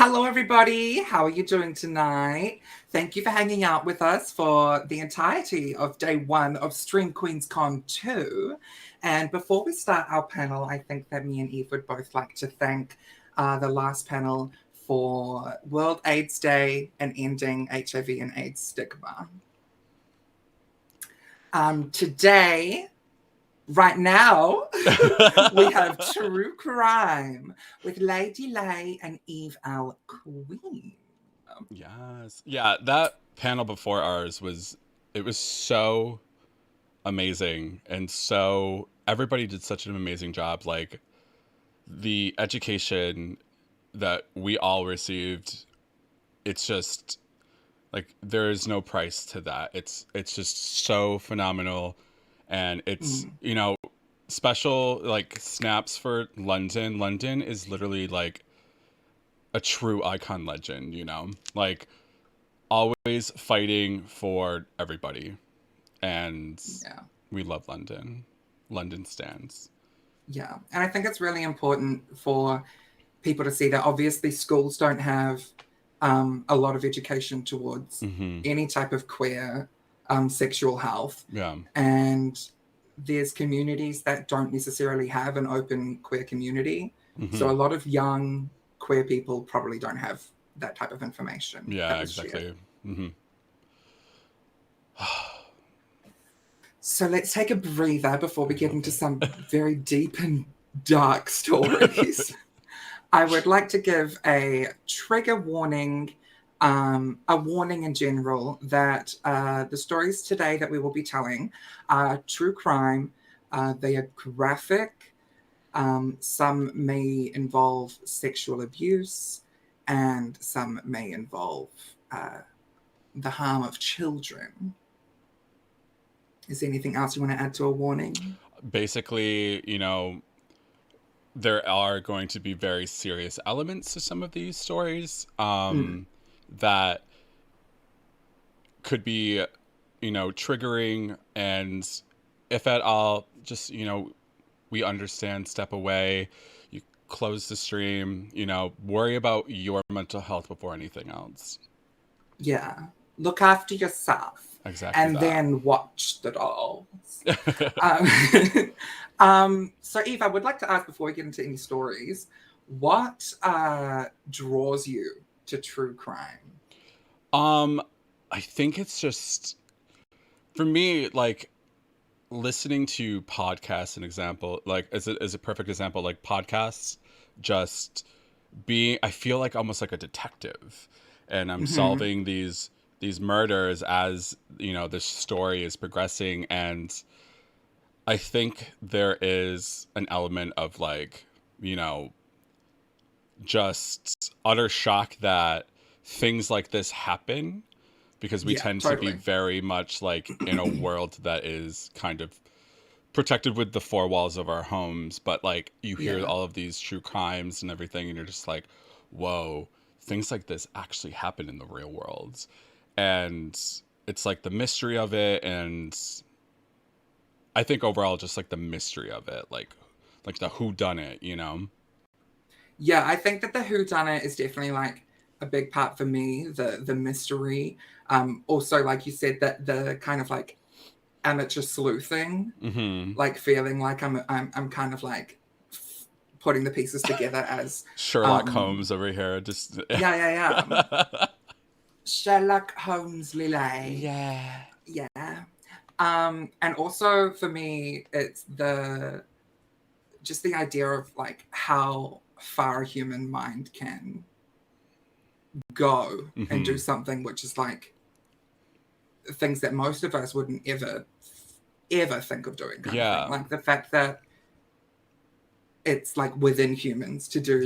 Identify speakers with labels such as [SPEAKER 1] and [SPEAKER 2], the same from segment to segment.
[SPEAKER 1] Hello, everybody. How are you doing tonight? Thank you for hanging out with us for the entirety of day one of Stream Queens Con 2. And before we start our panel, I think that me and Eve would both like to thank the last panel for World AIDS Day and ending HIV and AIDS stigma. Today, right now, we have True Crime with Leidy Lei and Elle Queen.
[SPEAKER 2] Yes. Yeah, that panel before ours was so amazing and so everybody did such an amazing job. Like the education that we all received, it's just like there is no price to that. It's just so phenomenal, and it's special like snaps for London. London is literally like a true icon legend, like always fighting for everybody, and
[SPEAKER 1] Yeah.
[SPEAKER 2] we love London. London stands.
[SPEAKER 1] Yeah. And I think it's really important for people to see that obviously schools don't have a lot of education towards any type of queer sexual health.
[SPEAKER 2] Yeah.
[SPEAKER 1] And there's communities that don't necessarily have an open queer community. So a lot of young queer people probably don't have that type of information.
[SPEAKER 2] Yeah, exactly.
[SPEAKER 1] So let's take a breather before we get into some very deep and dark stories. I would like to give a trigger warning, a warning in general that the stories today that we will be telling are true crime. They are graphic. Some may involve sexual abuse, and some may involve the harm of children. Is there anything else you want to add to a warning?
[SPEAKER 2] Basically, there are going to be very serious elements to some of these stories that could be, triggering, and if at all, just, we understand, step away, you close the stream, worry about your mental health before anything else.
[SPEAKER 1] Yeah. Look after yourself.
[SPEAKER 2] Exactly.
[SPEAKER 1] And then watch the dolls. So Eve, I would like to ask before we get into any stories, what draws you to true crime?
[SPEAKER 2] I think it's just, for me, like, listening to podcasts, an example, like as a perfect example, like podcasts, just I feel like almost like a detective, and I'm solving these murders as this story is progressing, and I think there is an element of like just utter shock that things like this happen, because we tend to be very much like in a world that is kind of protected with the four walls of our homes, but like you hear all of these true crimes and everything, and you're just like, whoa, things like this actually happen in the real world. And it's like the mystery of it, and I think overall just like the mystery of it, like the whodunit,
[SPEAKER 1] Yeah, I think that the whodunit is definitely like a big part for me, the mystery. Also, like you said, that the kind of like amateur sleuthing, like feeling like I'm kind of like putting the pieces together as
[SPEAKER 2] Sherlock Holmes over here, just
[SPEAKER 1] yeah. Sherlock Holmes Lei.
[SPEAKER 2] Yeah.
[SPEAKER 1] And also for me, it's just the idea of like how far a human mind can go and do something which is like things that most of us wouldn't ever think of doing kind of thing. Like the fact that it's like within humans to do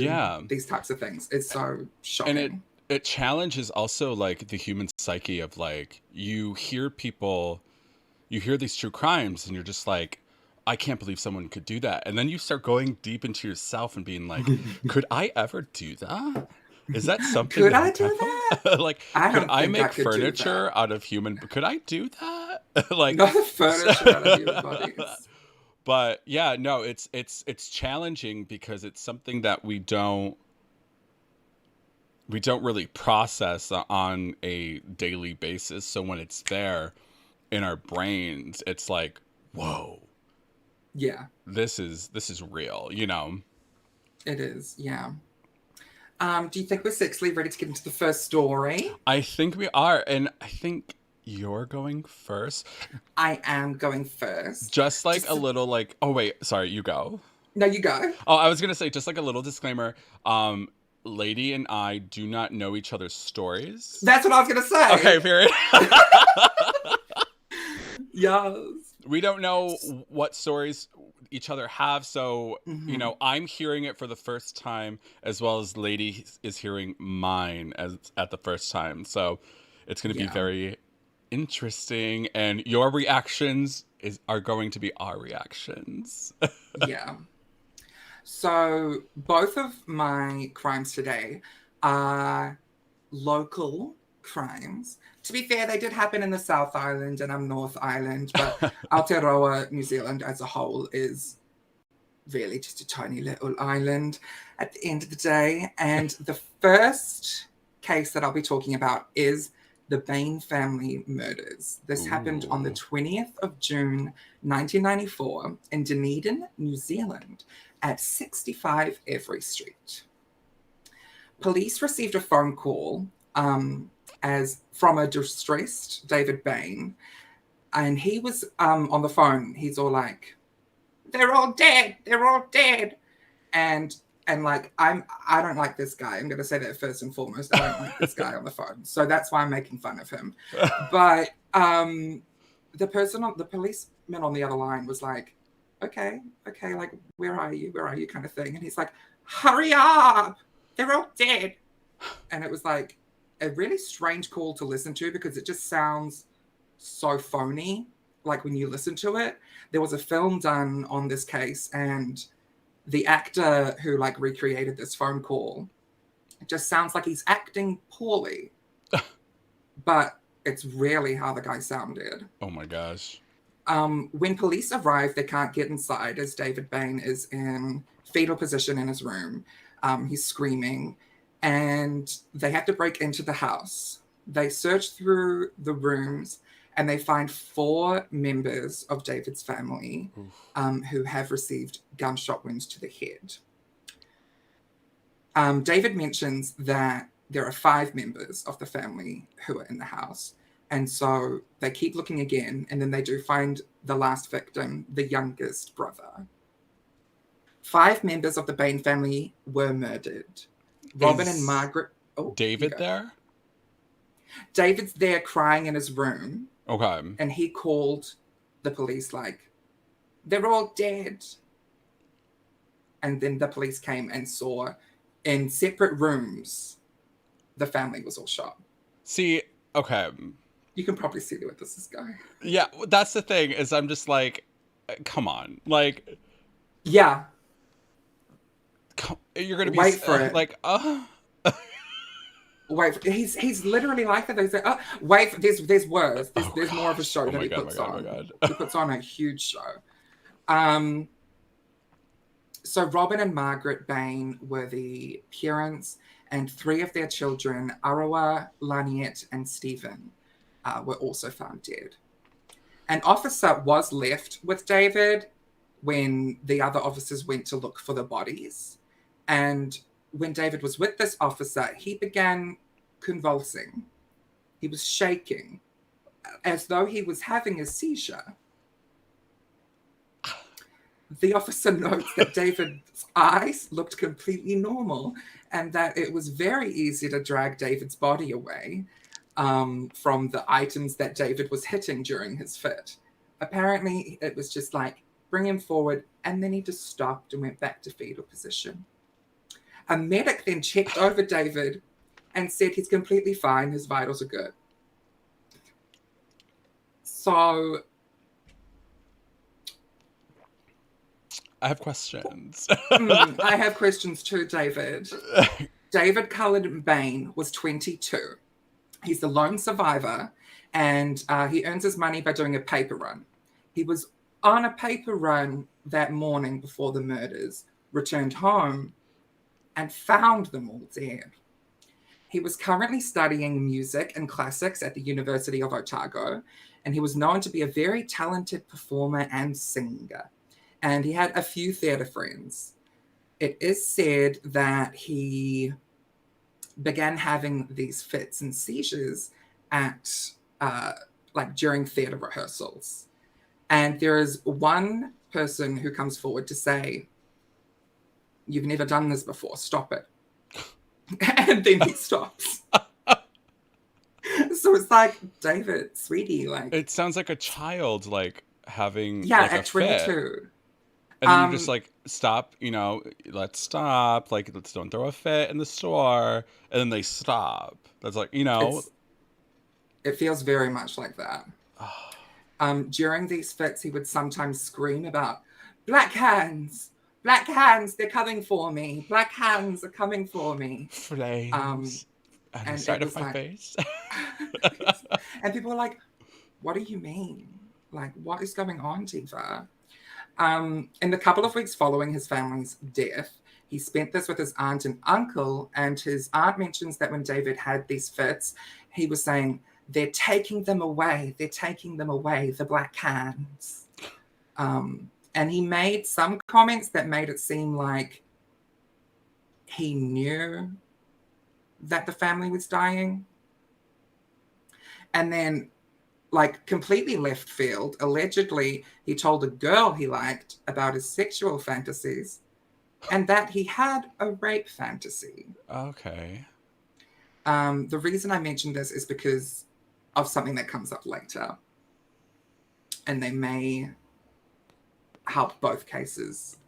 [SPEAKER 1] these types of things. It's so shocking.
[SPEAKER 2] And it challenges also like the human psyche of like, you hear these true crimes and you're just like, I can't believe someone could do that. And then you start going deep into yourself and being like, could I ever do that? Is that something
[SPEAKER 1] could I do that?
[SPEAKER 2] Like, could I make furniture out of human? Could I do that? Like,
[SPEAKER 1] not furniture out of human bodies.
[SPEAKER 2] But yeah, no, it's challenging because it's something that we don't. we don't really process on a daily basis. So when it's there in our brains, it's like, whoa,
[SPEAKER 1] Yeah,
[SPEAKER 2] this is real, you know.
[SPEAKER 1] it is. Yeah. Do you think we're sexually ready to get into the first story?
[SPEAKER 2] I think we are, and I think you're going first.
[SPEAKER 1] I am going first.
[SPEAKER 2] Just like
[SPEAKER 1] Just
[SPEAKER 2] a
[SPEAKER 1] to,
[SPEAKER 2] little like, oh wait, sorry, you go.
[SPEAKER 1] no, you go.
[SPEAKER 2] Oh, I was gonna say just like a little disclaimer. Um, Lady and I do not know each other's stories.
[SPEAKER 1] That's what I was gonna
[SPEAKER 2] Okay,
[SPEAKER 1] say.
[SPEAKER 2] period.
[SPEAKER 1] Yes.
[SPEAKER 2] We don't know what stories each other have, so you
[SPEAKER 1] Hmm.
[SPEAKER 2] know, I'm hearing it for the first time, as well as Lady is hearing mine as at the first time. So it's going to be
[SPEAKER 1] Yeah.
[SPEAKER 2] very interesting, and your reactions are going to be our reactions.
[SPEAKER 1] Yeah. So both of my crimes today are local crimes. To be fair, they did happen in the South Island and I'm North Island, but Aotearoa, New Zealand as a whole is really just a tiny little island at the end of the day. And the first case that I'll be talking about is the Bain family murders. This happened on the
[SPEAKER 2] Ooh.
[SPEAKER 1] 20th of June, 1994, in Dunedin, New Zealand, at 65 Every Street. Police received a phone call as from a distressed David Bain, and he was on the phone. He's all like, "They're all dead. They're all dead." And like I don't like this guy. I'm going to say that first and foremost. I don't like this guy on the phone, so that's why I'm making fun of him. But the policeman on the other line was like, "Okay, okay, like where are you? Where are you?" kind of thing, and he's like, "Hurry up! They're all dead." And it was like a really strange call to listen to because it just sounds so phony. Like when you listen to it, there was a film done on this case, and the actor who like recreated this phone call, it just sounds like he's acting poorly, but it's really how the guy sounded.
[SPEAKER 2] Oh my gosh.
[SPEAKER 1] When police arrive, they can't get inside as David Bain is in fetal position in his room. He's screaming, and they have to break into the house. They search through the rooms and they find four members of David's family
[SPEAKER 2] Oof.
[SPEAKER 1] who have received gunshot wounds to the head. David mentions that there are five members of the family who are in the house. And so they keep looking again, and then they do find the last victim, the youngest brother. Five members of the Bain family were murdered. Robin and
[SPEAKER 2] Is
[SPEAKER 1] Margaret. Oh, you
[SPEAKER 2] David
[SPEAKER 1] go.
[SPEAKER 2] there?
[SPEAKER 1] David's there crying in his room,
[SPEAKER 2] Okay.
[SPEAKER 1] and he called the police, like, "They're all dead." And then the police came and saw in separate rooms the family was all shot.
[SPEAKER 2] See, okay.
[SPEAKER 1] You can probably see where this is going.
[SPEAKER 2] Yeah, that's the thing is I'm just like come on. Like
[SPEAKER 1] Yeah,
[SPEAKER 2] you're going to be
[SPEAKER 1] wait for it.
[SPEAKER 2] like
[SPEAKER 1] Wait, he's literally like that. They say, "Oh, wait, there's worse. There's
[SPEAKER 2] oh
[SPEAKER 1] there's more of a
[SPEAKER 2] gosh.
[SPEAKER 1] show
[SPEAKER 2] Oh
[SPEAKER 1] that
[SPEAKER 2] my
[SPEAKER 1] he
[SPEAKER 2] god, oh my
[SPEAKER 1] puts
[SPEAKER 2] god, oh my
[SPEAKER 1] on. He
[SPEAKER 2] god.
[SPEAKER 1] puts on a huge show." Um, so Robin and Margaret Bain were the parents, and three of their children, Arawa, Laniet, and Stephen, were also found dead. An officer was left with David when the other officers went to look for the bodies. And when David was with this officer, he began convulsing. He was shaking as though he was having a seizure. The officer notes that David's eyes looked completely normal and that it was very easy to drag David's body away from the items that David was hitting during his fit. Apparently, it was just like, bring him forward, and then he just stopped and went back to fetal position. A medic then checked over David and said he's completely fine, his vitals are good. So
[SPEAKER 2] I have questions.
[SPEAKER 1] I have questions too, David. David Cullen Bain was 22. He's the lone survivor, and he earns his money by doing a paper run. He was on a paper run that morning before the murders, returned home, and found them all dead. He was currently studying music and classics at the University of Otago, and he was known to be a very talented performer and singer. And he had a few theatre friends. It is said that he began having these fits and seizures at like during theatre rehearsals. And there is one person who comes forward to say, "You've never done this before, stop it." And then he stops. So it's like, David, sweetie, like,
[SPEAKER 2] It sounds like a child, like having
[SPEAKER 1] yeah,
[SPEAKER 2] like a
[SPEAKER 1] at
[SPEAKER 2] fit,
[SPEAKER 1] 22.
[SPEAKER 2] and then you just
[SPEAKER 1] Um,
[SPEAKER 2] like stop. Let's stop. Like, let's don't throw a fit in the store, and then they stop. That's like,
[SPEAKER 1] it's it feels very much like that. During these fits, he would sometimes scream about black hands, they're coming for me. Black hands are coming for me. Um,
[SPEAKER 2] flames on the
[SPEAKER 1] and
[SPEAKER 2] side
[SPEAKER 1] it
[SPEAKER 2] of
[SPEAKER 1] was
[SPEAKER 2] my
[SPEAKER 1] like,
[SPEAKER 2] face.
[SPEAKER 1] and people were like, "What do you mean? Like, what is going on, Tifa?" In the couple of weeks following his family's death, he spent this with his aunt and uncle, and his aunt mentions that when David had these fits, he was saying, "They're taking them away, they're taking them away, the black hands." And he made some comments that made it seem like he knew that the family was dying. And then, like, completely left field, allegedly, he told a girl he liked about his sexual fantasies and that he had a rape fantasy.
[SPEAKER 2] Okay.
[SPEAKER 1] The reason I mention this is because of something that comes up later, and they may help both cases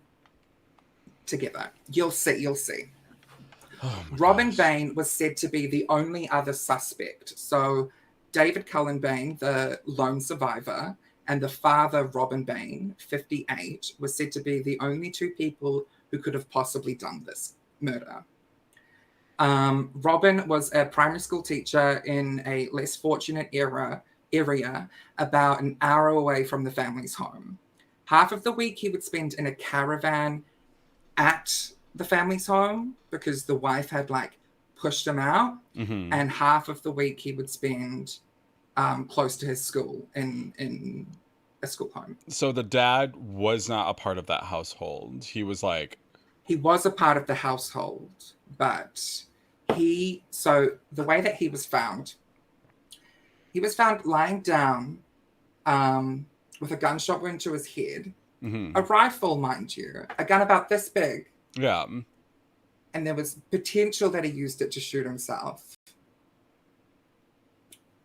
[SPEAKER 1] together. You'll see, you'll see.
[SPEAKER 2] Oh my
[SPEAKER 1] Robin
[SPEAKER 2] gosh.
[SPEAKER 1] Bain was said to be the only other suspect. So David Cullen Bain, the lone survivor, and the father, Robin Bain, 58, was said to be the only two people who could have possibly done this murder. Robin was a primary school teacher in a less fortunate area about an hour away from the family's home. Half of the week he would spend in a caravan at the family's home because the wife had like pushed him out,
[SPEAKER 2] Mm-hmm.
[SPEAKER 1] and half of the week he would spend close to his school in a school home.
[SPEAKER 2] So the dad was not a part of that household. He was like,
[SPEAKER 1] He was a part of the household, but so the way that he was found lying down with a gunshot wound to his head,
[SPEAKER 2] mm-hmm.
[SPEAKER 1] a rifle, mind you, a gun about this big,
[SPEAKER 2] Yeah.
[SPEAKER 1] and there was potential that he used it to shoot himself.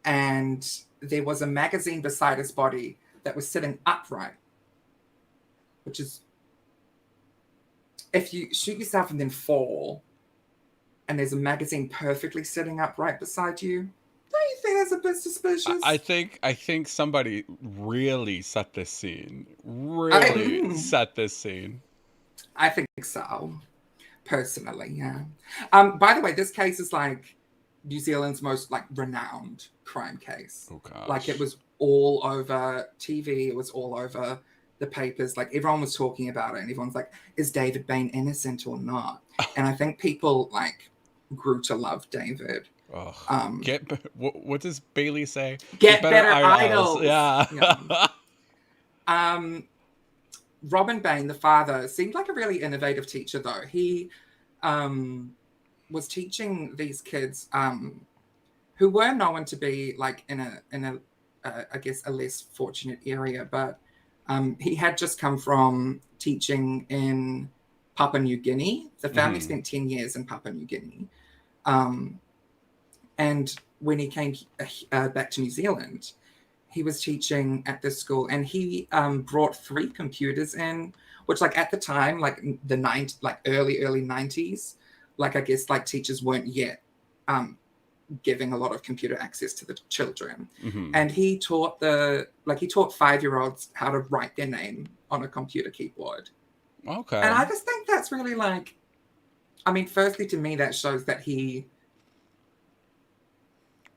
[SPEAKER 1] And there was a magazine beside his body that was sitting upright, which is, if you shoot yourself and then fall, and there's a magazine perfectly sitting upright beside you, don't you think that's a bit
[SPEAKER 2] I
[SPEAKER 1] suspicious?
[SPEAKER 2] think somebody really set this scene. Really
[SPEAKER 1] I,
[SPEAKER 2] set this scene.
[SPEAKER 1] I think so, personally, yeah. By the way, this case is like New Zealand's most like renowned crime case.
[SPEAKER 2] Oh
[SPEAKER 1] Like it
[SPEAKER 2] gosh.
[SPEAKER 1] was all over TV, it was all over the papers. Like everyone was talking about it, and everyone's like, "Is David Bain innocent or not?" And I think people like grew to love David.
[SPEAKER 2] Oh,
[SPEAKER 1] Um,
[SPEAKER 2] what does Bailey say? Get
[SPEAKER 1] get
[SPEAKER 2] better
[SPEAKER 1] better
[SPEAKER 2] idols.
[SPEAKER 1] idols.
[SPEAKER 2] Yeah.
[SPEAKER 1] Yeah. Um, Robin Bain, the father, seemed like a really innovative teacher, though. He um, was teaching these kids who were known to be like in a I guess a less fortunate area, but he had just come from teaching in Papua New Guinea. The family
[SPEAKER 2] hmm
[SPEAKER 1] spent 10 years in Papua New Guinea, um, and when he came back to New Zealand, he was teaching at this school, and he brought three computers in, which like at the time, like like early 90s, like I guess like teachers weren't yet giving a lot of computer access to the children.
[SPEAKER 2] hmm
[SPEAKER 1] And he taught 5-year-olds how to write their name on a computer keyboard. And
[SPEAKER 2] Okay.
[SPEAKER 1] I just think that's really like, I mean, firstly, to me, that shows that he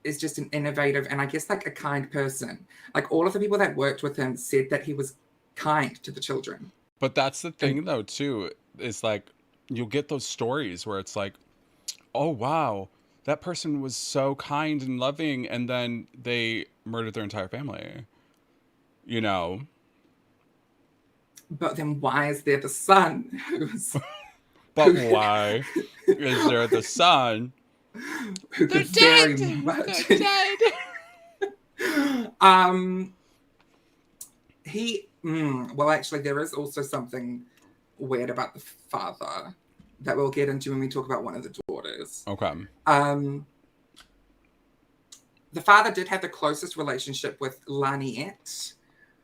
[SPEAKER 1] is just an innovative and I guess like a kind person. Like all of the people that worked with him said that he was kind to the children.
[SPEAKER 2] But that's the
[SPEAKER 1] And
[SPEAKER 2] thing though too, is like you'll get those stories where it's like, "Oh wow, that person was so kind and loving, and then they murdered their entire family. You know,
[SPEAKER 1] But then why is there the son who's
[SPEAKER 2] but
[SPEAKER 1] who
[SPEAKER 2] why is there the son?
[SPEAKER 1] who
[SPEAKER 2] They're
[SPEAKER 1] could very
[SPEAKER 2] dead. They're
[SPEAKER 1] much
[SPEAKER 2] dead.
[SPEAKER 1] um well, actually there is also something weird about the father that we'll get into when we talk about one of the daughters.
[SPEAKER 2] Okay.
[SPEAKER 1] um the father did have the closest relationship with Laniette.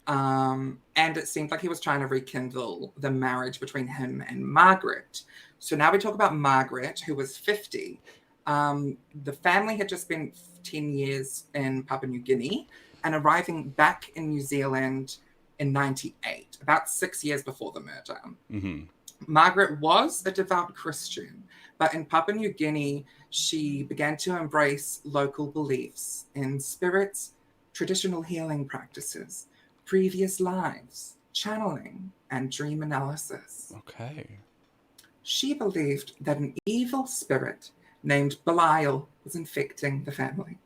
[SPEAKER 1] And it seemed like he was trying to rekindle the marriage between him and Margaret. So now we talk about Margaret, who was 50. The family had just spent 10 years in Papua New Guinea and arriving back in New Zealand in 98, about 6 years before the murder.
[SPEAKER 2] Mm-hmm.
[SPEAKER 1] Margaret was a devout Christian, but in Papua New Guinea, she began to embrace local beliefs in spirits, traditional healing practices, previous lives, channeling, and dream analysis.
[SPEAKER 2] Okay.
[SPEAKER 1] She believed that an evil spirit named Belial was infecting the family.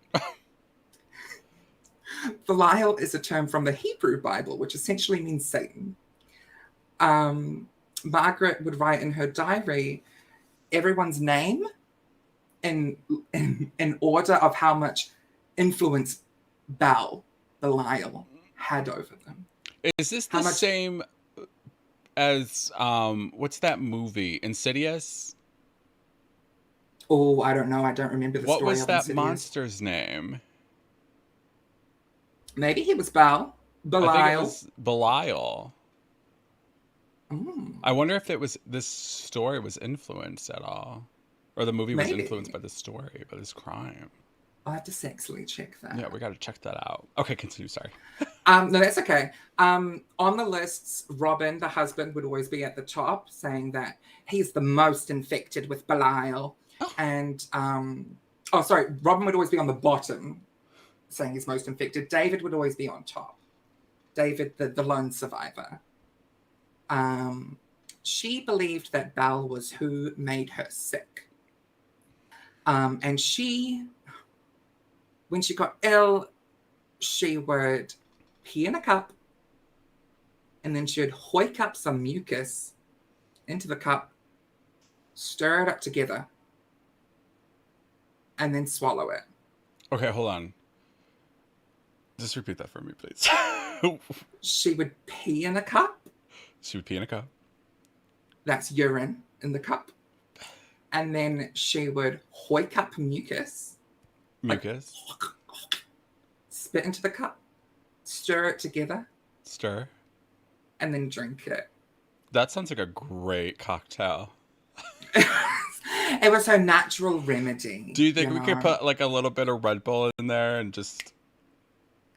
[SPEAKER 1] Belial is a term from the Hebrew Bible, which essentially means Satan. Margaret would write in her diary everyone's name in order of how much influence Belial had over them.
[SPEAKER 2] Is this
[SPEAKER 1] How
[SPEAKER 2] the
[SPEAKER 1] much?
[SPEAKER 2] same as what's that movie? Insidious?
[SPEAKER 1] Oh, I don't know. I don't remember the
[SPEAKER 2] What
[SPEAKER 1] story
[SPEAKER 2] was
[SPEAKER 1] of
[SPEAKER 2] that
[SPEAKER 1] Insidious.
[SPEAKER 2] monster's name?
[SPEAKER 1] Maybe he was
[SPEAKER 2] I think it
[SPEAKER 1] Belial.
[SPEAKER 2] was Belial.
[SPEAKER 1] Mm,
[SPEAKER 2] I wonder if it was this story was influenced at all, or the movie was influenced
[SPEAKER 1] maybe.
[SPEAKER 2] by this story, by this crime.
[SPEAKER 1] I'll have to sexually check
[SPEAKER 2] Yeah,
[SPEAKER 1] that.
[SPEAKER 2] we got to check that out. Okay, continue. Sorry.
[SPEAKER 1] No, that's okay. On the lists, Robin, the husband, would always be at the top, saying that he's the most infected with Belial.
[SPEAKER 2] Oh,
[SPEAKER 1] And, oh, sorry, Robin would always be on the bottom, saying he's most infected. David would always be on top. David, the lone survivor. Um, she believed that Bel was who made her sick. And when she got ill, she would pee in a cup and then she would hoik up some mucus into the cup, stir it up together, and then swallow it.
[SPEAKER 2] okay. Hold on. Just repeat that for me, please.
[SPEAKER 1] She would pee in a cup.
[SPEAKER 2] She would pee in a cup.
[SPEAKER 1] That's urine in the cup. And then she would hoik up mucus, like
[SPEAKER 2] Mucus.
[SPEAKER 1] spit into the cup, stir it together,
[SPEAKER 2] Stir.
[SPEAKER 1] and then drink it.
[SPEAKER 2] That sounds like a great cocktail.
[SPEAKER 1] It was her natural remedy,
[SPEAKER 2] Do you think
[SPEAKER 1] you
[SPEAKER 2] we could
[SPEAKER 1] know.
[SPEAKER 2] put like a little bit of Red Bull in there and just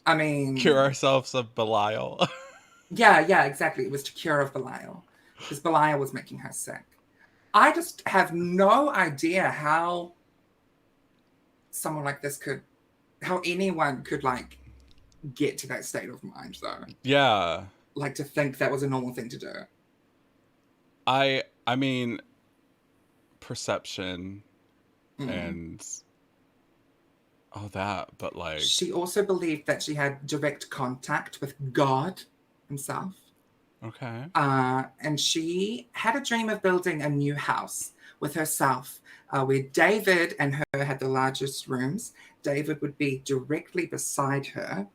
[SPEAKER 1] I
[SPEAKER 2] cure
[SPEAKER 1] mean,
[SPEAKER 2] ourselves of Belial?
[SPEAKER 1] yeah, exactly. It was to cure of Belial because Belial was making her sick. I just have no idea how someone like this how anyone could like get to that state of mind, though.
[SPEAKER 2] Yeah.
[SPEAKER 1] Like to think that was a normal thing to do.
[SPEAKER 2] I mean, perception
[SPEAKER 1] Mm.
[SPEAKER 2] and all that, but like,
[SPEAKER 1] She also believed that she had direct contact with God himself.
[SPEAKER 2] okay.
[SPEAKER 1] And she had a dream of building a new house with herself, where David and her had the largest rooms. David would be directly beside her,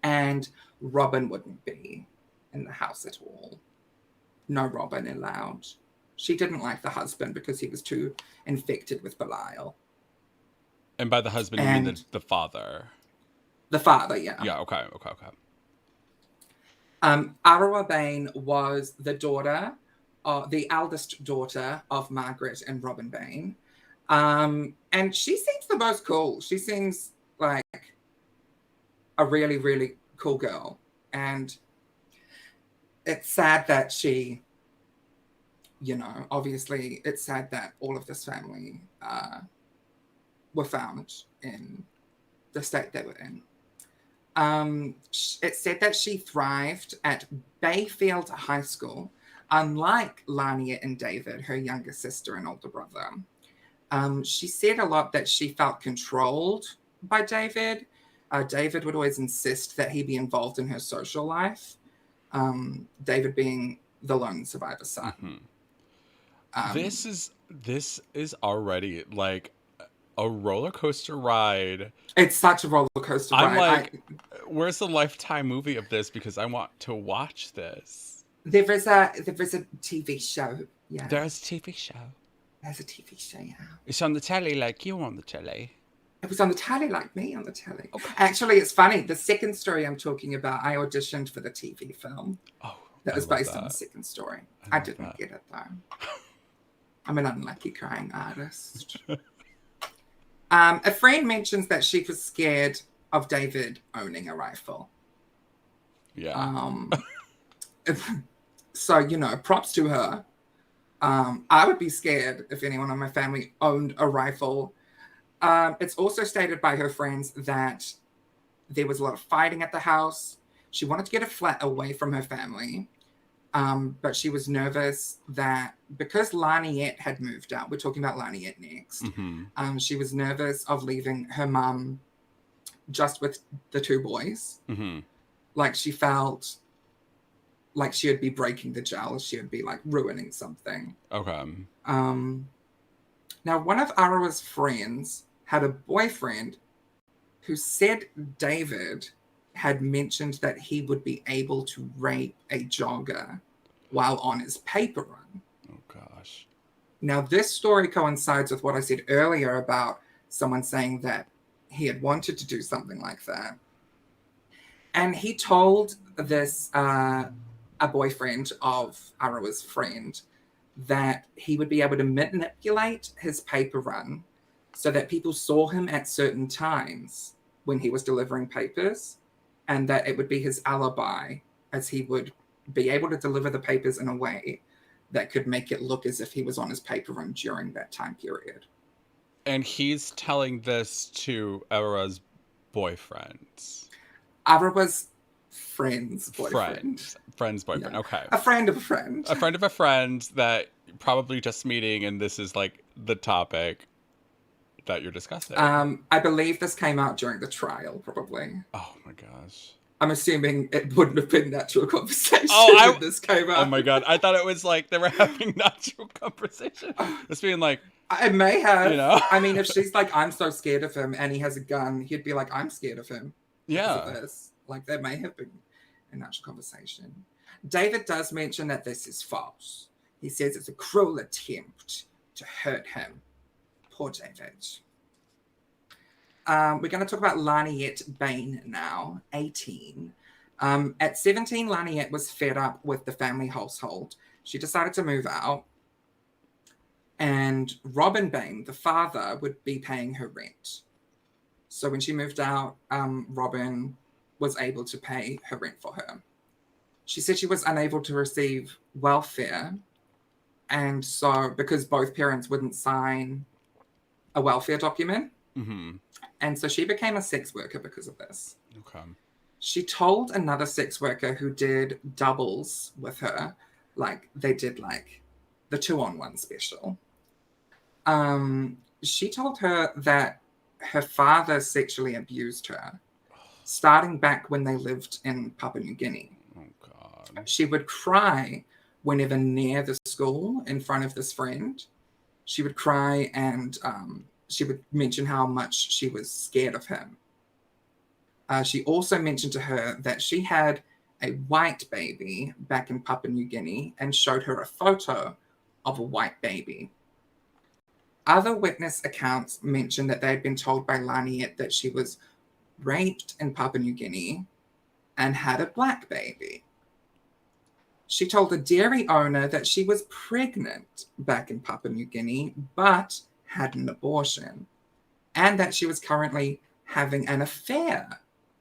[SPEAKER 1] and Robin wouldn't be in the house at all. No Robin allowed. She didn't like the husband because he was too infected with Belial.
[SPEAKER 2] And by the husband, you mean
[SPEAKER 1] And
[SPEAKER 2] the father?
[SPEAKER 1] the father, yeah.
[SPEAKER 2] Yeah. Okay. Okay. Okay.
[SPEAKER 1] Arawa Bain was the eldest daughter of Margaret and Robin Bain. And she seems the most cool. She seems like a really, really cool girl. And it's sad that obviously it's sad that all of this family were found in the state they were in. It said that she thrived at Bayfield High School, unlike Lania and David, her younger sister and older brother. She said a lot that she felt controlled by David. David would always insist that he be involved in her social life. David being the lone survivor son.
[SPEAKER 2] This is already like a roller coaster ride.
[SPEAKER 1] It's such a roller coaster
[SPEAKER 2] I'm
[SPEAKER 1] ride.
[SPEAKER 2] like, where's the Lifetime movie of this? Because I want to watch this.
[SPEAKER 1] There is a TV show. Yeah,
[SPEAKER 2] There's a TV show.
[SPEAKER 1] there's a TV show. Yeah,
[SPEAKER 2] It's on the telly like you on the telly.
[SPEAKER 1] it was on the telly like me on the telly.
[SPEAKER 2] Okay.
[SPEAKER 1] Actually, it's funny. The second story I'm talking about, I auditioned for the TV film.
[SPEAKER 2] Oh,
[SPEAKER 1] That was based on the
[SPEAKER 2] that.
[SPEAKER 1] second story.
[SPEAKER 2] I
[SPEAKER 1] I
[SPEAKER 2] love
[SPEAKER 1] didn't
[SPEAKER 2] that.
[SPEAKER 1] get it though. I'm an unlucky crying artist. A friend mentions that she was scared of David owning a rifle.
[SPEAKER 2] Yeah.
[SPEAKER 1] So, you know, props to her. I would be scared if anyone in my family owned a rifle. It's also stated by her friends that there was a lot of fighting at the house. She wanted to get a flat away from her family. But she was nervous that because Laniette had moved out, we're talking about Laniette next. She was nervous of leaving her mum just with the two boys. Like she felt like she would be breaking the gel. She would be like ruining something.
[SPEAKER 2] Okay.
[SPEAKER 1] Now, one of Arawa's friends had a boyfriend who said David had mentioned that he would be able to rape a jogger while on his paper run.
[SPEAKER 2] Oh, gosh.
[SPEAKER 1] Now, this story coincides with what I said earlier about someone saying that he had wanted to do something like that. And he told this, a boyfriend of Arawa's friend, that he would be able to manipulate his paper run so that people saw him at certain times when he was delivering papers, and that it would be his alibi, as he would be able to deliver the papers in a way that could make it look as if he was on his paper run during that time period.
[SPEAKER 2] And he's telling this to Era's boyfriend.
[SPEAKER 1] Arawa's friend's boyfriend.
[SPEAKER 2] Friend's boyfriend.
[SPEAKER 1] Yeah.
[SPEAKER 2] Okay.
[SPEAKER 1] A friend of a friend.
[SPEAKER 2] A friend of a friend that probably just meeting, and this is like the topic that you're discussing.
[SPEAKER 1] I believe this came out during the trial, probably.
[SPEAKER 2] Oh my gosh.
[SPEAKER 1] I'm assuming it wouldn't have been natural conversation when this came out.
[SPEAKER 2] Oh my god. I thought it was like they were having natural conversation. Just being like,
[SPEAKER 1] it may have.
[SPEAKER 2] You know?
[SPEAKER 1] I mean, if she's like, I'm so scared of him and he has a gun, he'd be like, I'm scared of him.
[SPEAKER 2] yeah.
[SPEAKER 1] Of this. Like, there may have been a natural conversation. David does mention that this is false. He says it's a cruel attempt to hurt him. Poor David. We're going to talk about Laniette Bain now, 18. At 17, Laniette was fed up with the family household. She decided to move out. And Robin Bain, the father, would be paying her rent. So when she moved out, Robin was able to pay her rent for her. She said she was unable to receive welfare. And so, because both parents wouldn't sign a welfare document. And so she became a sex worker because of this.
[SPEAKER 2] Okay.
[SPEAKER 1] She told another sex worker who did doubles with her, like they did like the 2-on-1 special. She told her that her father sexually abused her, starting back when they lived in Papua New Guinea.
[SPEAKER 2] Oh god.
[SPEAKER 1] She would cry whenever near the school in front of this friend. She would cry and she would mention how much she was scared of him. She also mentioned to her that she had a white baby back in Papua New Guinea and showed her a photo of a white baby. Other witness accounts mentioned that they had been told by Laniette that she was raped in Papua New Guinea and had a black baby. She told a dairy owner that she was pregnant back in Papua New Guinea, but had an abortion, and that she was currently having an affair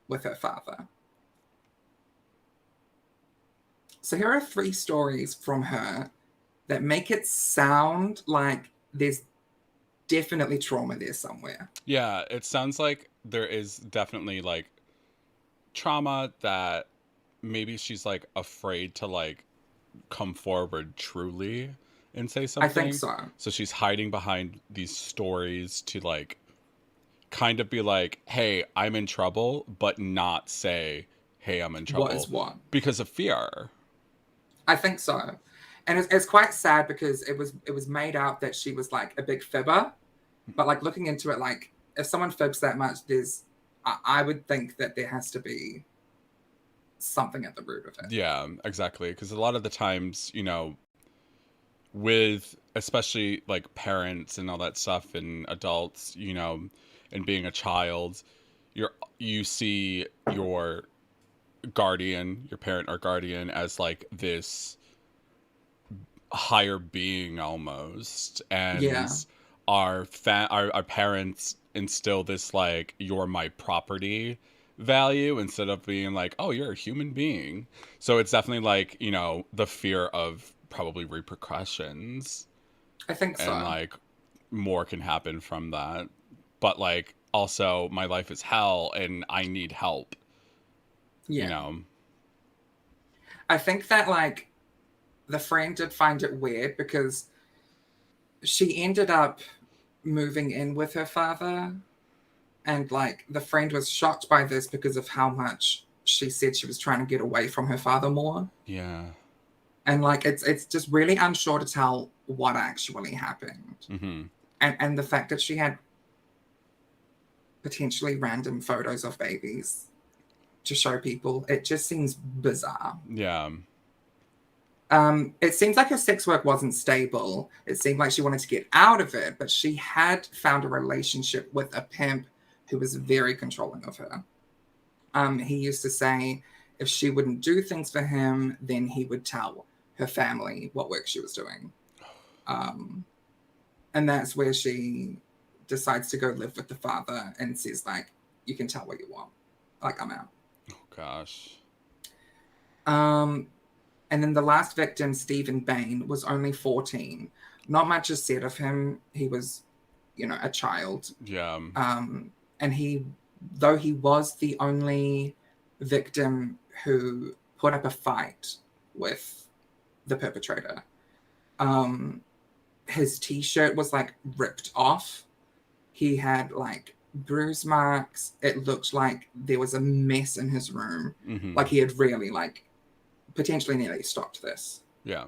[SPEAKER 1] with her father. So here are 3 stories from her that make it sound like there's definitely trauma there somewhere.
[SPEAKER 2] Yeah, it sounds like there is definitely like trauma that maybe she's like afraid to like come forward truly, and say
[SPEAKER 1] I think
[SPEAKER 2] something.
[SPEAKER 1] so.
[SPEAKER 2] So she's hiding behind these stories to like kind of be like, "Hey, I'm in trouble," but not say, "Hey, I'm in
[SPEAKER 1] What is
[SPEAKER 2] trouble,"
[SPEAKER 1] what?
[SPEAKER 2] because of fear.
[SPEAKER 1] I think so. And it's quite sad because it was made out that she was like a big fibber, but like looking into it, like if someone fibs that much, I would think that there has to be something at the root of it.
[SPEAKER 2] Yeah, exactly. Because a lot of the times, you know, with especially like parents and all that stuff and adults, you know, and being a child, you see your guardian, your parent or guardian as like this higher being almost,
[SPEAKER 1] Yeah,
[SPEAKER 2] and our parents instill this like you're my property value instead of being like, oh, you're a human being. So it's definitely like, you know, the fear of probably repercussions,
[SPEAKER 1] I think
[SPEAKER 2] and
[SPEAKER 1] so.
[SPEAKER 2] like more can happen from that. But like also my life is hell and I need help, you
[SPEAKER 1] Yeah.
[SPEAKER 2] know.
[SPEAKER 1] I think that like the friend did find it weird because she ended up moving in with her father, and like the friend was shocked by this because of how much she said she was trying to get away from her father more.
[SPEAKER 2] Yeah.
[SPEAKER 1] And like it's just really unsure to tell what actually happened.
[SPEAKER 2] Mm-hmm.
[SPEAKER 1] And the fact that she had potentially random photos of babies to show people, it just seems bizarre.
[SPEAKER 2] Yeah.
[SPEAKER 1] It seems like her sex work wasn't stable. It seemed like she wanted to get out of it, but she had found a relationship with a pimp who was very controlling of her. He used to say if she wouldn't do things for him, then he would tell her family what work she was doing. Um, and that's where she decides to go live with the father and says, like, you can tell what you want. Like, I'm out.
[SPEAKER 2] Oh gosh.
[SPEAKER 1] Um, And then the last victim, Stephen Bain, was only 14. Not much is said of him. He was, a child.
[SPEAKER 2] Yeah.
[SPEAKER 1] And though he was the only victim who put up a fight with the perpetrator, um, his t shirt was like ripped off. He had like bruise marks. It looked like there was a mess in his room.
[SPEAKER 2] Mm-hmm.
[SPEAKER 1] Like he had really, like, potentially nearly stopped this.
[SPEAKER 2] Yeah.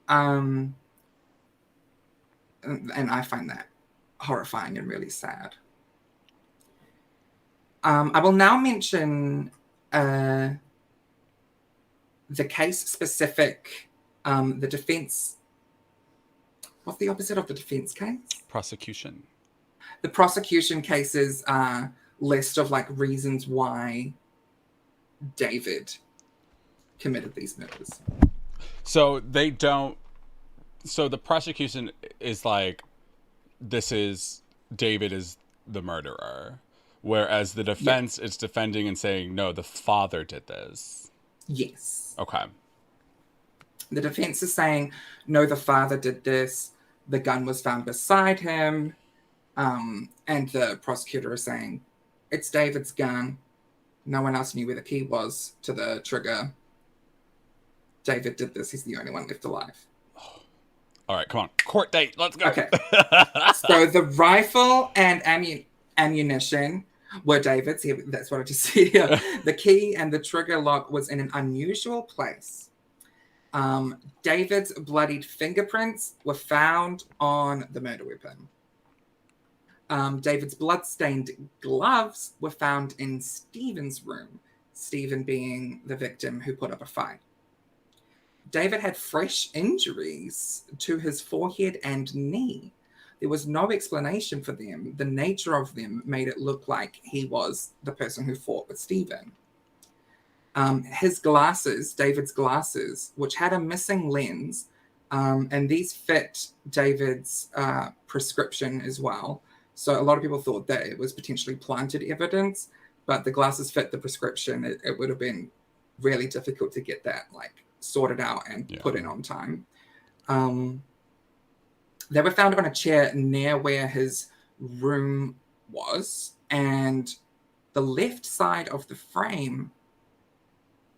[SPEAKER 1] Um, and I find that horrifying and really sad. I will now mention uh, the case specific, the defense. What's the opposite of the defense case?
[SPEAKER 2] Prosecution.
[SPEAKER 1] The prosecution cases list of like reasons why David committed these murders.
[SPEAKER 2] So they don't. So the prosecution is like, this is David is the murderer, whereas the
[SPEAKER 1] Yeah.
[SPEAKER 2] defense is defending and saying no, the father did this.
[SPEAKER 1] Yes.
[SPEAKER 2] Okay.
[SPEAKER 1] The defense is saying, no, the father did this. The gun was found beside him. And the prosecutor is saying, it's David's gun. No one else knew where the key was to the trigger. David did this. He's the only one left alive.
[SPEAKER 2] All right, come on. Court date. Let's go.
[SPEAKER 1] Okay. So the rifle and ammunition were David's. That's what I just said here. The key and the trigger lock was in an unusual place. David's bloodied fingerprints were found on the murder weapon. David's blood-stained gloves were found in Stephen's room, Stephen being the victim who put up a fight. David had fresh injuries to his forehead and knee. There was no explanation for them. The nature of them made it look like he was the person who fought with Stephen. His glasses, David's glasses, which had a missing lens, and these fit David's prescription as well. So a lot of people thought that it was potentially planted evidence, but the glasses fit the prescription. It would have been really difficult to get that like sorted out and put in on time. They were found on a chair near where his room was, and the left side of the frame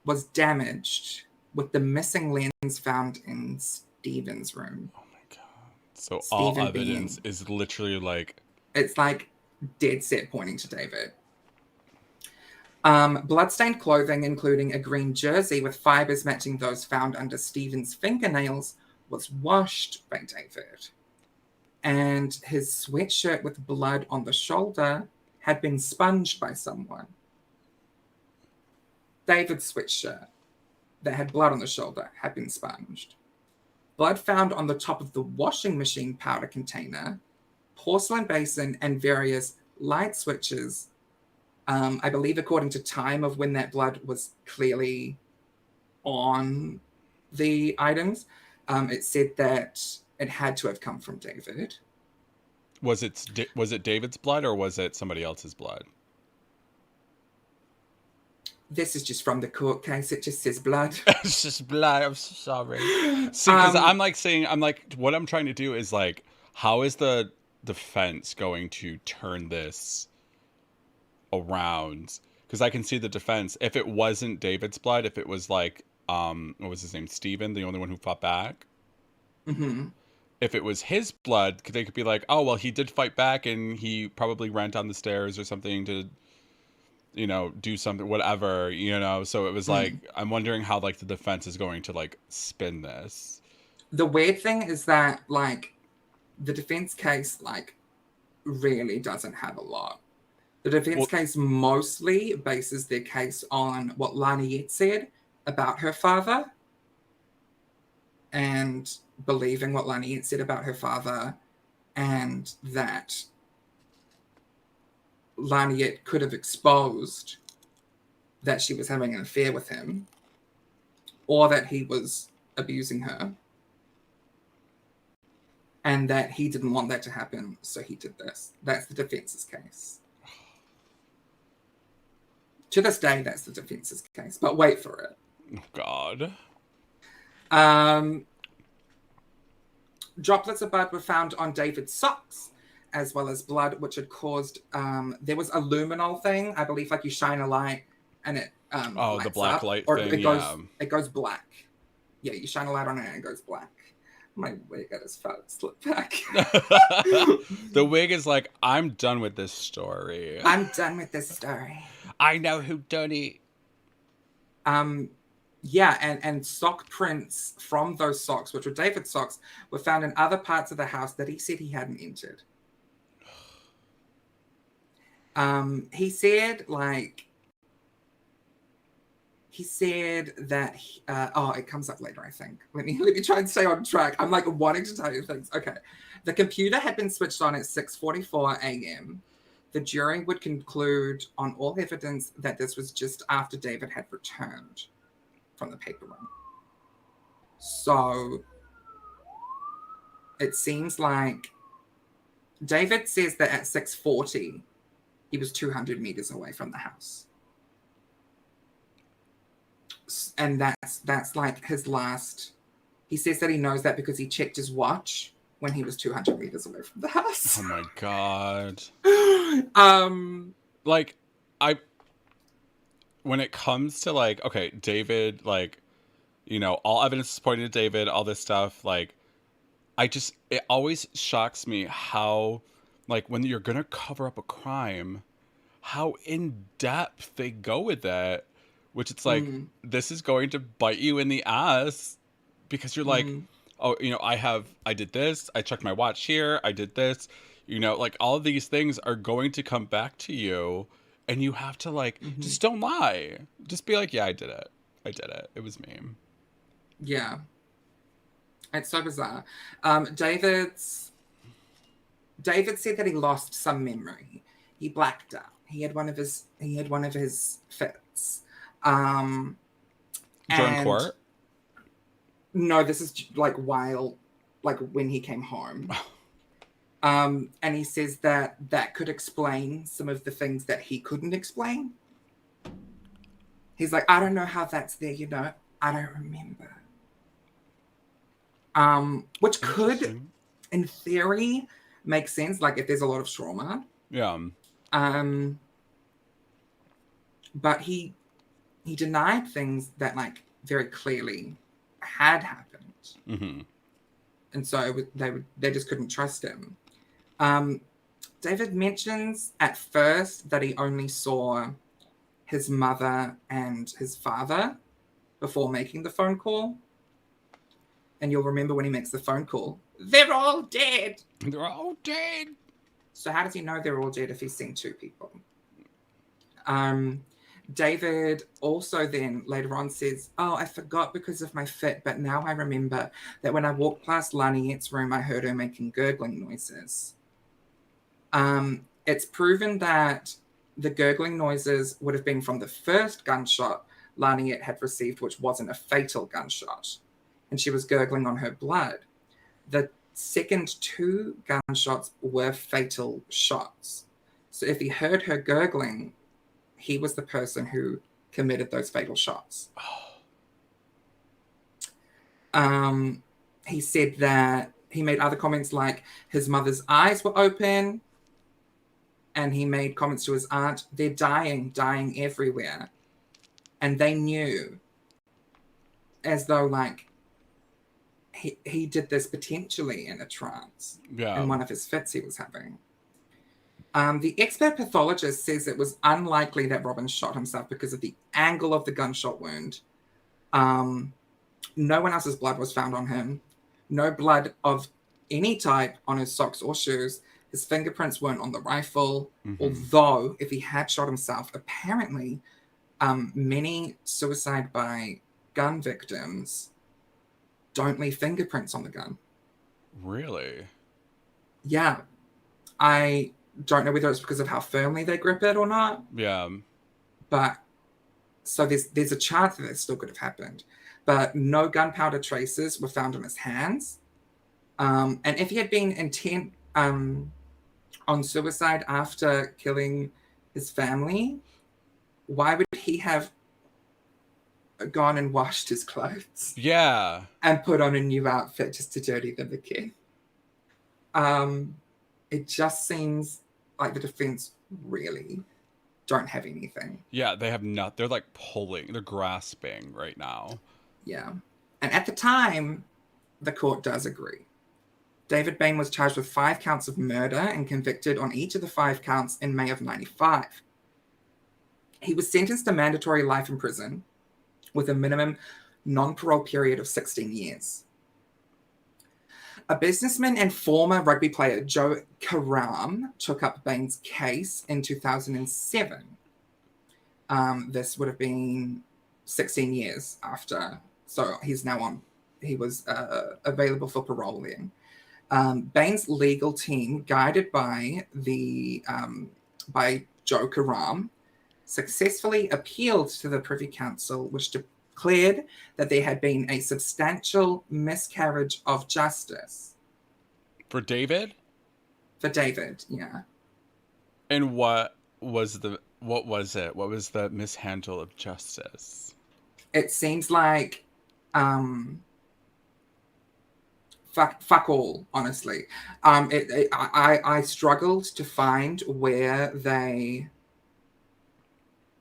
[SPEAKER 1] was damaged, with the missing lens found in Stephen's room.
[SPEAKER 2] Oh my god. So all
[SPEAKER 1] Stephen
[SPEAKER 2] evidence
[SPEAKER 1] being,
[SPEAKER 2] is literally like
[SPEAKER 1] it's like dead set pointing to David. Bloodstained clothing, including a green jersey with fibers matching those found under Stephen's fingernails, was washed by David. And his sweatshirt with blood on the shoulder had been sponged by someone. David's sweatshirt that had blood on the shoulder had been sponged. Blood found on the top of the washing machine powder container, porcelain basin, and various light switches. I believe, according to time of when that blood was clearly on the items, it said that it had to have come from David.
[SPEAKER 2] was it David's blood or was it somebody else's blood?
[SPEAKER 1] This is just from the court case. It just says blood.
[SPEAKER 2] It's just blood. I'm so sorry. See, because
[SPEAKER 1] Um,
[SPEAKER 2] I'm like, what I'm trying to do is like, how is the defense going to turn this around? Because I can see the defense. If it wasn't David's blood, if it was like, what was his name, Stephen, the only one who fought back.
[SPEAKER 1] mhm.
[SPEAKER 2] If it was his blood, they could be like, oh well, he did fight back, and he probably ran down the stairs or something to, do something, whatever, So it was like,
[SPEAKER 1] Mm.
[SPEAKER 2] I'm wondering how like the defense is going to like spin this.
[SPEAKER 1] The weird thing is that, like, the defense case, like, really doesn't have a lot. The defense
[SPEAKER 2] Well,
[SPEAKER 1] case mostly bases their case on what Laniette said about her father and believing what Laniette said about her father, and that Laniette could have exposed that she was having an affair with him or that he was abusing her, and that he didn't want that to happen, so he did this. That's the defense's case. To this day, that's the defense's case, but wait for it.
[SPEAKER 2] oh God.
[SPEAKER 1] Um, Droplets of blood were found on David's socks, as well as blood which had caused. There was a luminol thing, I believe, like you shine a light and it
[SPEAKER 2] Oh, the
[SPEAKER 1] lights
[SPEAKER 2] black
[SPEAKER 1] up,
[SPEAKER 2] light
[SPEAKER 1] or
[SPEAKER 2] thing. Yeah.
[SPEAKER 1] it goes black. Yeah, you shine a light on it and it goes black. My wig got his fat slip back.
[SPEAKER 2] The wig is like, I'm done with this story.
[SPEAKER 1] I'm done with this story.
[SPEAKER 2] I know who done it.
[SPEAKER 1] Yeah, and sock prints from those socks, which were David's socks, were found in other parts of the house that he said he hadn't entered. He said, like, that it comes up later, I think. Let me try and stay on track. I'm like wanting to tell you things. Okay. The computer had been switched on at 6:44 a.m. The jury would conclude on all evidence that this was just after David had returned from the paper room. So it seems like David says that at 6:40 he was 200 meters away from the house. And that's like his last. He says that he knows that because he checked his watch when he was 200 meters away from the house.
[SPEAKER 2] Oh my God. Like, when it comes to like, okay, David, like, all evidence is pointing to David, all this stuff, like, it always shocks me how, like, when you're gonna cover up a crime, how in depth they go with that, which it's like, this is going to bite you in the ass because you're like, oh, I did this, I checked my watch here, I did this, like all of these things are going to come back to you, and you have to like, just don't lie. Just be like, yeah, I did it. It was me.
[SPEAKER 1] Yeah. It's so bizarre. David said that he lost some memory. He blacked out. He had one of his fits.
[SPEAKER 2] During court?
[SPEAKER 1] No, this is like when he came home. And he says that could explain some of the things that he couldn't explain. He's like, I don't know how that's there, I don't remember. Which could, in theory, make sense, like if there's a lot of trauma.
[SPEAKER 2] Yeah.
[SPEAKER 1] But he denied things that like very clearly had happened. and so they just couldn't trust him. Um, David mentions at first that he only saw his mother and his father before making the phone call. And you'll remember when he makes the phone call, they're all dead.
[SPEAKER 2] They're all dead.
[SPEAKER 1] So how does he know they're all dead if he's seen two people? David also then later on says, oh, I forgot because of my fit, but now I remember that when I walked past Laniette's room, I heard her making gurgling noises. It's proven that the gurgling noises would have been from the first gunshot Laniette had received, which wasn't a fatal gunshot, and she was gurgling on her blood. The second two gunshots were fatal shots. So if he heard her gurgling, he was the person who committed those fatal shots. He said that he made other comments like his mother's eyes were open, and he made comments to his aunt, they're dying everywhere. And they knew, as though like he did this potentially in a trance, in one of his fits he was having. The expert pathologist says it was unlikely that Robin shot himself because of the angle of the gunshot wound. No one else's blood was found on him. No blood of any type on his socks or shoes. His fingerprints weren't on the rifle. Although, if he had shot himself, apparently many suicide by gun victims don't leave fingerprints on the gun.
[SPEAKER 2] Really?
[SPEAKER 1] Yeah. I don't know whether it's because of how firmly they grip it or not.
[SPEAKER 2] Yeah.
[SPEAKER 1] But so there's a chance that it still could have happened. But no gunpowder traces were found on his hands. And if he had been intent on suicide after killing his family, why would he have gone and washed his clothes?
[SPEAKER 2] Yeah.
[SPEAKER 1] And put on a new outfit just to dirty them again? It just seems like the defense really don't have anything.
[SPEAKER 2] Yeah, they have not. They're like pulling, they're grasping right now.
[SPEAKER 1] Yeah. And at the time, the court does agree. David Bain was charged with 5 counts of murder and convicted on each of the 5 counts in May of 95. He was sentenced to mandatory life in prison with a minimum non-parole period of 16 years. A businessman and former rugby player, Joe Karam, took up Bain's case in 2007. This would have been 16 years after, so he was available for parole then. Bain's legal team, guided by Joe Karam, successfully appealed to the Privy Council, which declared that there had been a substantial miscarriage of justice.
[SPEAKER 2] For David?
[SPEAKER 1] For David, yeah.
[SPEAKER 2] And what was it? What was the mishandle of justice?
[SPEAKER 1] It seems like fuck all, honestly. I struggled to find where they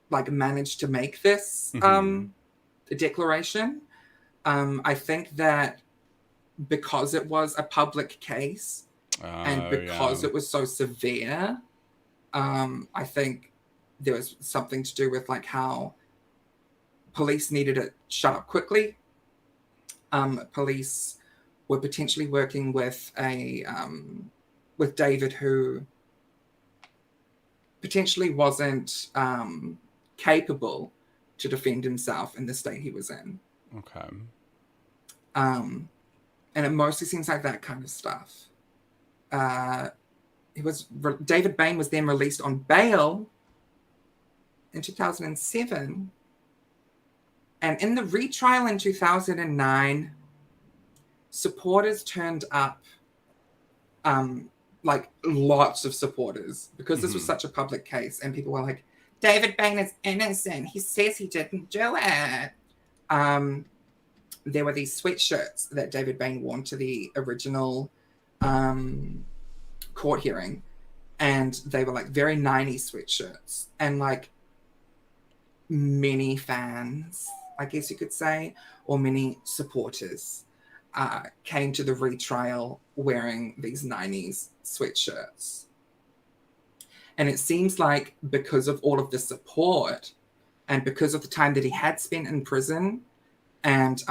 [SPEAKER 1] like managed to make this declaration. I think that because it was a public case and because it was so severe, I think there was something to do with like how police needed it shut up quickly. Police were potentially working with with David, who potentially wasn't capable to defend himself in the state he was in.
[SPEAKER 2] Okay.
[SPEAKER 1] And it mostly seems like that kind of stuff. David Bain was then released on bail in 2007. And in the retrial in 2009, supporters turned up, like lots of supporters, because this was such a public case. And people were like, David Bain is innocent. He says he didn't do it. There were these sweatshirts that David Bain wore to the original court hearing. And they were like very 90s sweatshirts. And like many fans, I guess you could say, or many supporters came to the retrial wearing these 90s sweatshirts. And it seems like because of all of the support and because of the time that he had spent in prison and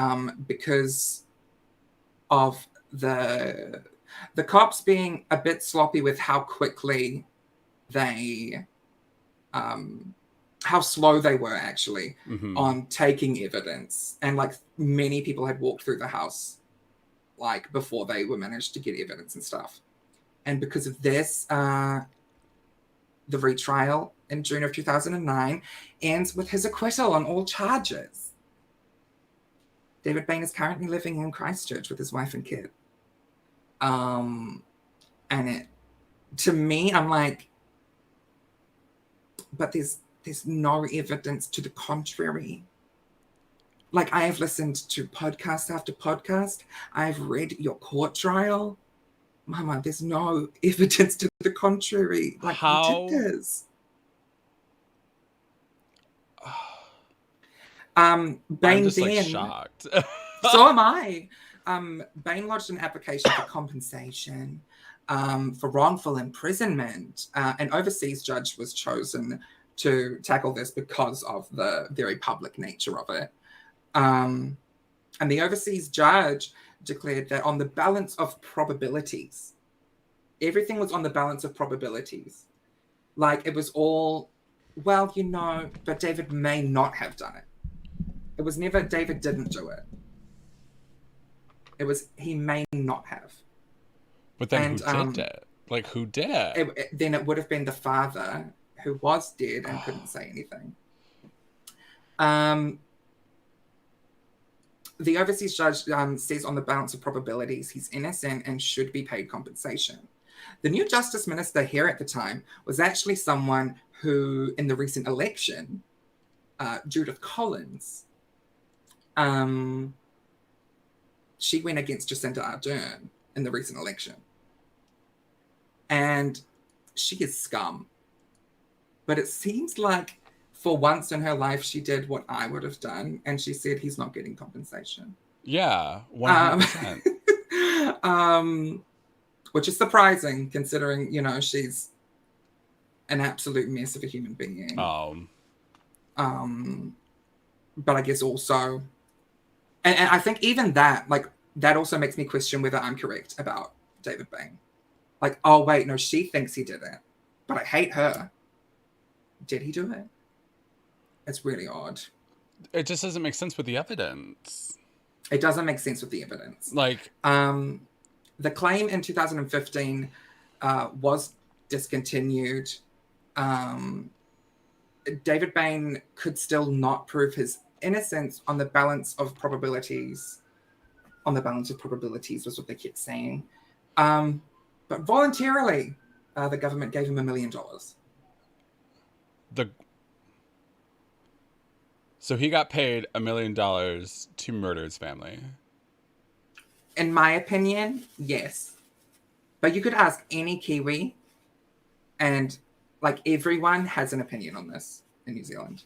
[SPEAKER 1] because of the cops being a bit sloppy with how quickly they how slow they were actually on taking evidence, and like many people had walked through the house like before they were managed to get evidence and stuff. And because of this, the retrial in June of 2009 ends with his acquittal on all charges. David Bain is currently living in Christchurch with his wife and kid. And it, to me, I'm like, but there's no evidence to the contrary. Like, I have listened to podcast after podcast. I've read your court trial. Mama, there's no evidence to the contrary. Like,
[SPEAKER 2] How?
[SPEAKER 1] you did this. Bain
[SPEAKER 2] I'm just
[SPEAKER 1] then,
[SPEAKER 2] like shocked.
[SPEAKER 1] so am I. Bain lodged an application for compensation for wrongful imprisonment. An overseas judge was chosen to tackle this because of the very public nature of it. And the overseas judge declared that on the balance of probabilities, everything was on the balance of probabilities. Like, it was all, well, you know, but David may not have done it. It was never David didn't do it. It was he may not have.
[SPEAKER 2] But then who did it? Like, who did it?
[SPEAKER 1] Then it would have been the father who was dead and couldn't say anything. The overseas judge says on the balance of probabilities he's innocent and should be paid compensation. The new justice minister here at the time was actually someone who, in the recent election, Judith Collins, she went against Jacinda Ardern in the recent election. And she is scum. But it seems like for once in her life, she did what I would have done. And she said he's not getting compensation.
[SPEAKER 2] Yeah, 100%.
[SPEAKER 1] Which is surprising considering, you know, she's an absolute mess of a human being. But I guess also, and I think even that, like, that also makes me question whether I'm correct about David Bain. Like, oh, wait, no, she thinks he did it, but I hate her. Did he do it? It's really odd.
[SPEAKER 2] It just doesn't make sense with the evidence.
[SPEAKER 1] It doesn't make sense with the evidence.
[SPEAKER 2] Like,
[SPEAKER 1] the claim in 2015 was discontinued. David Bain could still not prove his innocence on the balance of probabilities. On the balance of probabilities was what they kept saying. But voluntarily, the government gave him $1 million.
[SPEAKER 2] So he got paid $1 million to murder his family.
[SPEAKER 1] In my opinion, yes. But you could ask any Kiwi, and like everyone has an opinion on this in New Zealand.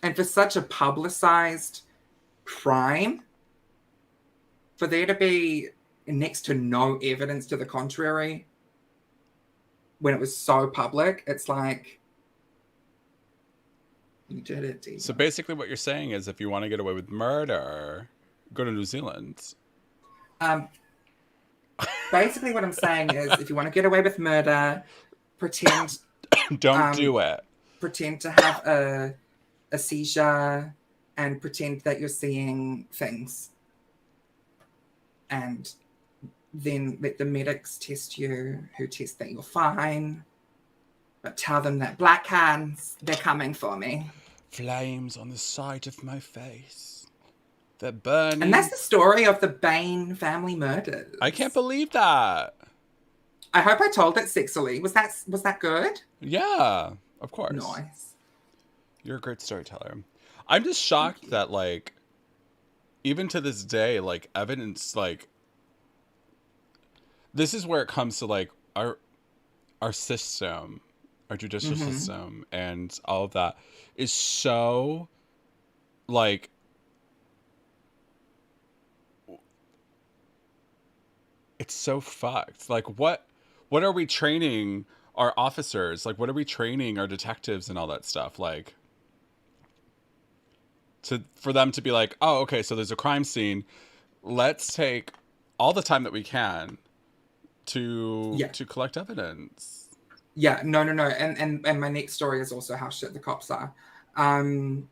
[SPEAKER 1] And for such a publicized crime, for there to be next to no evidence to the contrary, when it was so public, it's like, you did it, Diva.
[SPEAKER 2] So basically what you're saying is if you want to get away with murder, go to New Zealand.
[SPEAKER 1] Basically what I'm saying is if you want to get away with murder, pretend...
[SPEAKER 2] Don't do it.
[SPEAKER 1] Pretend to have a seizure and pretend that you're seeing things. And then let the medics test you, who test that you're fine. But tell them that black hands, they're coming for me.
[SPEAKER 2] Flames on the side of my face. They're burning.
[SPEAKER 1] And that's the story of the Bain family murders.
[SPEAKER 2] I can't believe that.
[SPEAKER 1] I hope I told it sexily. Was that good?
[SPEAKER 2] Yeah, of course.
[SPEAKER 1] Nice.
[SPEAKER 2] You're a great storyteller. I'm just shocked that, like, even to this day, like, evidence, like, this is where it comes to, like, our system, our judicial system, and all of that is so, like, it's so fucked. Like, what are we training our officers? Like, what are we training our detectives and all that stuff? Like, for them to be like, oh, okay, so there's a crime scene. Let's take all the time that we can
[SPEAKER 1] Yeah.
[SPEAKER 2] to collect evidence.
[SPEAKER 1] Yeah, no, no, no. And my next story is also how shit the cops are. And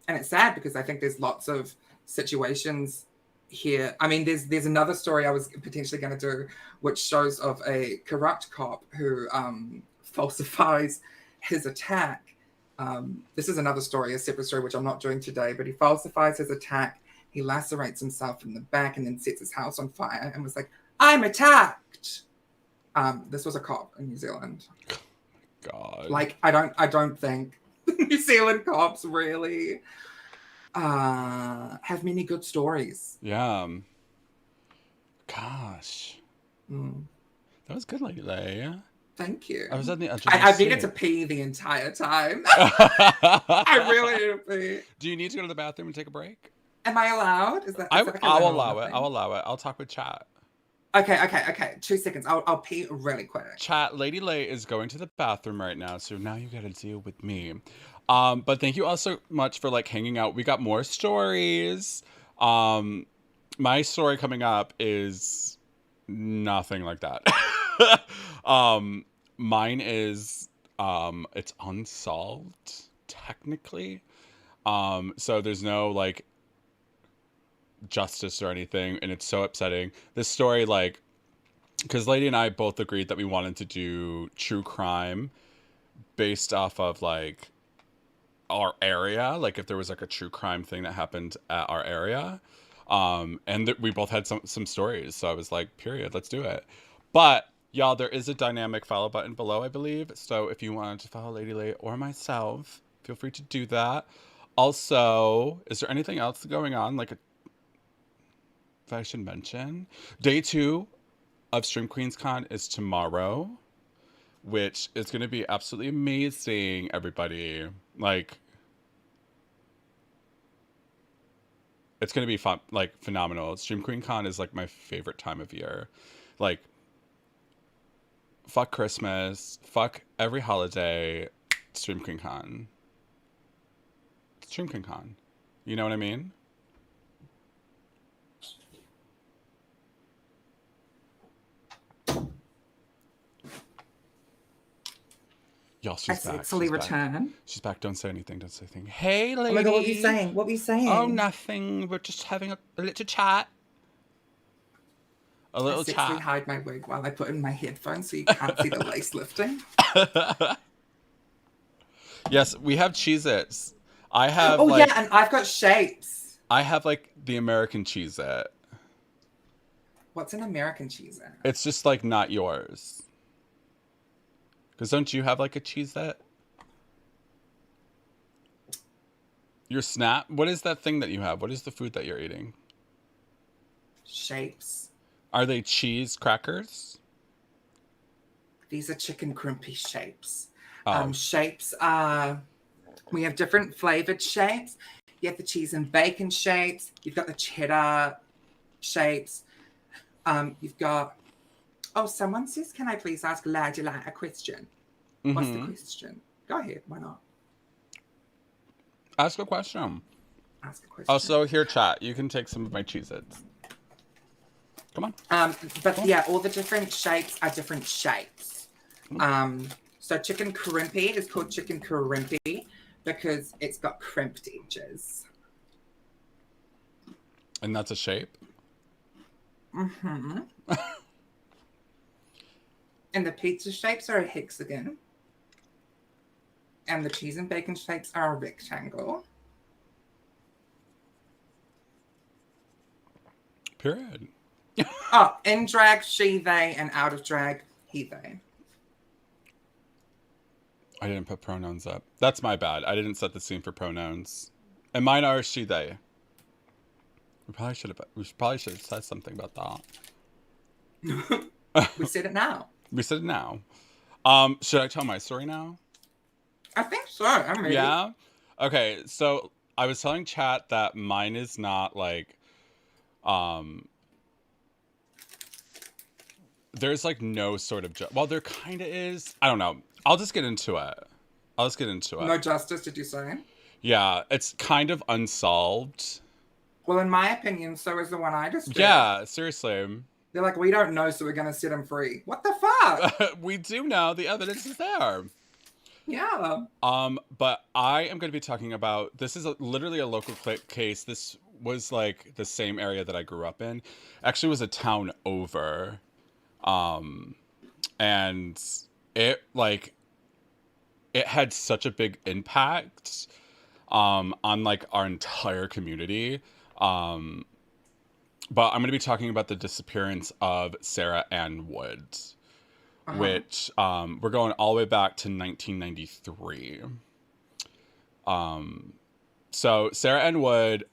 [SPEAKER 1] it's sad because I think there's lots of situations here. I mean, there's another story I was potentially going to do, which shows of a corrupt cop who falsifies his attack. This is another story, a separate story, which I'm not doing today, but he falsifies his attack. He lacerates himself in the back and then sets his house on fire and was like, I'm attacked. This was a cop in New Zealand.
[SPEAKER 2] God.
[SPEAKER 1] Like, I don't think New Zealand cops really have many good stories.
[SPEAKER 2] Yeah. Gosh. That was good, Leidy Lei.
[SPEAKER 1] Thank you.
[SPEAKER 2] I was on the edge of my
[SPEAKER 1] I've needed
[SPEAKER 2] seat.
[SPEAKER 1] to pee the entire time. I really need to pee.
[SPEAKER 2] Do you need to go to the bathroom and take a break?
[SPEAKER 1] Am I allowed? Is that like
[SPEAKER 2] I'll allow it. I'll allow it. I'll talk with chat.
[SPEAKER 1] Okay. 2 seconds. I'll pee really quick.
[SPEAKER 2] Chat, Leidy Lei is going to the bathroom right now, so now you gotta deal with me. But thank you all so much for like hanging out. We got more stories. My story coming up is nothing like that. Mine is it's unsolved technically. So there's no like justice or anything, and it's so upsetting. This story, like, because Leidy and I both agreed that we wanted to do true crime based off of like our area, like if there was like a true crime thing that happened at our area, and we both had some stories, so I was like, period, let's do it. But y'all, there is a dynamic follow button below, I believe, so if you wanted to follow Leidy Lei or myself, feel free to do that. Also, is there anything else going on like that I should mention? Day 2 of Stream Queens Con is tomorrow, which is going to be absolutely amazing, everybody. Like, it's going to be fun, like phenomenal. Stream Queen Con is like my favorite time of year. Like, fuck Christmas, fuck every holiday, Stream Queen Con. Stream Queen Con. You know what I mean? Y'all, she's back.
[SPEAKER 1] Successfully return.
[SPEAKER 2] She's back. Don't say anything. Don't say anything. Hey, lady.
[SPEAKER 1] Oh my god, what were you saying? What were you saying?
[SPEAKER 2] Oh, nothing. We're just having a little chat. A little chat.
[SPEAKER 1] I hide my wig while I put in my headphones so you can't see the lace lifting.
[SPEAKER 2] Yes, we have Cheez-Its. I have.
[SPEAKER 1] Oh
[SPEAKER 2] like,
[SPEAKER 1] yeah, and I've got shapes.
[SPEAKER 2] I have like the American Cheez-It.
[SPEAKER 1] What's an American Cheez-It?
[SPEAKER 2] It's just like not yours. Because don't you have like a Cheez-It? Your Snap? What is that thing that you have? What is the food that you're eating?
[SPEAKER 1] Shapes.
[SPEAKER 2] Are they cheese crackers?
[SPEAKER 1] These are chicken crimpy shapes.
[SPEAKER 2] Oh.
[SPEAKER 1] Shapes are... We have different flavored shapes. You have the cheese and bacon shapes. You've got the cheddar shapes. You've got... Oh, someone says, can I please ask Leidy Lei a question? Mm-hmm. What's the question? Go ahead. Why not?
[SPEAKER 2] Ask a question.
[SPEAKER 1] Ask a question.
[SPEAKER 2] Also, here, chat. You can take some of my Cheez-Its. Come on.
[SPEAKER 1] But yeah, all the different shapes are different shapes. So chicken crimpy is called chicken crimpy because it's got crimped edges.
[SPEAKER 2] And that's a shape?
[SPEAKER 1] Mm-hmm. And the pizza shapes are a hexagon. And the cheese and bacon shapes are a rectangle.
[SPEAKER 2] Period.
[SPEAKER 1] Oh, in drag, she, they, and out of drag, he, they.
[SPEAKER 2] I didn't put pronouns up. That's my bad. I didn't set the scene for pronouns. And mine are she, they. We probably should have said something about
[SPEAKER 1] that. We said it now.
[SPEAKER 2] We said it now. Should I tell my story now?
[SPEAKER 1] I think so. I'm ready.
[SPEAKER 2] Yeah? Okay, so I was telling chat that mine is not like there's like no sort of well, there kind of is. I don't know. I'll just get into it. I'll just get into it.
[SPEAKER 1] No justice, did you say?
[SPEAKER 2] Yeah, it's kind of unsolved.
[SPEAKER 1] Well, in my opinion, so is the one I just did.
[SPEAKER 2] Yeah, seriously.
[SPEAKER 1] They're like, we don't know, so we're going to set him free. What the fuck?
[SPEAKER 2] We do know the evidence is there.
[SPEAKER 1] Yeah.
[SPEAKER 2] But I am going to be talking about this is literally a local case. This was like the same area that I grew up in. Actually, was a town over, um, and it like it had such a big impact on like our entire community. Um, but I'm going to be talking about the disappearance of Sarah Ann Wood,
[SPEAKER 1] Uh-huh.
[SPEAKER 2] which we're going all the way back to 1993. So Sarah Ann Wood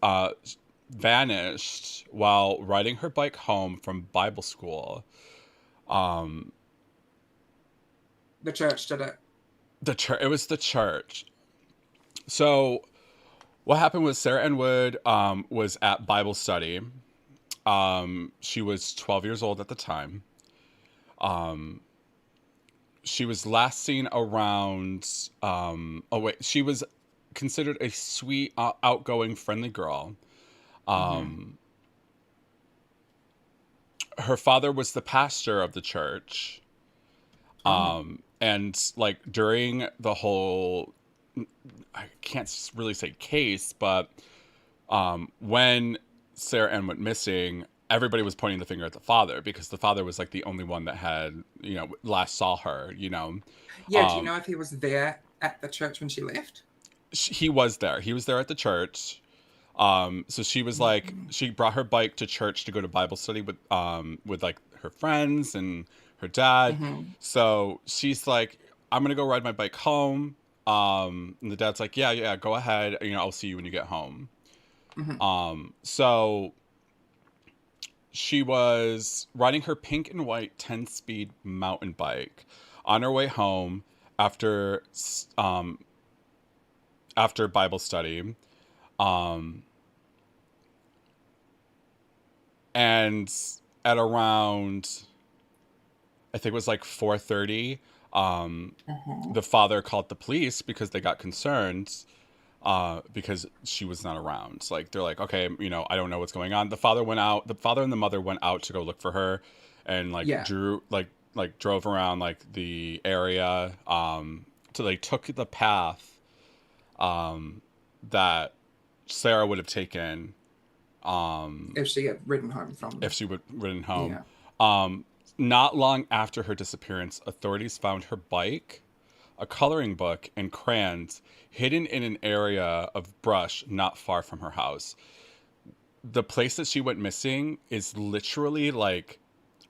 [SPEAKER 2] vanished while riding her bike home from Bible school. Um,
[SPEAKER 1] The church did it.
[SPEAKER 2] the church. It was the church. So what happened was Sarah Ann Wood was at Bible study. She was 12 years old at the time. Um, she was last seen around. Oh wait, she was considered a sweet, outgoing, friendly girl.
[SPEAKER 1] Mm-hmm.
[SPEAKER 2] Um, her father was the pastor of the church.
[SPEAKER 1] Oh.
[SPEAKER 2] And like during the whole, I can't really say case, but when Sarah Ann went missing, everybody was pointing the finger at the father because the father was like the only one that had, last saw her,
[SPEAKER 1] Yeah, do you
[SPEAKER 2] Um,
[SPEAKER 1] know if he was there at the church when she left?
[SPEAKER 2] he was there. He was there at the church. So she was like,
[SPEAKER 1] Mm-hmm.
[SPEAKER 2] she brought her bike to church to go to Bible study with like her friends and her dad.
[SPEAKER 1] Mm-hmm.
[SPEAKER 2] So she's like, I'm gonna go ride my bike home. And the dad's like, yeah, yeah, go ahead. I'll see you when you get home.
[SPEAKER 1] Mm-hmm.
[SPEAKER 2] So she was riding her pink and white 10-speed mountain bike on her way home after um, after Bible study. Um, and at around, I think it was like 4:30,
[SPEAKER 1] Uh-huh.
[SPEAKER 2] the father called the police because they got concerned because she was not around. Like they're like, okay, I don't know what's going on. The father went out. The father and the mother went out to go look for her, and like
[SPEAKER 1] Yeah.
[SPEAKER 2] drew like drove around like the area. So they took the path that Sarah would have taken
[SPEAKER 1] If she had ridden home
[SPEAKER 2] if
[SPEAKER 1] from.
[SPEAKER 2] she would ridden home.
[SPEAKER 1] Yeah.
[SPEAKER 2] Um, Not long after her disappearance, authorities found her bike, a coloring book, and crayons hidden in an area of brush not far from her house. The place that she went missing is literally like,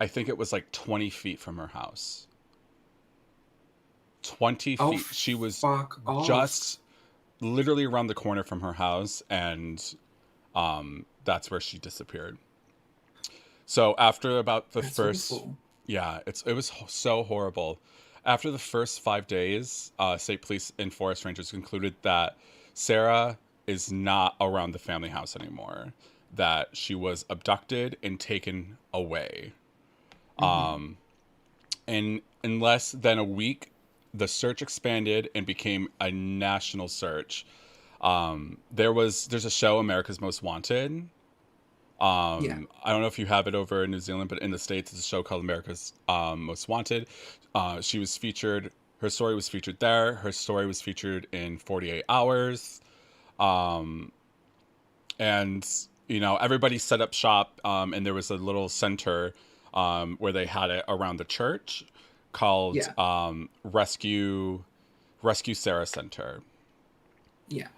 [SPEAKER 2] I think it was like 20 feet from her house. 20
[SPEAKER 1] Oh,
[SPEAKER 2] feet. She was
[SPEAKER 1] fuck off.
[SPEAKER 2] just literally around the corner from her house, and that's where she disappeared. So after about the
[SPEAKER 1] That's
[SPEAKER 2] first,
[SPEAKER 1] awful.
[SPEAKER 2] yeah, it was so horrible. After the first 5 days, state police and forest rangers concluded that Sarah is not around the family house anymore. That she was abducted and taken away.
[SPEAKER 1] Mm-hmm.
[SPEAKER 2] In less than a week, the search expanded and became a national search. There's a show, America's Most Wanted.
[SPEAKER 1] Yeah.
[SPEAKER 2] I don't know if you have it over in New Zealand, but in the States, it's a show called America's Most Wanted. She was featured, her story was featured there. Her story was featured in 48 Hours. Um, and, everybody set up shop, and there was a little center where they had it around the church called
[SPEAKER 1] Yeah.
[SPEAKER 2] Rescue Sarah Center.
[SPEAKER 1] Yeah.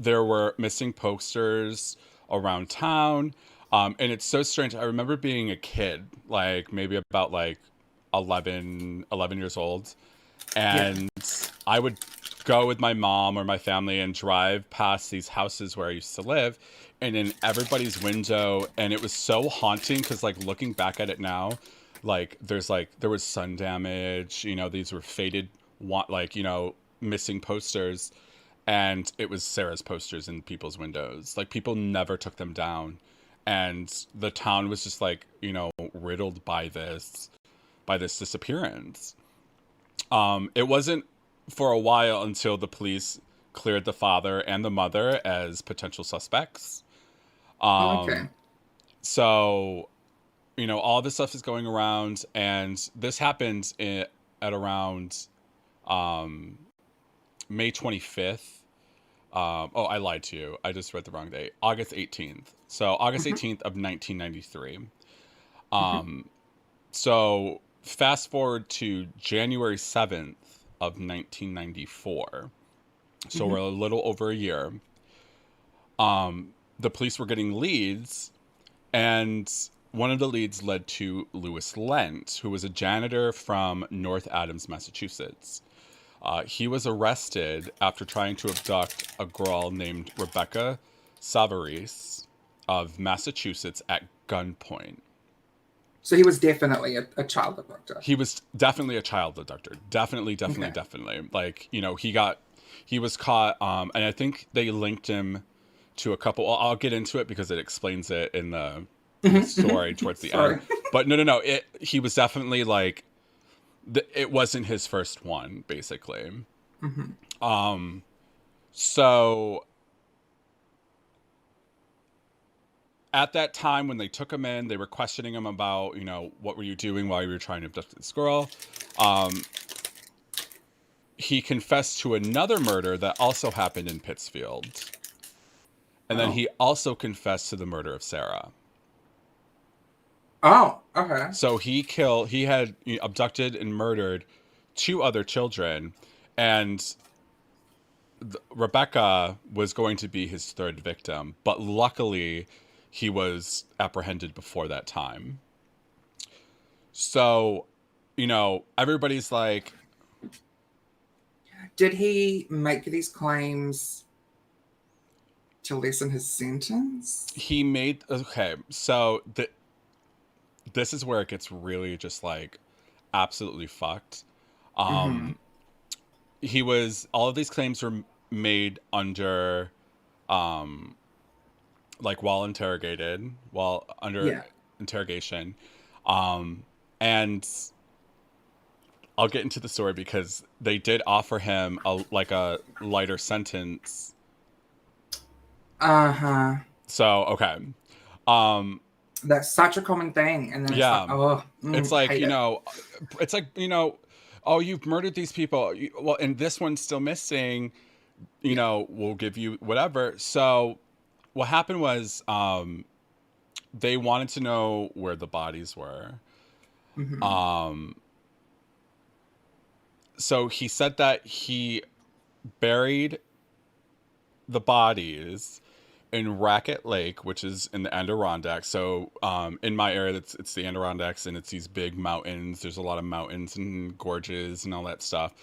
[SPEAKER 2] There were missing posters around town. And it's so strange. I remember being a kid, like maybe about like 11 years old.
[SPEAKER 1] Yeah.
[SPEAKER 2] And I would go with my mom or my family and drive past these houses where I used to live. And in everybody's window, and it was so haunting because like looking back at it now, there was sun damage, these were faded, missing posters, and it was Sarah's posters in people's windows. Like people never took them down, and the town was just like, riddled by this disappearance. It wasn't for a while until the police cleared the father and the mother as potential suspects.
[SPEAKER 1] Oh, okay.
[SPEAKER 2] So, all this stuff is going around, and this happened at around um, May 25th. Oh, I lied to you. I just read the wrong date. August 18th. So, August
[SPEAKER 1] Hmm.
[SPEAKER 2] 18th of 1993.
[SPEAKER 1] Hmm.
[SPEAKER 2] Um, so, fast forward to January 7th of 1994. So, we're
[SPEAKER 1] Hmm.
[SPEAKER 2] a little over a year. The police were getting leads, and one of the leads led to Lewis Lent, who was a janitor from North Adams, Massachusetts. He was arrested after trying to abduct a girl named Rebecca Savarese of Massachusetts at gunpoint.
[SPEAKER 1] So he was definitely a child abductor.
[SPEAKER 2] He was definitely a child abductor. Definitely, definitely,
[SPEAKER 1] Okay.
[SPEAKER 2] definitely. Like, he was caught, and I think they linked him to a couple. I'll get into it because it explains it in the
[SPEAKER 1] Hmm.
[SPEAKER 2] story
[SPEAKER 1] Hmm.
[SPEAKER 2] towards the end.
[SPEAKER 1] Sorry.
[SPEAKER 2] But no, no, no. He was definitely like, it wasn't his first one, basically.
[SPEAKER 1] Hmm.
[SPEAKER 2] So at that time when they took him in, they were questioning him about, what were you doing while you were trying to abduct this girl. Um, he confessed to another murder that also happened in Pittsfield. And then
[SPEAKER 1] Oh.
[SPEAKER 2] he also confessed to the murder of Sarah.
[SPEAKER 1] Oh. Okay.
[SPEAKER 2] So he had abducted and murdered two other children, and Rebecca was going to be his third victim, but luckily he was apprehended before that time. So, everybody's like,
[SPEAKER 1] Did he make these claims to lessen his sentence?
[SPEAKER 2] okay, so this is where it gets really just like absolutely fucked.
[SPEAKER 1] Hmm.
[SPEAKER 2] Um, all of these claims were made under, um, like while under
[SPEAKER 1] Yeah.
[SPEAKER 2] interrogation. Um, and I'll get into the story because they did offer him a lighter sentence.
[SPEAKER 1] Uh huh.
[SPEAKER 2] So, okay. Um,
[SPEAKER 1] That's such a common thing, and then it's like,
[SPEAKER 2] yeah,
[SPEAKER 1] oh,
[SPEAKER 2] it's like,
[SPEAKER 1] hate it.
[SPEAKER 2] it's like, oh, you've murdered these people. Well, and this one's still missing,
[SPEAKER 1] Yeah.
[SPEAKER 2] we'll give you whatever. So what happened was, they wanted to know where the bodies were.
[SPEAKER 1] Hmm.
[SPEAKER 2] Um, so he said that he buried the bodies in Racket Lake, which is in the Adirondacks. So, in my area, it's the Adirondacks, and it's these big mountains. There's a lot of mountains and gorges and all that stuff.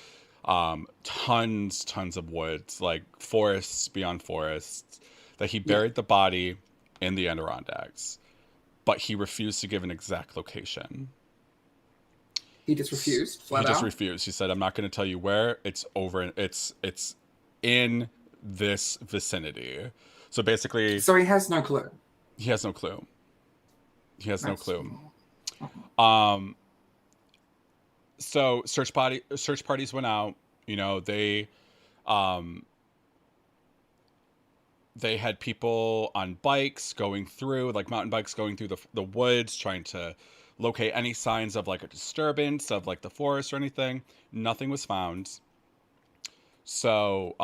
[SPEAKER 2] Tons of woods, like forests beyond forests. That he
[SPEAKER 1] Yeah.
[SPEAKER 2] buried the body in the Adirondacks, but he refused to give an exact location.
[SPEAKER 1] He just refused,
[SPEAKER 2] He
[SPEAKER 1] flat
[SPEAKER 2] just
[SPEAKER 1] out.
[SPEAKER 2] refused. He said, "I'm not going to tell you where. It's over. It's in this vicinity." So basically,
[SPEAKER 1] So he has no clue.
[SPEAKER 2] he has no clue. He has no
[SPEAKER 1] That's.
[SPEAKER 2] clue.
[SPEAKER 1] Oh.
[SPEAKER 2] Um, so search parties went out. Um, they had people on bikes going through, like mountain bikes, going through the woods, trying to locate any signs of like a disturbance of like the forest or anything. Nothing was found. So,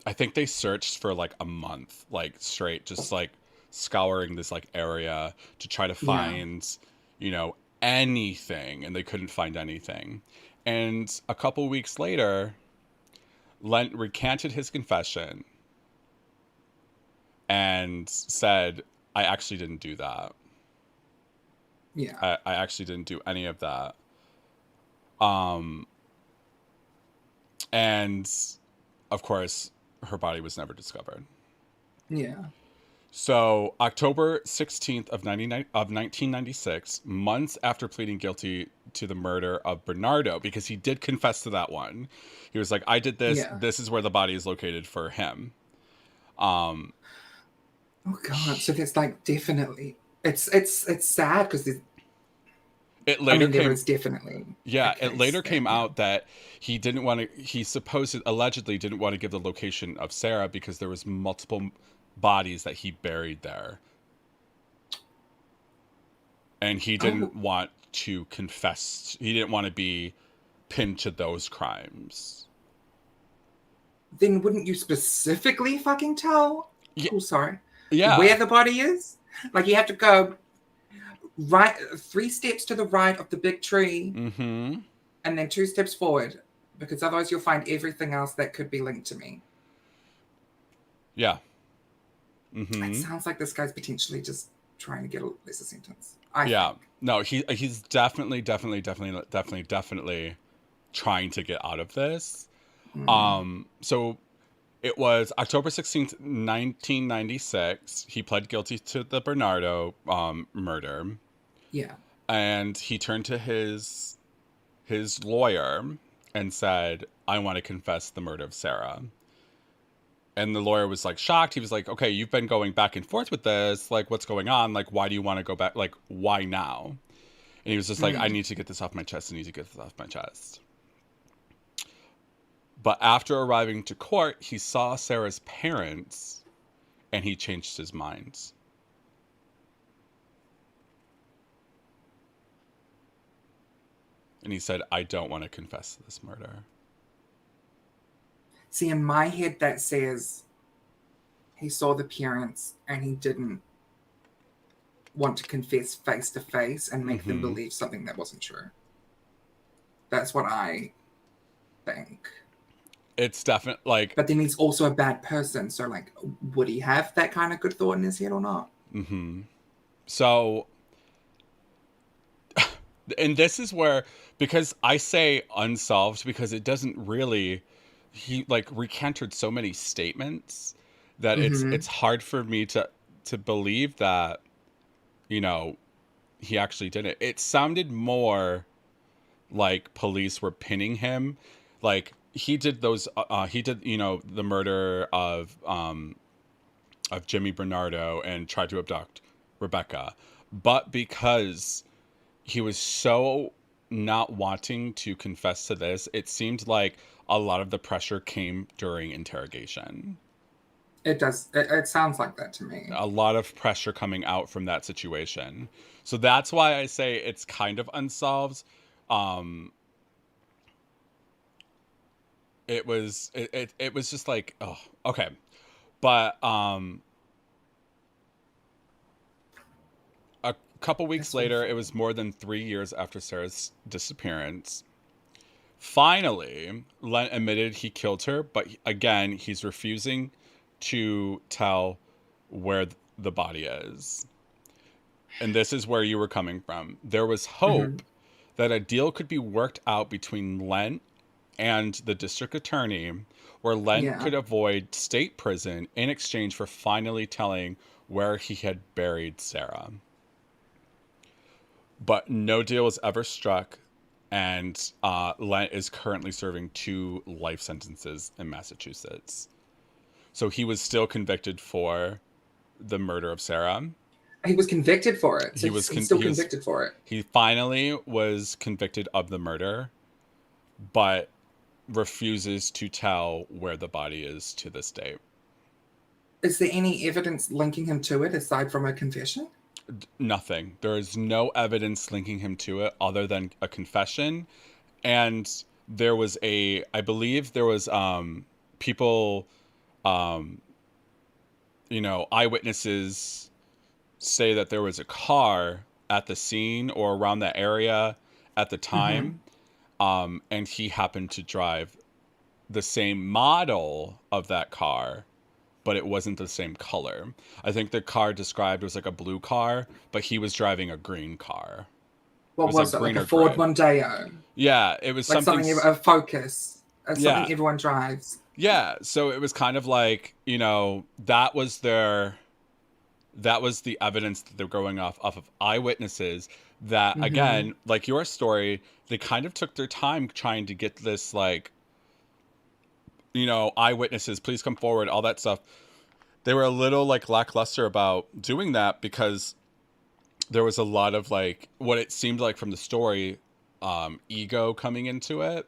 [SPEAKER 2] I think they searched for like a month, like straight, just like scouring this like area to try to
[SPEAKER 1] Yeah.
[SPEAKER 2] find, anything, and they couldn't find anything. And a couple weeks later, Lent recanted his confession and said, "I actually didn't do that.
[SPEAKER 1] Yeah.
[SPEAKER 2] I actually didn't do any of that." Um, and of course, her body was never discovered.
[SPEAKER 1] Yeah.
[SPEAKER 2] So October 16th of 1996, months after pleading guilty to the murder of Bernardo, because he did confess to that one. He was like, I did this.
[SPEAKER 1] Yeah.
[SPEAKER 2] This is where the body is located for him.
[SPEAKER 1] Oh God! So
[SPEAKER 2] He-
[SPEAKER 1] there's like definitely it's sad because
[SPEAKER 2] it
[SPEAKER 1] I
[SPEAKER 2] later
[SPEAKER 1] mean there
[SPEAKER 2] came
[SPEAKER 1] is definitely a
[SPEAKER 2] Yeah, it
[SPEAKER 1] case
[SPEAKER 2] later
[SPEAKER 1] that
[SPEAKER 2] came
[SPEAKER 1] yeah.
[SPEAKER 2] out that he didn't want to. He supposed allegedly didn't want to give the location of Sarah because there was multiple bodies that he buried there, and he
[SPEAKER 1] Oh,
[SPEAKER 2] didn't want to confess. He didn't want to be pinned to those crimes.
[SPEAKER 1] then wouldn't you specifically fucking tell?
[SPEAKER 2] Yeah,
[SPEAKER 1] Oh, sorry,
[SPEAKER 2] yeah.
[SPEAKER 1] where the body is? Like you have to go right 3 steps to the right of the big tree
[SPEAKER 2] Mm-hmm.
[SPEAKER 1] and then 2 steps forward because otherwise you'll find everything else that could be linked to me.
[SPEAKER 2] Yeah.
[SPEAKER 1] It
[SPEAKER 2] Mm-hmm.
[SPEAKER 1] sounds like this guy's potentially just trying to get a lesser sentence. I
[SPEAKER 2] Yeah.
[SPEAKER 1] think.
[SPEAKER 2] No, he's definitely trying to get out of this.
[SPEAKER 1] Mm,
[SPEAKER 2] So it was October 16th, 1996. He pled guilty to the Bernardo murder,
[SPEAKER 1] yeah.
[SPEAKER 2] and he turned to his lawyer and said, "I want to confess the murder of Sarah." And the lawyer was like shocked. He was like, "Okay, you've been going back and forth with this. Like, what's going on? Like, why do you want to go back? Like, why now?" And he was just like, "I
[SPEAKER 1] Mm.
[SPEAKER 2] need to get this off my chest. I need to get this off my chest." But after arriving to court, he saw Sarah's parents and he changed his mind. And he said, "I don't want to confess this murder."
[SPEAKER 1] See, in my head, that says he saw the parents and he didn't want to confess face to face and make them
[SPEAKER 2] Mm-hmm.
[SPEAKER 1] believe something that wasn't true. That's what I think.
[SPEAKER 2] It's definitely like,
[SPEAKER 1] But then he's also a bad person. So, like, would he have that kind of good thought in his head or not?
[SPEAKER 2] mm-hmm. So, and this is where, because I say unsolved because it doesn't really, he like recanted so many statements that
[SPEAKER 1] Mm-hmm.
[SPEAKER 2] it's hard for me to believe that, you know, he actually did it. It sounded more like police were pinning him, like he did those he did, you know, the murder of Jimmy Bernardo and tried to abduct Rebecca, but because he was so not wanting to confess to this, it seemed like a lot of the pressure came during interrogation.
[SPEAKER 1] It does. It sounds like that to me.
[SPEAKER 2] A lot of pressure coming out from that situation. So that's why I say it's kind of unsolved. Um, it was just like, oh, okay. But a couple weeks
[SPEAKER 1] That's
[SPEAKER 2] later, it
[SPEAKER 1] awful.
[SPEAKER 2] was more than 3 years after Sarah's disappearance. Finally, Len admitted he killed her, but again, he's refusing to tell where the body is. And this is where you were coming from. There was
[SPEAKER 1] Mm-hmm.
[SPEAKER 2] hope that a deal could be worked out between Len and the district attorney, where Len
[SPEAKER 1] Yeah.
[SPEAKER 2] could avoid state prison in exchange for finally telling where he had buried Sarah. But no deal was ever struck, and Len is currently serving 2 life sentences in Massachusetts. So he was still convicted for the murder of Sarah.
[SPEAKER 1] He was convicted for it. So
[SPEAKER 2] He was
[SPEAKER 1] he's still
[SPEAKER 2] he was
[SPEAKER 1] convicted for it.
[SPEAKER 2] he finally was convicted of the murder, but refuses to tell where the body is to this day.
[SPEAKER 1] Is there any evidence linking him to it aside from a confession?
[SPEAKER 2] Nothing. There is no evidence linking him to it other than a confession. And there was I believe there was people, um you know, eyewitnesses say that there was a car at the scene or around that area at the
[SPEAKER 1] Mm-hmm.
[SPEAKER 2] time, and he happened to drive the same model of that car, but it wasn't the same color. I think the car described was like a blue car, but he was driving a green car. It
[SPEAKER 1] What
[SPEAKER 2] was like
[SPEAKER 1] was it? Like
[SPEAKER 2] green
[SPEAKER 1] a
[SPEAKER 2] or
[SPEAKER 1] Ford
[SPEAKER 2] gray.
[SPEAKER 1] Mondeo?
[SPEAKER 2] Yeah, it was
[SPEAKER 1] Like
[SPEAKER 2] something.
[SPEAKER 1] something, a Focus,
[SPEAKER 2] Yeah,
[SPEAKER 1] something everyone drives.
[SPEAKER 2] yeah. So it was kind of like, you know, that was the evidence that they're going off of eyewitnesses. That
[SPEAKER 1] Mm-hmm.
[SPEAKER 2] again, like your story, they kind of took their time trying to get this, like, you know, eyewitnesses, please come forward, all that stuff. they were a little like lackluster about doing that because there was a lot of like what it seemed like from the story, ego coming into it,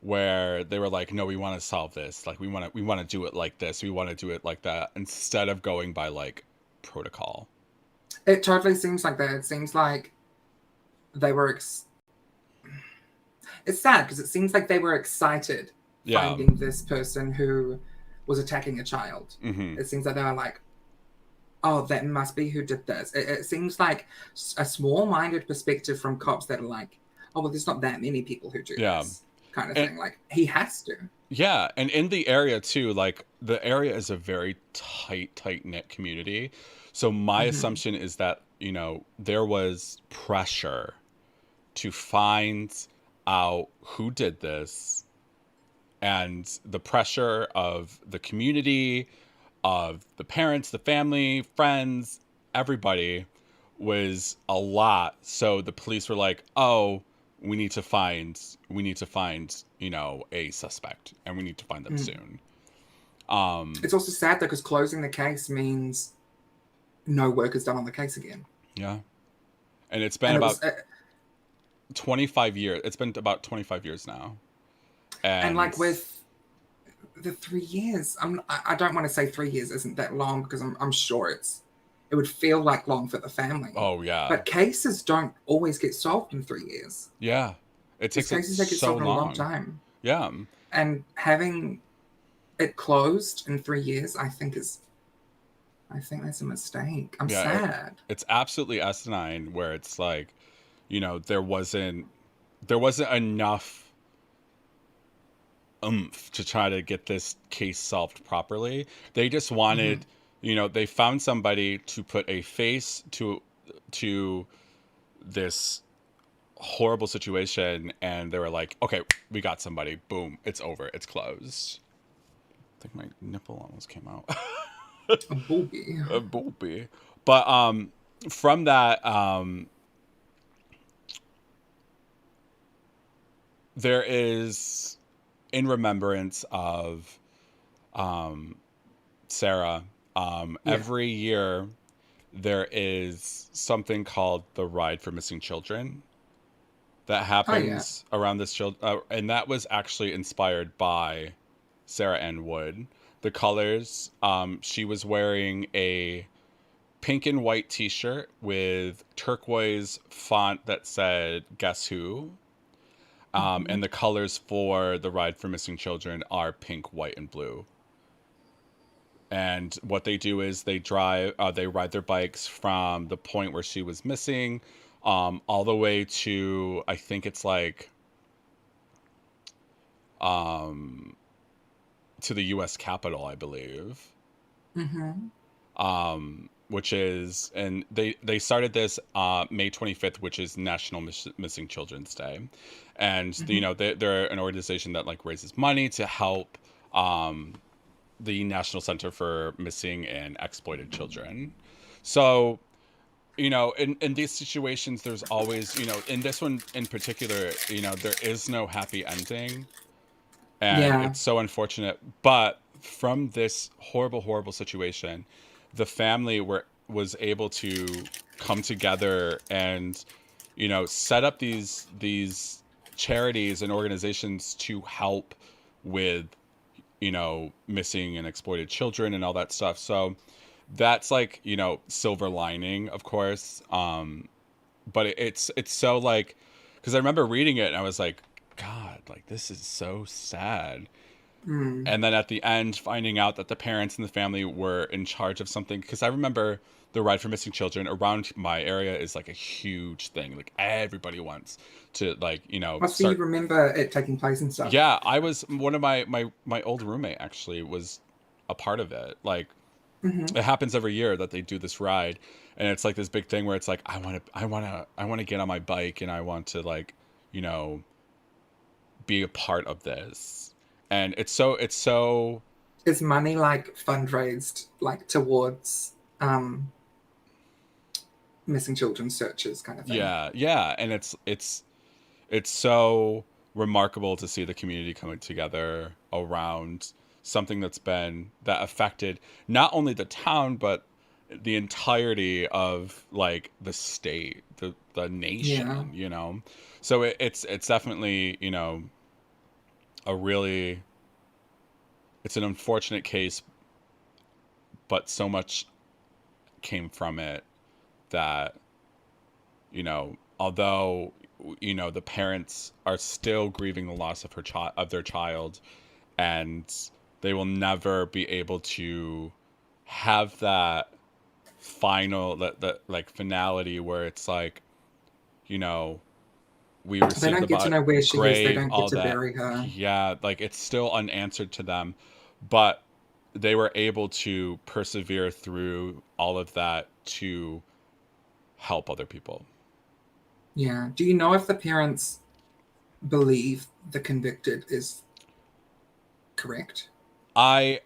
[SPEAKER 2] where they were like, no, we want to solve this, like we want to do it like this, we want to do it like that, instead of going by like protocol.
[SPEAKER 1] It totally seems like that. It seems like they were. It's sad because it seems like they were excited
[SPEAKER 2] Yeah.
[SPEAKER 1] finding this person who was attacking a child.
[SPEAKER 2] Mm-hmm.
[SPEAKER 1] It seems like they were like, oh, that must be who did this. It seems like a small minded perspective from cops that are like, oh, well, there's not that many people who do
[SPEAKER 2] Yeah.
[SPEAKER 1] this kind of
[SPEAKER 2] And
[SPEAKER 1] thing. Like, he has to.
[SPEAKER 2] yeah, and in the area too, like the area is a very tight knit community. So my
[SPEAKER 1] Mm-hmm.
[SPEAKER 2] assumption is that, there was pressure to find out who did this, and the pressure of the community, of the parents, the family, friends, everybody was a lot. So the police were like, "Oh, we need to find, a suspect, and we need to find them
[SPEAKER 1] Mm.
[SPEAKER 2] soon." Um,
[SPEAKER 1] It's also sad though because closing the case means no work is done on the case again.
[SPEAKER 2] yeah, and it's been
[SPEAKER 1] And it
[SPEAKER 2] about
[SPEAKER 1] was,
[SPEAKER 2] 25 years. It's been about 25 years now,
[SPEAKER 1] and
[SPEAKER 2] and
[SPEAKER 1] like with the 3 years, I don't want to say 3 years isn't that long because I'm sure it would feel like long for the family.
[SPEAKER 2] oh yeah,
[SPEAKER 1] But cases don't always get solved in 3 years.
[SPEAKER 2] yeah, it
[SPEAKER 1] There's
[SPEAKER 2] takes it
[SPEAKER 1] cases that get
[SPEAKER 2] so
[SPEAKER 1] solved in a long
[SPEAKER 2] long.
[SPEAKER 1] time.
[SPEAKER 2] Yeah,
[SPEAKER 1] And having it closed in 3 years, I think that's a mistake. I'm
[SPEAKER 2] yeah,
[SPEAKER 1] sad.
[SPEAKER 2] it's absolutely asinine. Where it's like, there wasn't enough oomph to try to get this case solved properly. They just
[SPEAKER 1] Mm-hmm.
[SPEAKER 2] wanted, they found somebody to put a face to this horrible situation, and they were like, okay, we got somebody. Boom, it's over. It's closed. I think my nipple almost came out.
[SPEAKER 1] A booby.
[SPEAKER 2] A boopy. But from that, there is, in remembrance of um, Sarah,
[SPEAKER 1] Yeah.
[SPEAKER 2] every year there is something called the Ride for Missing Children that
[SPEAKER 1] Oh yeah.
[SPEAKER 2] happens around this child, and that was actually inspired by Sarah Ann Wood. The colors, she was wearing a pink and white T-shirt with turquoise font that said "Guess Who,"
[SPEAKER 1] Mm-hmm.
[SPEAKER 2] and the colors for the Ride for Missing Children are pink, white, and blue. And what they do is they ride their bikes from the point where she was missing, all the way to, I think it's like, um, to the U.S. Capitol, I believe.
[SPEAKER 1] Mm-hmm.
[SPEAKER 2] Which is, and they started this May 25th, which is National Missing Children's Day, and
[SPEAKER 1] Mm-hmm.
[SPEAKER 2] they're an organization that like raises money to help um, the National Center for Missing and Exploited Children. So, in these situations, there's always, in this one in particular, there is no happy ending, and
[SPEAKER 1] Yeah.
[SPEAKER 2] it's so unfortunate. But from this horrible, horrible situation, the family was able to come together and, set up these charities and organizations to help with, missing and exploited children and all that stuff. So that's like, silver lining, of course. But it's so like, because I remember reading it and I was like, God, like this is so sad.
[SPEAKER 1] Mm.
[SPEAKER 2] And then at the end, finding out that the parents and the family were in charge of something. Because I remember the Ride for Missing Children around my area is like a huge thing. Like everybody wants to like,
[SPEAKER 1] Oh, so you
[SPEAKER 2] start.
[SPEAKER 1] remember it taking place and stuff.
[SPEAKER 2] Yeah, I was one of my old roommate actually was a part of it. Like
[SPEAKER 1] Mm-hmm.
[SPEAKER 2] it happens every year that they do this ride, and it's like this big thing where it's like I want to get on my bike, and I want to like, you know be a part of this. And it's so
[SPEAKER 1] Is money like fundraised like towards missing children searches kind of thing?
[SPEAKER 2] yeah, yeah, and it's so remarkable to see the community coming together around something that affected not only the town but the entirety of like the state, the
[SPEAKER 1] Yeah.
[SPEAKER 2] nation, so it's definitely, a really, it's an unfortunate case, but so much came from it that, although, the parents are still grieving the loss of their child, and they will never be able to have that final, that like finality where it's like, you know we
[SPEAKER 1] They
[SPEAKER 2] received
[SPEAKER 1] don't
[SPEAKER 2] the
[SPEAKER 1] get to know where she is. They
[SPEAKER 2] grave,
[SPEAKER 1] don't get
[SPEAKER 2] all
[SPEAKER 1] to
[SPEAKER 2] that.
[SPEAKER 1] bury her.
[SPEAKER 2] Yeah, like it's still unanswered to them, but they were able to persevere through all of that to help other people.
[SPEAKER 1] Yeah. Do you know if the parents believe the convicted is correct?
[SPEAKER 2] I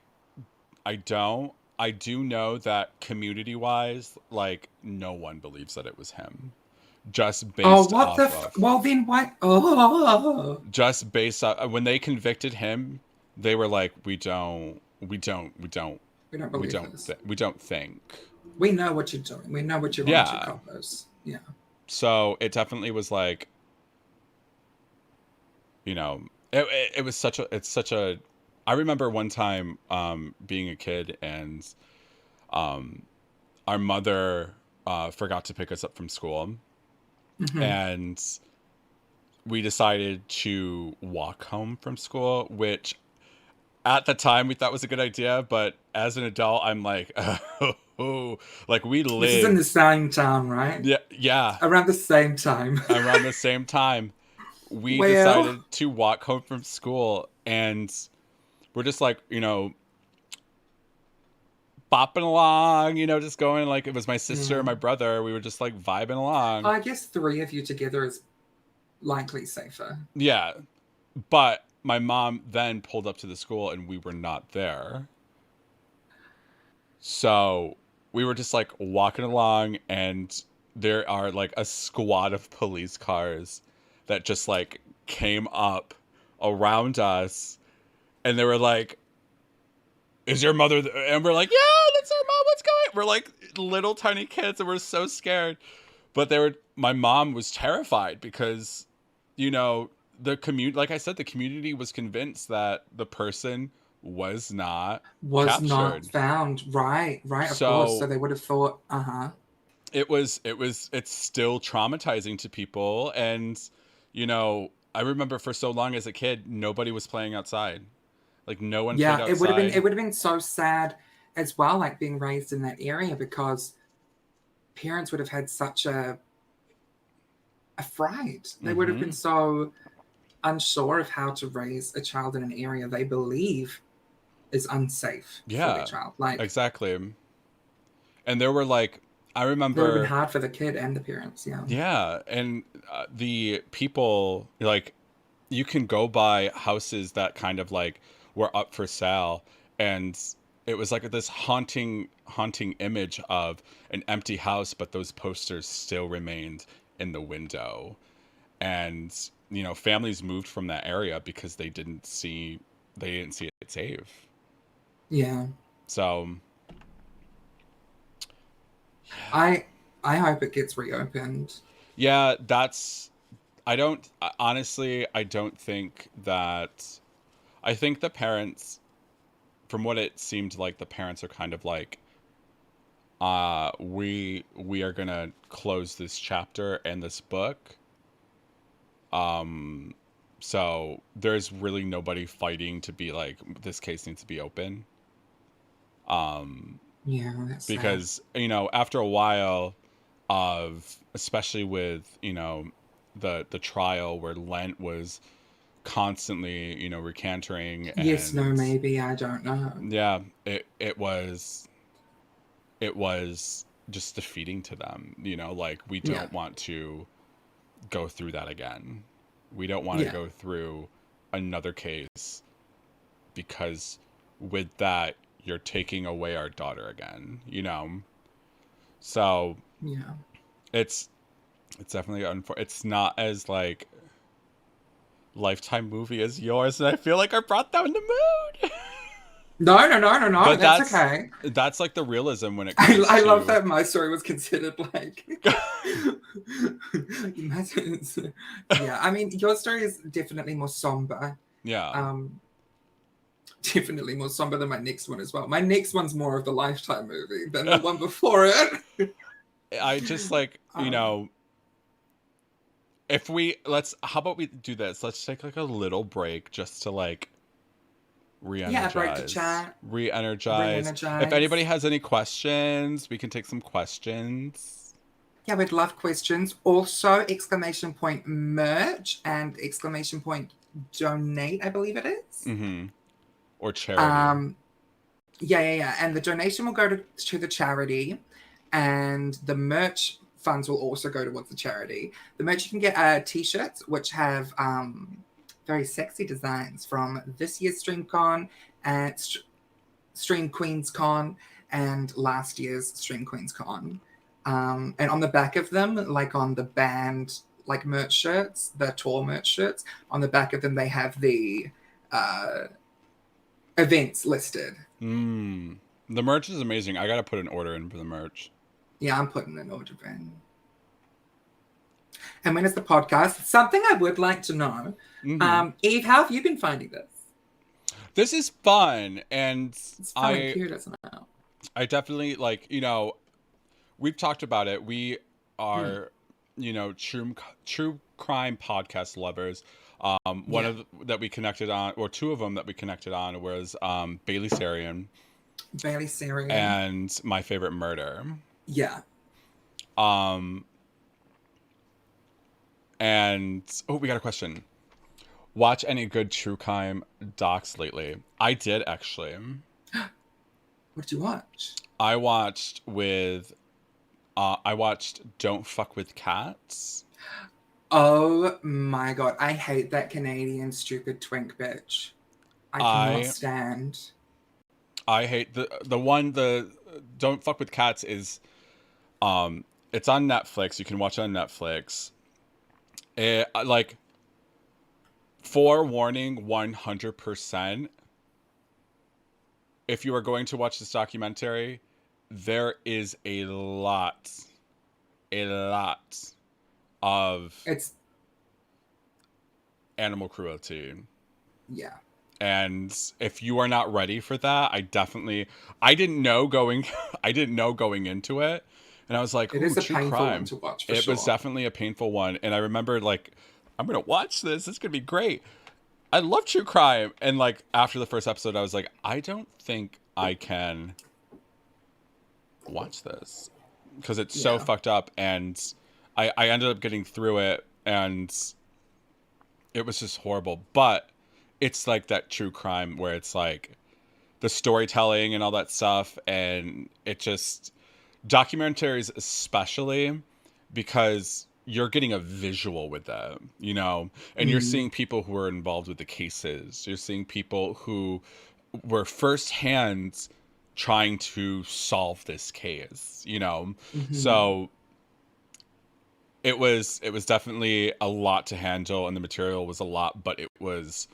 [SPEAKER 2] I don't. I do know that community wise, like no one believes that it was him. Just
[SPEAKER 1] Oh,
[SPEAKER 2] based
[SPEAKER 1] what the?
[SPEAKER 2] off of
[SPEAKER 1] Well, then what? Oh,
[SPEAKER 2] just based on when they convicted him, they were like,
[SPEAKER 1] we don't believe this.
[SPEAKER 2] we don't think.
[SPEAKER 1] We know what you're doing. We know what you're on to,
[SPEAKER 2] Yeah.
[SPEAKER 1] Carlos. Yeah.
[SPEAKER 2] So it definitely was like, it was such a. I remember one time being a kid, and um, our mother forgot to pick us up from school,
[SPEAKER 1] Hmm.
[SPEAKER 2] and we decided to walk home from school, which at the time we thought was a good idea, but as an adult, I'm like, oh, like we
[SPEAKER 1] This is in the
[SPEAKER 2] lived,
[SPEAKER 1] same town, right?
[SPEAKER 2] yeah, yeah,
[SPEAKER 1] Around the same time.
[SPEAKER 2] around the same time. We
[SPEAKER 1] Well,
[SPEAKER 2] decided to walk home from school, and we're just like, bopping along, just going like it was my sister and
[SPEAKER 1] yeah.
[SPEAKER 2] my brother. We were just like vibing along.
[SPEAKER 1] I guess three of you together is likely safer.
[SPEAKER 2] Yeah, but my mom then pulled up to the school and we were not there. So we were just like walking along, and there are like a squad of police cars that just like came up around us, and they were like, "Is your mother there?" And we're like, "Yeah, that's our mom. What's going?" We're like little tiny kids, and we're so scared. But my mom was terrified because, the community, like I said, the community was convinced that the person was not
[SPEAKER 1] Was not
[SPEAKER 2] captured.
[SPEAKER 1] found. Right, right, of course. So
[SPEAKER 2] So
[SPEAKER 1] they would have thought,
[SPEAKER 2] it's still traumatizing to people. And, I remember for so long as a kid, nobody was playing outside. Like no one played
[SPEAKER 1] yeah, it
[SPEAKER 2] outside.
[SPEAKER 1] would have been so sad as well, like being raised in that area because parents would have had such a fright. They would have been
[SPEAKER 2] Mm-hmm.
[SPEAKER 1] so unsure of how to raise a child in an area they believe is unsafe for their
[SPEAKER 2] Yeah,
[SPEAKER 1] child. Like
[SPEAKER 2] exactly. And there were like, I
[SPEAKER 1] that would have been
[SPEAKER 2] remember,
[SPEAKER 1] hard for the kid and the parents. Yeah.
[SPEAKER 2] yeah, and the people, like, you can go by houses that kind of like were up for sale, and it was like this haunting image of an empty house, but those posters still remained in the window. And families moved from that area because they didn't see it safe.
[SPEAKER 1] Yeah.
[SPEAKER 2] So
[SPEAKER 1] I I hope it gets reopened.
[SPEAKER 2] yeah, I don't, honestly, I don't think that, I think the parents, from what it seemed like, the parents are kind of like, we are gonna close this chapter and this book. Um, so there's really nobody fighting to be like, this case needs to be open. Um,
[SPEAKER 1] Yeah, that's sad.
[SPEAKER 2] because after a while of, especially with the trial where Lent was constantly recanting,
[SPEAKER 1] Yes, no,
[SPEAKER 2] and
[SPEAKER 1] maybe, I don't know.
[SPEAKER 2] yeah, it was just defeating to them, like we
[SPEAKER 1] Yeah.
[SPEAKER 2] don't want to go through that again. We don't want to
[SPEAKER 1] Yeah.
[SPEAKER 2] go through another case, because with that you're taking away our daughter again. So
[SPEAKER 1] Yeah.
[SPEAKER 2] it's definitely it's not as like lifetime movie as yours, and I feel like I brought down the mood.
[SPEAKER 1] No, no, no, no, no.
[SPEAKER 2] But
[SPEAKER 1] That's okay.
[SPEAKER 2] that's like the realism when it comes
[SPEAKER 1] I love
[SPEAKER 2] to
[SPEAKER 1] that my story was considered like. Imagine. Yeah, I mean, your story is definitely more somber.
[SPEAKER 2] yeah.
[SPEAKER 1] Um, definitely more somber than my next one as well. My next one's more of the Lifetime movie than the one before it.
[SPEAKER 2] I just like,
[SPEAKER 1] um,
[SPEAKER 2] if we let's how about we do this? Let's take like a little break just to like
[SPEAKER 1] yeah, break to
[SPEAKER 2] re-energize.
[SPEAKER 1] chat,
[SPEAKER 2] Re-energize. If anybody
[SPEAKER 1] re-energize.
[SPEAKER 2] has any questions, we can take some questions.
[SPEAKER 1] Yeah, we'd love questions. Also, exclamation point merch and exclamation point donate, I believe it is.
[SPEAKER 2] Mm-hmm. Or charity.
[SPEAKER 1] Um, yeah. And the donation will go to the charity, and the merch funds will also go towards the charity. The merch, you can get t-shirts, which have very sexy designs from this year's StreamCon and Stream Queens Con and last year's Stream Queens Con. And on the back of them, like on the band like merch shirts, the tour merch shirts, on the back of them they have the uh, events listed.
[SPEAKER 2] The merch is amazing. I gotta put an order in for the merch.
[SPEAKER 1] Yeah, I'm putting an order in. And when is the podcast? Something I would like to know.
[SPEAKER 2] Mm-hmm.
[SPEAKER 1] Eve, how have you been finding this?
[SPEAKER 2] This is fun, and
[SPEAKER 1] It's fun and cute, isn't it?
[SPEAKER 2] I definitely like, we've talked about it. We are, true crime podcast lovers. One of that we connected on, or two of them that we connected on, was Bailey Sarian
[SPEAKER 1] Bailey Sarian.
[SPEAKER 2] and My Favorite Murder.
[SPEAKER 1] Yeah.
[SPEAKER 2] And we got a question. Watch any good true crime docs lately? I did actually.
[SPEAKER 1] What did you watch?
[SPEAKER 2] I watched Don't Fuck with Cats.
[SPEAKER 1] Oh my god, I hate that Canadian stupid twink bitch. I cannot stand.
[SPEAKER 2] I hate the Don't Fuck with Cats is it's on Netflix. You can watch it on Netflix. Like, forewarning, 100%. If you are going to watch this documentary, there is a lot of animal cruelty.
[SPEAKER 1] Yeah.
[SPEAKER 2] And if you are not ready for that, I didn't know going into it. And I was like,
[SPEAKER 1] it is a
[SPEAKER 2] true
[SPEAKER 1] painful
[SPEAKER 2] crime.
[SPEAKER 1] one to watch,
[SPEAKER 2] It was definitely a painful one. And I remember, like, I'm going to watch this. This is going to be great. I love true crime. And, like, after the first episode, I was like, I don't think I can watch this. Because it's so fucked up. And I ended up getting through it. And it was just horrible. But it's like that true crime where it's like the storytelling and all that stuff. And it just... documentaries especially, because you're getting a visual with them, and you're seeing people who are involved with the cases. You're seeing people who were firsthand trying to solve this case, So it was definitely a lot to handle, and the material was a lot, but it was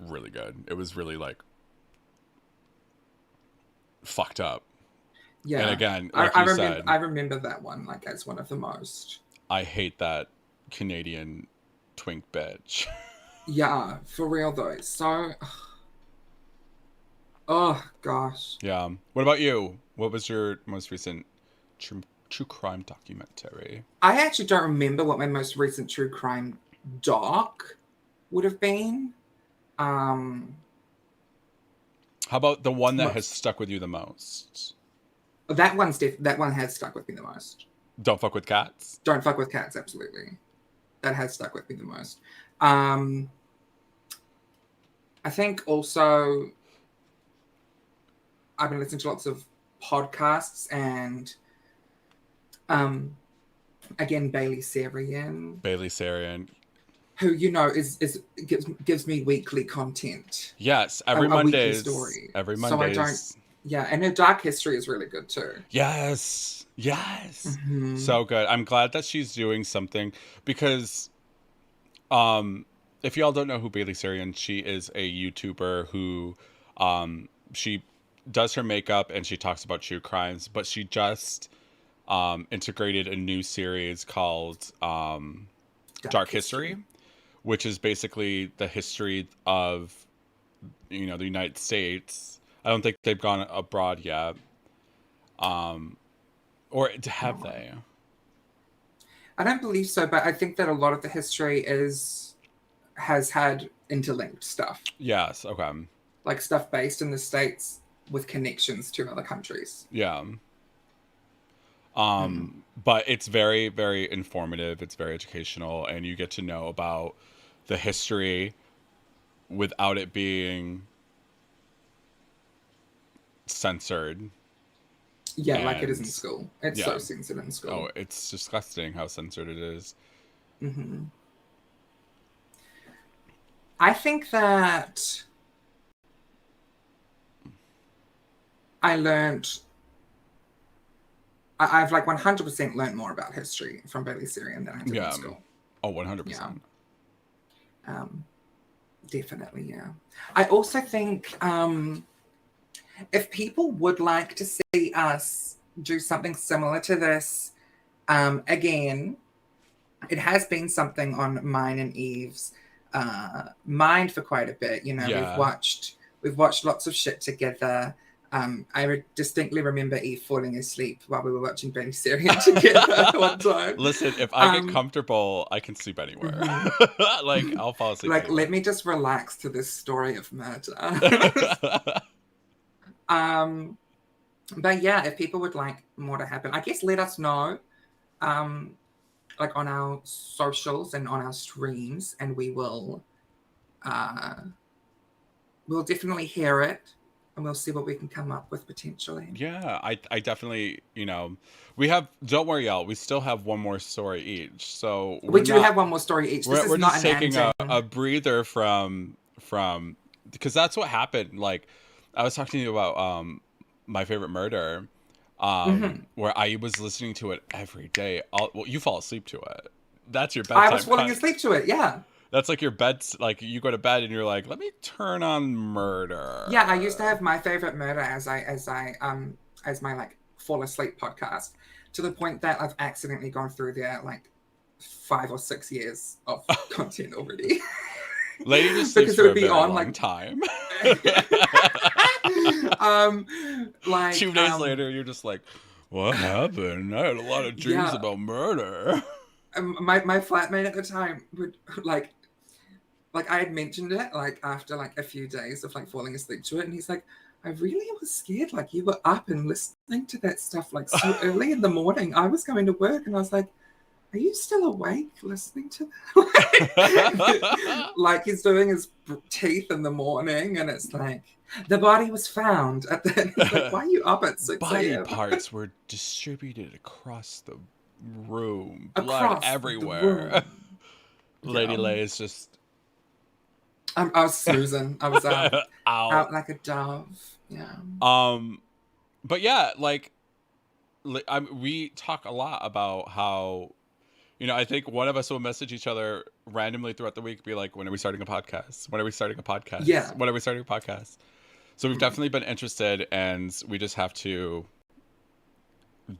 [SPEAKER 2] really good. It was really, like, fucked up.
[SPEAKER 1] Yeah.
[SPEAKER 2] And again, like you said,
[SPEAKER 1] I remember that one, like, as one of the most.
[SPEAKER 2] I hate that Canadian twink bitch.
[SPEAKER 1] Yeah, for real though. It's so. Oh gosh.
[SPEAKER 2] Yeah. What about you? What was your most recent true crime documentary?
[SPEAKER 1] I actually don't remember what my most recent true crime doc would have been.
[SPEAKER 2] How about the one that has stuck with you the most?
[SPEAKER 1] That one has stuck with me the most.
[SPEAKER 2] Don't Fuck with Cats?
[SPEAKER 1] Don't Fuck with Cats, absolutely. That has stuck with me the most. I think also I've been listening to lots of podcasts, and again, Bailey Sarian, who gives me weekly content.
[SPEAKER 2] Yes, every Monday.
[SPEAKER 1] Every Monday. Yeah, and her dark history is really good too.
[SPEAKER 2] Yes.
[SPEAKER 1] Mm-hmm.
[SPEAKER 2] So good. I'm glad that she's doing something, because if y'all don't know who Bailey Sarian, she is a YouTuber who She does her makeup and she talks about true crimes, but she just integrated a new series called
[SPEAKER 1] Dark
[SPEAKER 2] Dark History,
[SPEAKER 1] history.
[SPEAKER 2] which is basically the history of the United States. I don't think they've gone abroad yet, or have
[SPEAKER 1] No.
[SPEAKER 2] they?
[SPEAKER 1] I don't believe so, but I think that a lot of the history has had interlinked stuff,
[SPEAKER 2] Yes. Okay.
[SPEAKER 1] like stuff based in the States with connections to other countries.
[SPEAKER 2] Yeah.
[SPEAKER 1] Mm.
[SPEAKER 2] But it's very, very informative. It's very educational, and you get to know about the history without it being censored.
[SPEAKER 1] Yeah, like it is in
[SPEAKER 2] And
[SPEAKER 1] school. It's
[SPEAKER 2] yeah,
[SPEAKER 1] so censored in school.
[SPEAKER 2] oh, it's disgusting how censored it is.
[SPEAKER 1] Hmm. I think that I learned, I've like 100% learned more about history from Bailey Syrian than I did in
[SPEAKER 2] Yeah.
[SPEAKER 1] school.
[SPEAKER 2] Oh,
[SPEAKER 1] Yeah,
[SPEAKER 2] 100%.
[SPEAKER 1] um, definitely. Yeah. I also think if people would like to see us do something similar to this, again, it has been something on mine and Eve's mind for quite a bit. You know,
[SPEAKER 2] Yeah.
[SPEAKER 1] we've watched lots of shit together. I distinctly remember Eve falling asleep while we were watching Benny Syrian together one time.
[SPEAKER 2] Listen, if I get
[SPEAKER 1] Um,
[SPEAKER 2] comfortable, I can sleep anywhere.
[SPEAKER 1] mhm.
[SPEAKER 2] Like, I'll fall asleep
[SPEAKER 1] Like,
[SPEAKER 2] anywhere.
[SPEAKER 1] let me just relax to this story of murder. um, but yeah, if people would like more to happen, I guess let us know. Um, like on our socials and on our streams, and uh, we'll definitely hear it, and we'll see what we can come up with potentially.
[SPEAKER 2] Yeah, I definitely, we have, don't worry, y'all, we still have one more story each. So
[SPEAKER 1] We do have one more story each. This
[SPEAKER 2] we're
[SPEAKER 1] is not
[SPEAKER 2] just
[SPEAKER 1] an
[SPEAKER 2] taking
[SPEAKER 1] ending.
[SPEAKER 2] a breather from, because that's what happened. Like, I was talking to you about my favorite murder,
[SPEAKER 1] Mm-hmm.
[SPEAKER 2] where I was listening to it every day. Well, you fall asleep to it. That's your
[SPEAKER 1] I was
[SPEAKER 2] bedtime
[SPEAKER 1] falling
[SPEAKER 2] kind.
[SPEAKER 1] asleep to it. Yeah,
[SPEAKER 2] That's like your bed. Like, you go to bed and you're like, let me turn on
[SPEAKER 1] yeah. I used to
[SPEAKER 2] murder.
[SPEAKER 1] have my favorite murder as my like fall asleep podcast, to the point that I've accidentally gone through there like 5 or 6 years of content already.
[SPEAKER 2] Lady just sleeps
[SPEAKER 1] Because it
[SPEAKER 2] for
[SPEAKER 1] would
[SPEAKER 2] a
[SPEAKER 1] be
[SPEAKER 2] very
[SPEAKER 1] on
[SPEAKER 2] long
[SPEAKER 1] like
[SPEAKER 2] time.
[SPEAKER 1] um like
[SPEAKER 2] 2 days later, you're just like, what happened? I had a lot of dreams
[SPEAKER 1] yeah,
[SPEAKER 2] about murder.
[SPEAKER 1] my flatmate at the time would like I had mentioned it like after like a few days of like falling asleep to it, and he's like, I really was scared, like you were up and listening to that stuff like so early in the morning. I was going to work and I was like, are you still awake listening to that? Like he's doing his teeth in the morning, and it's like the body was found at the. He's like, why are you up at 6
[SPEAKER 2] Body
[SPEAKER 1] a.m.
[SPEAKER 2] parts were distributed across the room, blood
[SPEAKER 1] across the
[SPEAKER 2] everywhere.
[SPEAKER 1] room?
[SPEAKER 2] Lady
[SPEAKER 1] Yeah,
[SPEAKER 2] Lei is just
[SPEAKER 1] I was snoozing. I was
[SPEAKER 2] out.
[SPEAKER 1] out like a dove. Yeah.
[SPEAKER 2] Um, but yeah, like we talk a lot about how I think one of us will message each other randomly throughout the week, be like, "When are we starting a podcast? When are we starting a podcast?
[SPEAKER 1] Yeah.
[SPEAKER 2] When are we starting a podcast?" So we've
[SPEAKER 1] Mm.
[SPEAKER 2] definitely been interested, and we just have to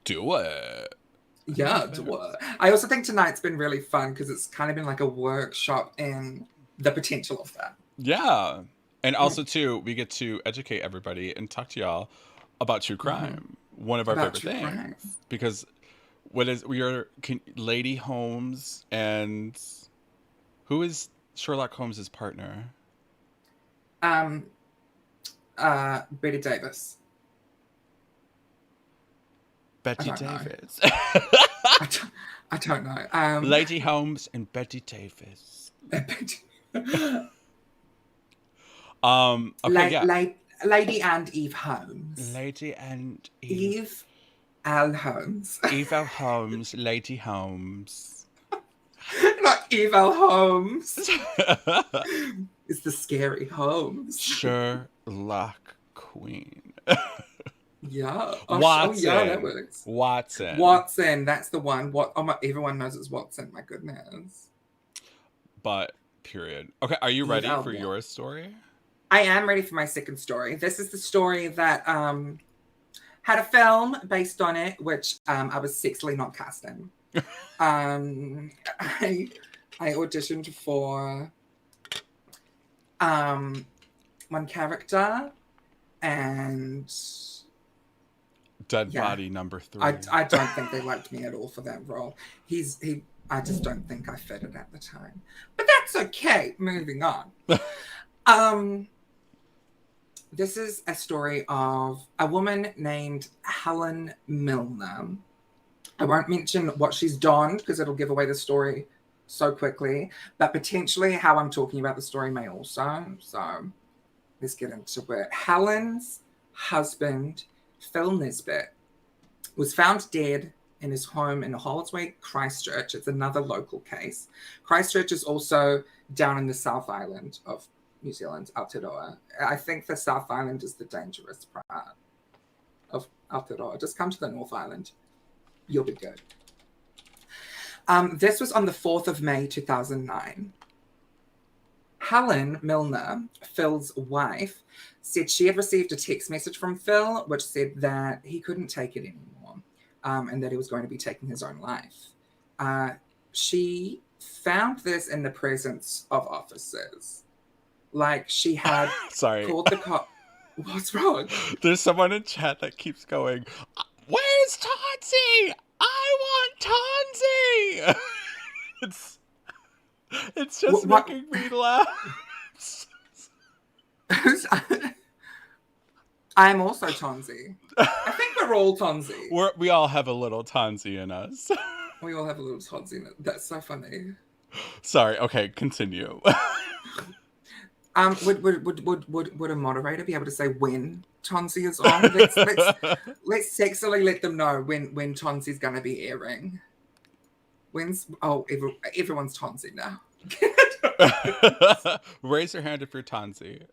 [SPEAKER 2] do it. I think
[SPEAKER 1] Yeah.
[SPEAKER 2] that's fair.
[SPEAKER 1] I also think tonight's been really fun because it's kind of been like a workshop in the potential of that.
[SPEAKER 2] Yeah. And
[SPEAKER 1] Mm.
[SPEAKER 2] also, too, we get to educate everybody and talk to y'all about true
[SPEAKER 1] Mm-hmm.
[SPEAKER 2] crime, one of our
[SPEAKER 1] About
[SPEAKER 2] favorite
[SPEAKER 1] true crime.
[SPEAKER 2] things. Because we are Lady Holmes, and who is Sherlock Holmes's partner?
[SPEAKER 1] Um, Betty Davis. I
[SPEAKER 2] Betty
[SPEAKER 1] don't know.
[SPEAKER 2] Davis.
[SPEAKER 1] I don't, I don't know.
[SPEAKER 2] Lady Holmes and Betty Davis. Okay, yeah.
[SPEAKER 1] Lady and Eve Holmes.
[SPEAKER 2] Lady and Eve.
[SPEAKER 1] Eve L. Holmes.
[SPEAKER 2] Eve L. Holmes, Lady Holmes.
[SPEAKER 1] Not Eve L. Holmes. It's the scary Holmes.
[SPEAKER 2] Sherlock Queen.
[SPEAKER 1] Yeah. Oh, yeah, that
[SPEAKER 2] Watson.
[SPEAKER 1] works.
[SPEAKER 2] Watson.
[SPEAKER 1] Watson, that's the one. Everyone knows it's Watson. My goodness.
[SPEAKER 2] But period. Okay, are you
[SPEAKER 1] Eve
[SPEAKER 2] ready
[SPEAKER 1] L.
[SPEAKER 2] for your story?
[SPEAKER 1] I am ready for my second story. This is the story that had a film based on it, which I was sexually not cast in. I auditioned for one character, and
[SPEAKER 2] Dead
[SPEAKER 1] yeah,
[SPEAKER 2] body number 3.
[SPEAKER 1] I don't think they liked me at all for that role. I just don't think I fitted at the time. But that's okay. Moving on. This is a story of a woman named Helen Milner. I won't mention what she's donned because it'll give away the story so quickly, but potentially how I'm talking about the story may also. So let's get into it. Helen's husband, Phil Nisbet, was found dead in his home in Holsway, Christchurch. It's another local case. Christchurch is also down in the South Island of New Zealand, Aotearoa. I think the South Island is the dangerous part of Aotearoa. Just come to the North Island. You'll be good. This was on the 4th of May, 2009. Helen Milner, Phil's wife, said she had received a text message from Phil which said that he couldn't take it anymore, and that he was going to be taking his own life. She found this in the presence of officers. Like, she had
[SPEAKER 2] Sorry.
[SPEAKER 1] called the cop. What's wrong?
[SPEAKER 2] There's someone in chat that keeps going, "Where's Tonsi? I want Tonsi!" It's just making me laugh.
[SPEAKER 1] I'm also Tonsi. I think we're all Tonsi.
[SPEAKER 2] We all have a little Tonsi in us.
[SPEAKER 1] We all have a little Tonsi in it. That's so funny.
[SPEAKER 2] Sorry. Okay, continue.
[SPEAKER 1] Would a moderator be able to say when Tonsi is on? Let's sexily let them know when Tonsi's going to be airing. Everyone's Tonsi now.
[SPEAKER 2] Raise your hand if you're Tonsi.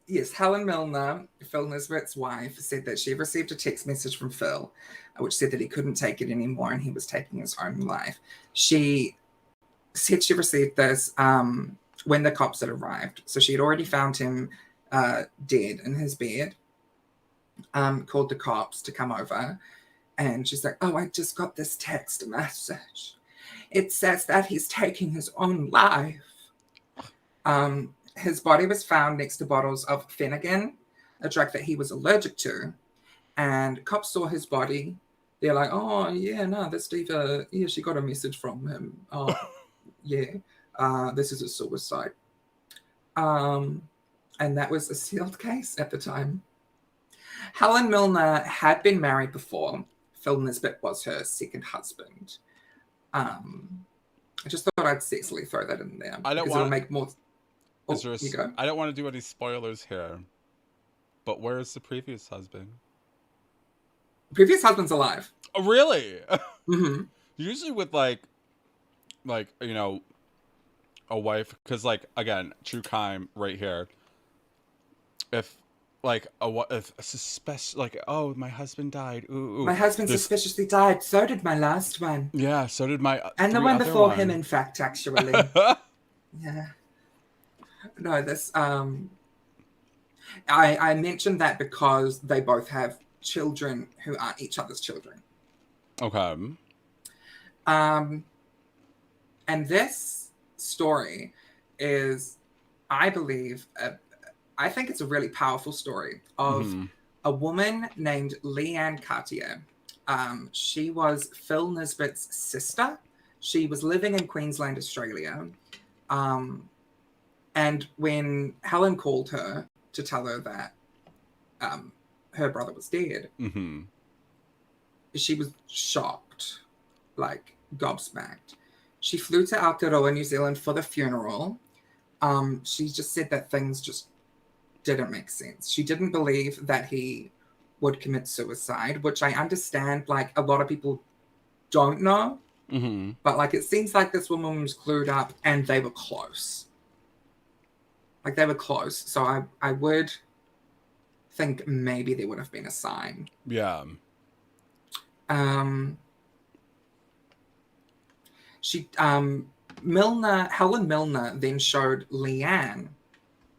[SPEAKER 1] Yes, Helen Milner, Phil Nisbet's wife, said that she received a text message from Phil, which said that he couldn't take it anymore and he was taking his own life. She said she received this when the cops had arrived. So she had already found him dead in his bed, called the cops to come over. And she's like, "Oh, I just got this text message. It says that he's taking his own life." His body was found next to bottles of Phenergan, a drug that he was allergic to. And cops saw his body. They're like, "Oh, yeah, no, this diva, yeah, she got a message from him. Oh, yeah, this is a suicide." And that was a sealed case at the time. Helen Milner had been married before. Phil Nisbet was her second husband. I just thought I'd sexily throw that in there.
[SPEAKER 2] I don't
[SPEAKER 1] want to make more.
[SPEAKER 2] I don't want to do any spoilers here, but where's the previous husband?
[SPEAKER 1] Previous husband's alive.
[SPEAKER 2] Oh, really?
[SPEAKER 1] Mm-hmm.
[SPEAKER 2] Usually with like you know, a wife, because like again, true crime right here. If like oh, my husband died. Ooh.
[SPEAKER 1] My husband suspiciously died. So did my last one.
[SPEAKER 2] Yeah, so did my
[SPEAKER 1] and the one before him. In fact, actually, yeah. No, this I mentioned that because they both have children who aren't each other's children.
[SPEAKER 2] Okay.
[SPEAKER 1] And this story is, I believe, I think it's a really powerful story of a woman named Leanne Cartier. She was Phil Nisbet's sister. She was living in Queensland, Australia. And when Helen called her to tell her that her brother was dead, she was shocked, like gobsmacked. She flew to Aotearoa, New Zealand for the funeral. She just said that things just didn't make sense. She didn't believe that he would commit suicide, which I understand, like, a lot of people don't know. But, like, it seems like this woman was clued up and they were close. Like, they were close. So I would think maybe there would have been a sign.
[SPEAKER 2] Yeah.
[SPEAKER 1] She Helen Milner then showed Leanne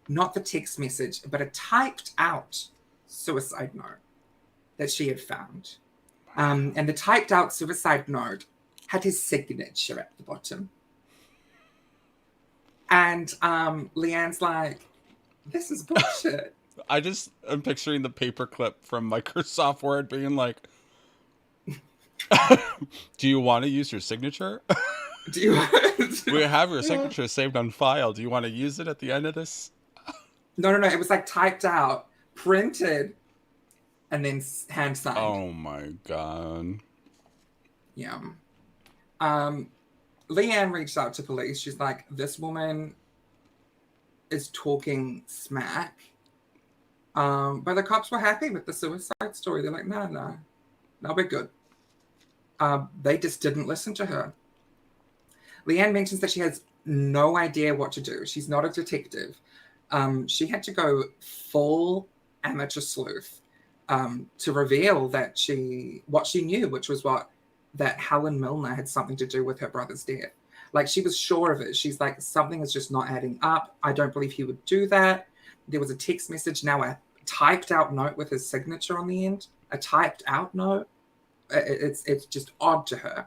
[SPEAKER 1] not the text message, but a typed out suicide note that she had found. And the typed out suicide note had his signature at the bottom. And Leanne's like, this is bullshit.
[SPEAKER 2] I'm picturing the paperclip from Microsoft Word being like, do you want to use your signature?
[SPEAKER 1] Do you
[SPEAKER 2] We have your signature saved on file. Do you want to use it at the end of this?
[SPEAKER 1] No. It was like typed out, printed, and then hand signed.
[SPEAKER 2] Oh my God.
[SPEAKER 1] Yeah. Leanne reached out to police. She's like, this woman is talking smack. But the cops were happy with the suicide story. They're like, no, we're good. They just didn't listen to her. Leanne mentions that she has no idea what to do. She's not a detective. She had to go full amateur sleuth to reveal that what she knew, which was that Helen Milner had something to do with her brother's death. Like, she was sure of it. She's like, something is just not adding up. I don't believe he would do that. There was a text message, now a typed out note with his signature on the end. A typed out note. It's just odd to her.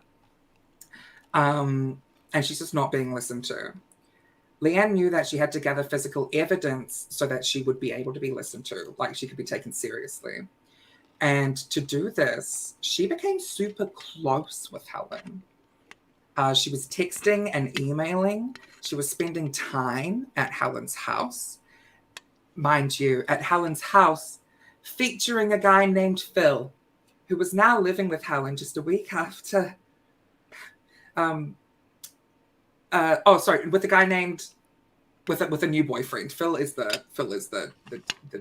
[SPEAKER 1] And she's just not being listened to. Leanne knew that she had to gather physical evidence so that she would be able to be listened to, like she could be taken seriously. And to do this, she became super close with Helen. She was texting and emailing. She was spending time at Helen's house. Mind you, at Helen's house, featuring a guy named Phil, who was now living with Helen just a week after. With a guy named with a new boyfriend. Phil is the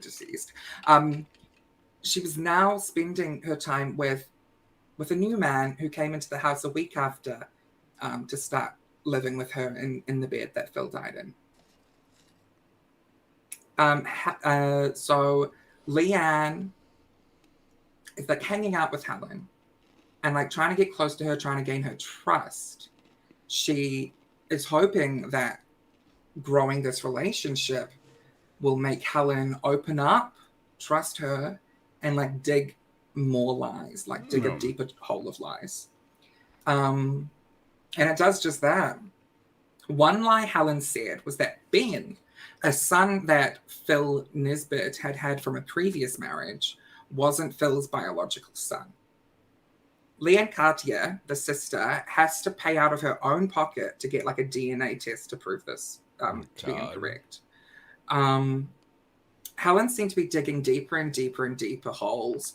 [SPEAKER 1] deceased. She was now spending her time with a new man who came into the house a week after to start living with her in the bed that Phil died in. So Leanne is like hanging out with Helen and like trying to get close to her, trying to gain her trust. She is hoping that growing this relationship will make Helen open up, trust her, and like dig more lies, like dig a deeper hole of lies. And it does just that. One lie Helen said was that Ben, a son that Phil Nesbitt had from a previous marriage, wasn't Phil's biological son. Leanne Cartier, the sister, has to pay out of her own pocket to get like a DNA test to prove this to be incorrect. Helen seemed to be digging deeper and deeper and deeper holes.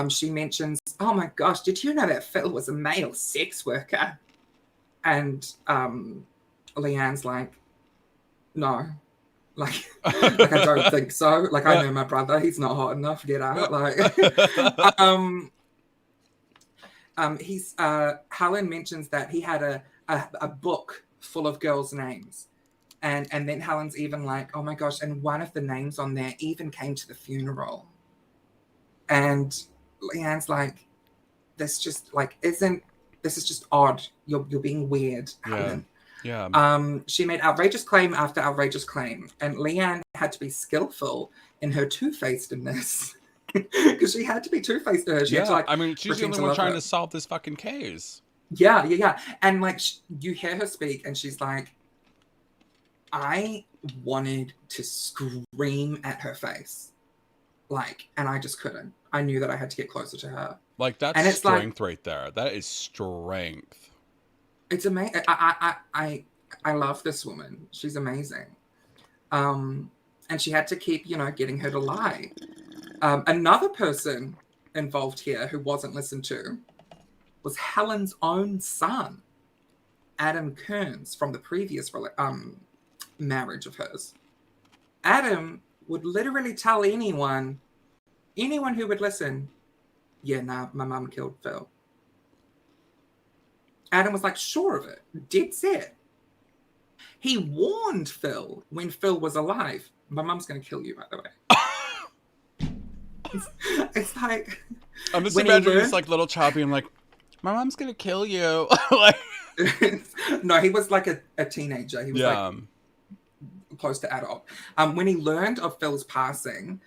[SPEAKER 1] She mentions, oh my gosh, did you know that Phil was a male sex worker? And Leanne's like, no. Like I don't think so. Like, I know my brother, he's not hot enough, get out. Like Helen mentions that he had a book full of girls' names. And then Helen's even like, oh my gosh, and one of the names on there even came to the funeral. And Leanne's like, this is just odd. You're being weird, Helen.
[SPEAKER 2] Yeah.
[SPEAKER 1] She made outrageous claim after outrageous claim, and Leanne had to be skillful in her two-facedness. Because she had to be two-faced to her. She had to, like,
[SPEAKER 2] I mean, she's the only one trying to solve this fucking case.
[SPEAKER 1] Yeah. And, like, you hear her speak, and she's like, I wanted to scream at her face. Like, and I just couldn't. I knew that I had to get closer to her.
[SPEAKER 2] Like, that's strength right there. That is strength.
[SPEAKER 1] It's amazing. I love this woman. She's amazing. And she had to keep, getting her to lie. Another person involved here who wasn't listened to was Helen's own son, Adam Kearns, from the previous marriage of hers. Adam would literally tell anyone who would listen, yeah, nah, my mum killed Phil. Adam was like, sure of it, dead set. He warned Phil when Phil was alive, my mum's going to kill you, by the way. It's like...
[SPEAKER 2] I'm just imagining this like little child being like, my mom's going to kill you. Like,
[SPEAKER 1] No, he was like a teenager. He was like
[SPEAKER 2] Yeah.
[SPEAKER 1] close to adult. When he learned of Phil's passing,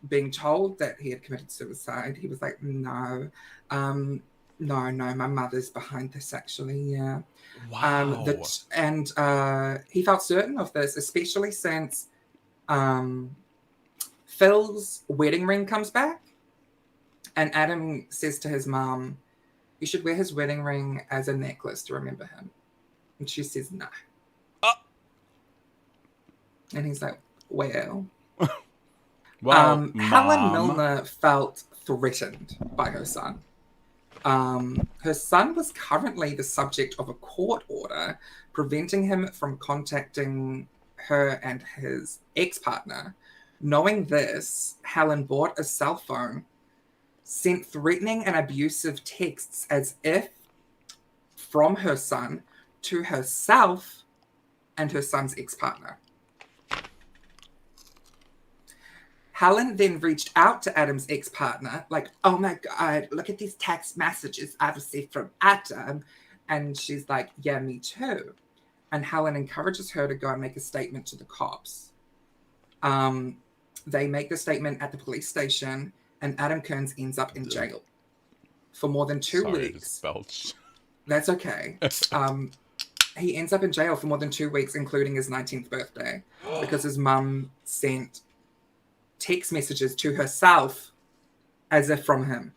[SPEAKER 1] being told that he had committed suicide, he was like, no, no, my mother's behind this actually, yeah.
[SPEAKER 2] Wow.
[SPEAKER 1] He felt certain of this, especially since um, Phil's wedding ring comes back, and Adam says to his mom, "You should wear his wedding ring as a necklace to remember him." And she says, "No."
[SPEAKER 2] Uh,
[SPEAKER 1] And he's like, "Well."
[SPEAKER 2] well,
[SPEAKER 1] Helen
[SPEAKER 2] Mom.
[SPEAKER 1] Milner felt threatened by her son. Her son was currently the subject of a court order preventing him from contacting her and his ex partner. Knowing this, Helen bought a cell phone, sent threatening and abusive texts as if from her son to herself and her son's ex partner. Helen then reached out to Adam's ex-partner, like, oh my God, look at these text messages I've received from Adam. And she's like, yeah, me too. And Helen encourages her to go and make a statement to the cops. They make the statement at the police station, and Adam Kearns ends up in jail for more than 2
[SPEAKER 2] Sorry, I just
[SPEAKER 1] weeks.
[SPEAKER 2] belched.
[SPEAKER 1] That's okay. He ends up in jail for more than 2 weeks, including his 19th birthday, because his mum sent text messages to herself as if from him,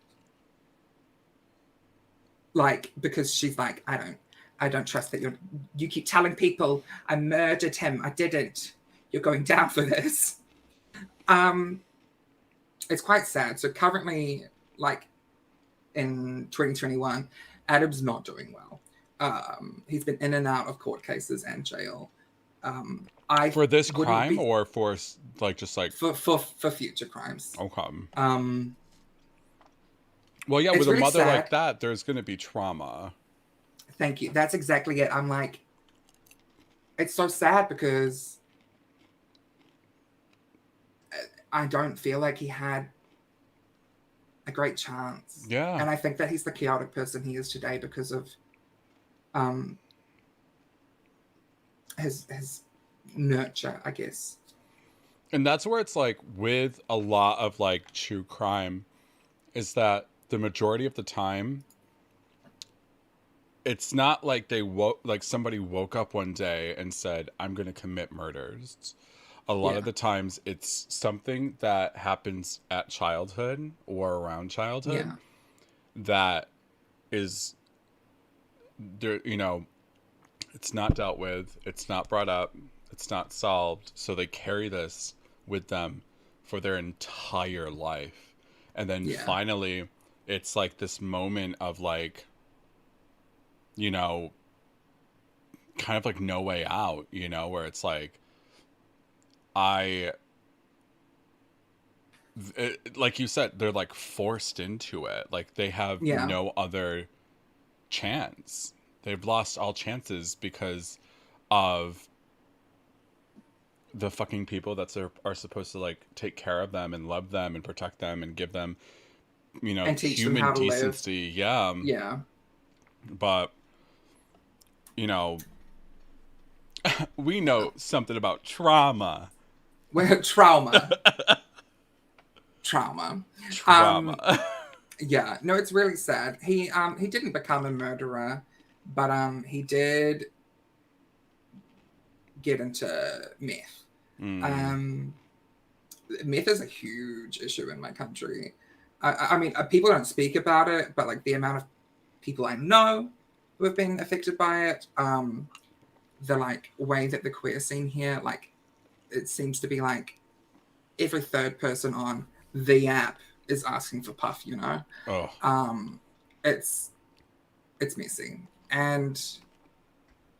[SPEAKER 1] like, because she's like, I don't trust that you keep telling people I murdered him. I didn't. You're going down for this. It's quite sad. So currently, like, in 2021, Adam's not doing well. He's been in and out of court cases and jail.
[SPEAKER 2] For this
[SPEAKER 1] wouldn't
[SPEAKER 2] crime
[SPEAKER 1] be
[SPEAKER 2] or for like just like
[SPEAKER 1] for future crimes.
[SPEAKER 2] okay. Well, yeah,
[SPEAKER 1] It's
[SPEAKER 2] with a
[SPEAKER 1] really
[SPEAKER 2] mother like
[SPEAKER 1] sad.
[SPEAKER 2] that, there's going to be trauma.
[SPEAKER 1] Thank you. That's exactly it. I'm like, it's so sad because I don't feel like he had a great chance.
[SPEAKER 2] Yeah.
[SPEAKER 1] And I think that he's the chaotic person he is today because of um, his nurture, I guess.
[SPEAKER 2] And that's where it's like with a lot of like true crime is that the majority of the time it's not like somebody woke up one day and said I'm going to commit murders. A lot of
[SPEAKER 1] Yeah.
[SPEAKER 2] the times it's something that happens at childhood or around childhood
[SPEAKER 1] Yeah.
[SPEAKER 2] that is there, it's not dealt with, it's not brought up, it's not solved, so they carry this with them for their entire life. And then
[SPEAKER 1] Yeah.
[SPEAKER 2] finally it's like this moment of like, you know, kind of like no way out, where it's like I like you said, they're like forced into it. Like they have
[SPEAKER 1] Yeah.
[SPEAKER 2] no other chance. They've lost all chances because of the fucking people that are supposed to like take care of them and love them and protect them and give them,
[SPEAKER 1] And teach them
[SPEAKER 2] human
[SPEAKER 1] how to live.
[SPEAKER 2] decency. Yeah.
[SPEAKER 1] Yeah.
[SPEAKER 2] But, you know, we know something about trauma.
[SPEAKER 1] Well, trauma. Trauma.
[SPEAKER 2] Trauma.
[SPEAKER 1] Yeah. No, it's really sad. He didn't become a murderer, but he did get into meth.
[SPEAKER 2] Mm.
[SPEAKER 1] Um, Meth is a huge issue in my country. I mean, people don't speak about it, but like the amount of people I know who have been affected by it, the like way that the queer scene here, like, it seems to be like every third person on the app is asking for puff.
[SPEAKER 2] Oh.
[SPEAKER 1] It's messy, and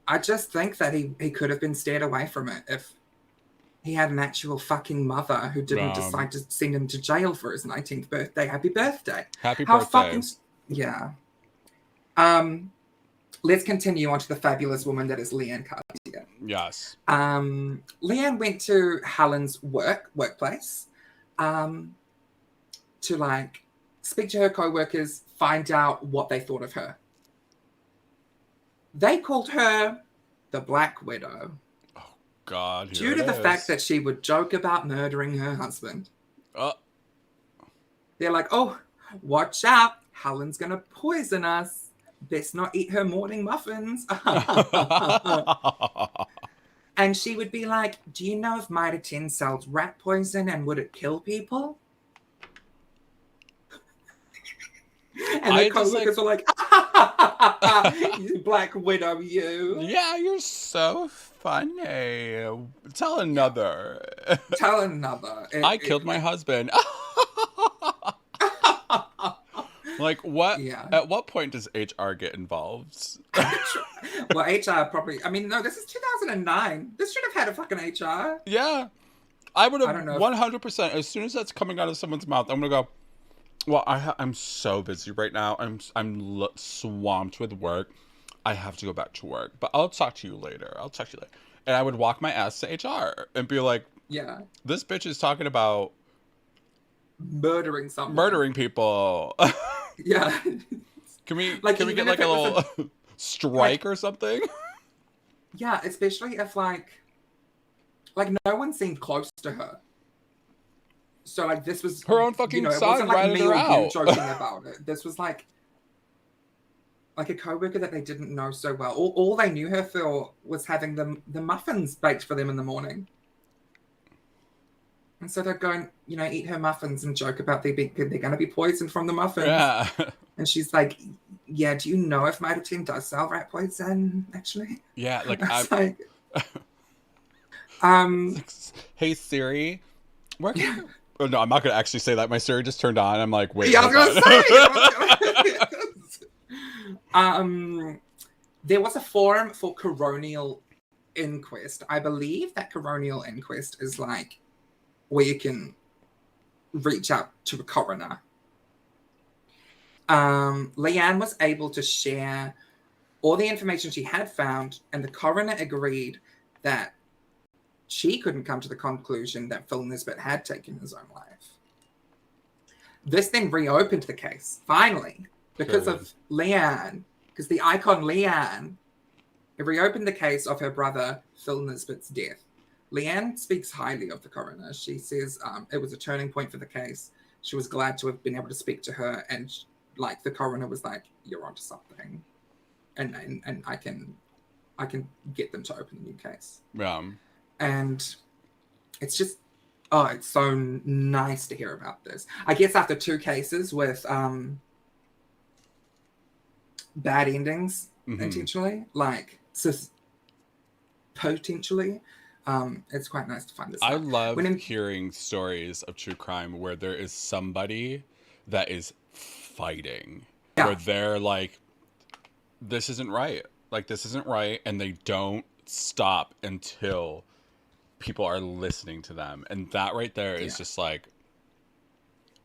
[SPEAKER 1] I just think that he could have been steered away from it if he had an actual fucking mother who didn't decide to send him to jail for his 19th birthday. Happy birthday.
[SPEAKER 2] Happy
[SPEAKER 1] How
[SPEAKER 2] birthday.
[SPEAKER 1] fucking... Yeah. Let's continue on to the fabulous woman that is Leanne Cartier.
[SPEAKER 2] Yes.
[SPEAKER 1] Leanne went to Helen's workplace to like speak to her co-workers, find out what they thought of her. They called her the Black Widow.
[SPEAKER 2] Oh, God, here
[SPEAKER 1] Due
[SPEAKER 2] it
[SPEAKER 1] to the fact
[SPEAKER 2] is.
[SPEAKER 1] that she would joke about murdering her husband. They're like, oh, watch out. Helen's going to poison us. Best not eat her morning muffins. And she would be like, do you know if Mitre sells rat poison and would it kill people? And the co-workers were like, you Black Widow, you.
[SPEAKER 2] Yeah, you're so funny. Tell another.
[SPEAKER 1] Tell another.
[SPEAKER 2] I killed my husband. Like, what?
[SPEAKER 1] Yeah.
[SPEAKER 2] At what point does HR get involved?
[SPEAKER 1] Well, HR probably, I mean, no, this is 2009. This should have had a fucking HR.
[SPEAKER 2] Yeah. I would have
[SPEAKER 1] don't know
[SPEAKER 2] 100%. As soon as that's coming out of someone's mouth, I'm going to go, well, I'm so busy right now. I'm swamped with work. I have to go back to work. But I'll talk to you later. And I would walk my ass to HR and be like,
[SPEAKER 1] yeah,
[SPEAKER 2] this bitch is talking about
[SPEAKER 1] murdering someone.
[SPEAKER 2] Murdering people.
[SPEAKER 1] Yeah.
[SPEAKER 2] Can we get like a little strike or something?
[SPEAKER 1] Yeah, especially if like no one seemed close to her. So like this was
[SPEAKER 2] her own fucking son,
[SPEAKER 1] it wasn't like
[SPEAKER 2] ratted
[SPEAKER 1] me
[SPEAKER 2] her
[SPEAKER 1] or
[SPEAKER 2] out.
[SPEAKER 1] you joking about it. This was like a co-worker that they didn't know so well. All they knew her for was having the muffins baked for them in the morning. And so they're going, eat her muffins and joke about they're going to be poisoned from the muffins.
[SPEAKER 2] Yeah.
[SPEAKER 1] And she's like, yeah, do you know if Mitre does sell rat poison, actually?
[SPEAKER 2] Yeah, like
[SPEAKER 1] I'm like...
[SPEAKER 2] hey, Siri, where can you... Oh, no, I'm not going to actually say that. My Siri just turned on. I'm like, wait.
[SPEAKER 1] Yeah, I was going to say. There was a forum for coronial inquest. I believe that coronial inquest is like where you can reach out to a coroner. Leanne was able to share all the information she had found, and the coroner agreed that she couldn't come to the conclusion that Phil Nisbet had taken his own life. This then reopened the case, finally, because of Leanne, because the icon Leanne, it reopened the case of her brother Phil Nisbet's death. Leanne speaks highly of the coroner. She says it was a turning point for the case. She was glad to have been able to speak to her, and the coroner was like, "You're onto something," and I can get them to open a new case.
[SPEAKER 2] Yeah.
[SPEAKER 1] And it's just, it's so nice to hear about this. I guess after 2 cases with bad endings, intentionally, potentially, it's quite nice to find this.
[SPEAKER 2] I love hearing stories of true crime where there is somebody that is fighting, where they're like, this isn't right. This isn't right. And they don't stop until people are listening to them. And that right there is just like,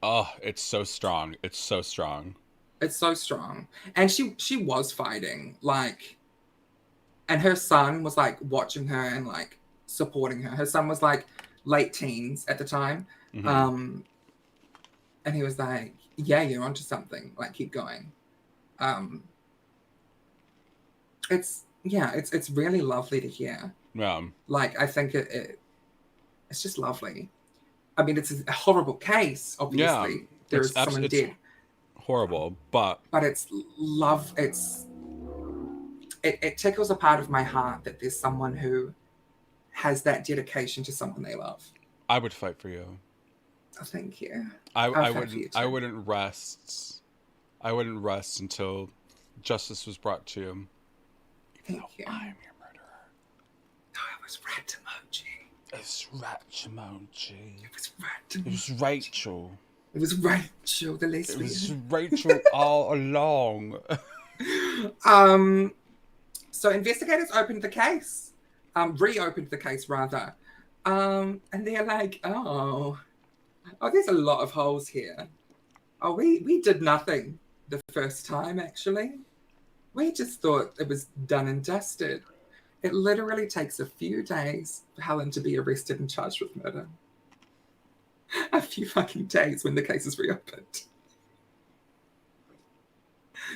[SPEAKER 2] oh, it's so strong. It's so strong.
[SPEAKER 1] It's so strong. And she was fighting, and her son was watching her and supporting her. Her son was late teens at the time. And he was like, yeah, you're onto something. Keep going. It's really lovely to hear.
[SPEAKER 2] Yeah.
[SPEAKER 1] I think it's just lovely. I mean, it's a horrible case, obviously.
[SPEAKER 2] Yeah.
[SPEAKER 1] There is someone dead.
[SPEAKER 2] Horrible, but
[SPEAKER 1] it's love. It tickles a part of my heart that there's someone who has that dedication to something they love.
[SPEAKER 2] I would fight for you.
[SPEAKER 1] Oh, thank you.
[SPEAKER 2] I wouldn't rest. I wouldn't rest until justice was brought to you.
[SPEAKER 1] Thank you.
[SPEAKER 2] I am your murderer.
[SPEAKER 1] No, it was rat emoji.
[SPEAKER 2] It's rat emoji.
[SPEAKER 1] It was rat emoji.
[SPEAKER 2] It was Rachel.
[SPEAKER 1] It was Rachel, the lesbian.
[SPEAKER 2] It was Rachel all along.
[SPEAKER 1] So investigators opened the case. Reopened the case, rather. And they're like, oh, there's a lot of holes here. Oh, we did nothing the first time, actually. We just thought it was done and dusted. It literally takes a few days for Helen to be arrested and charged with murder. A few fucking days when the case is reopened.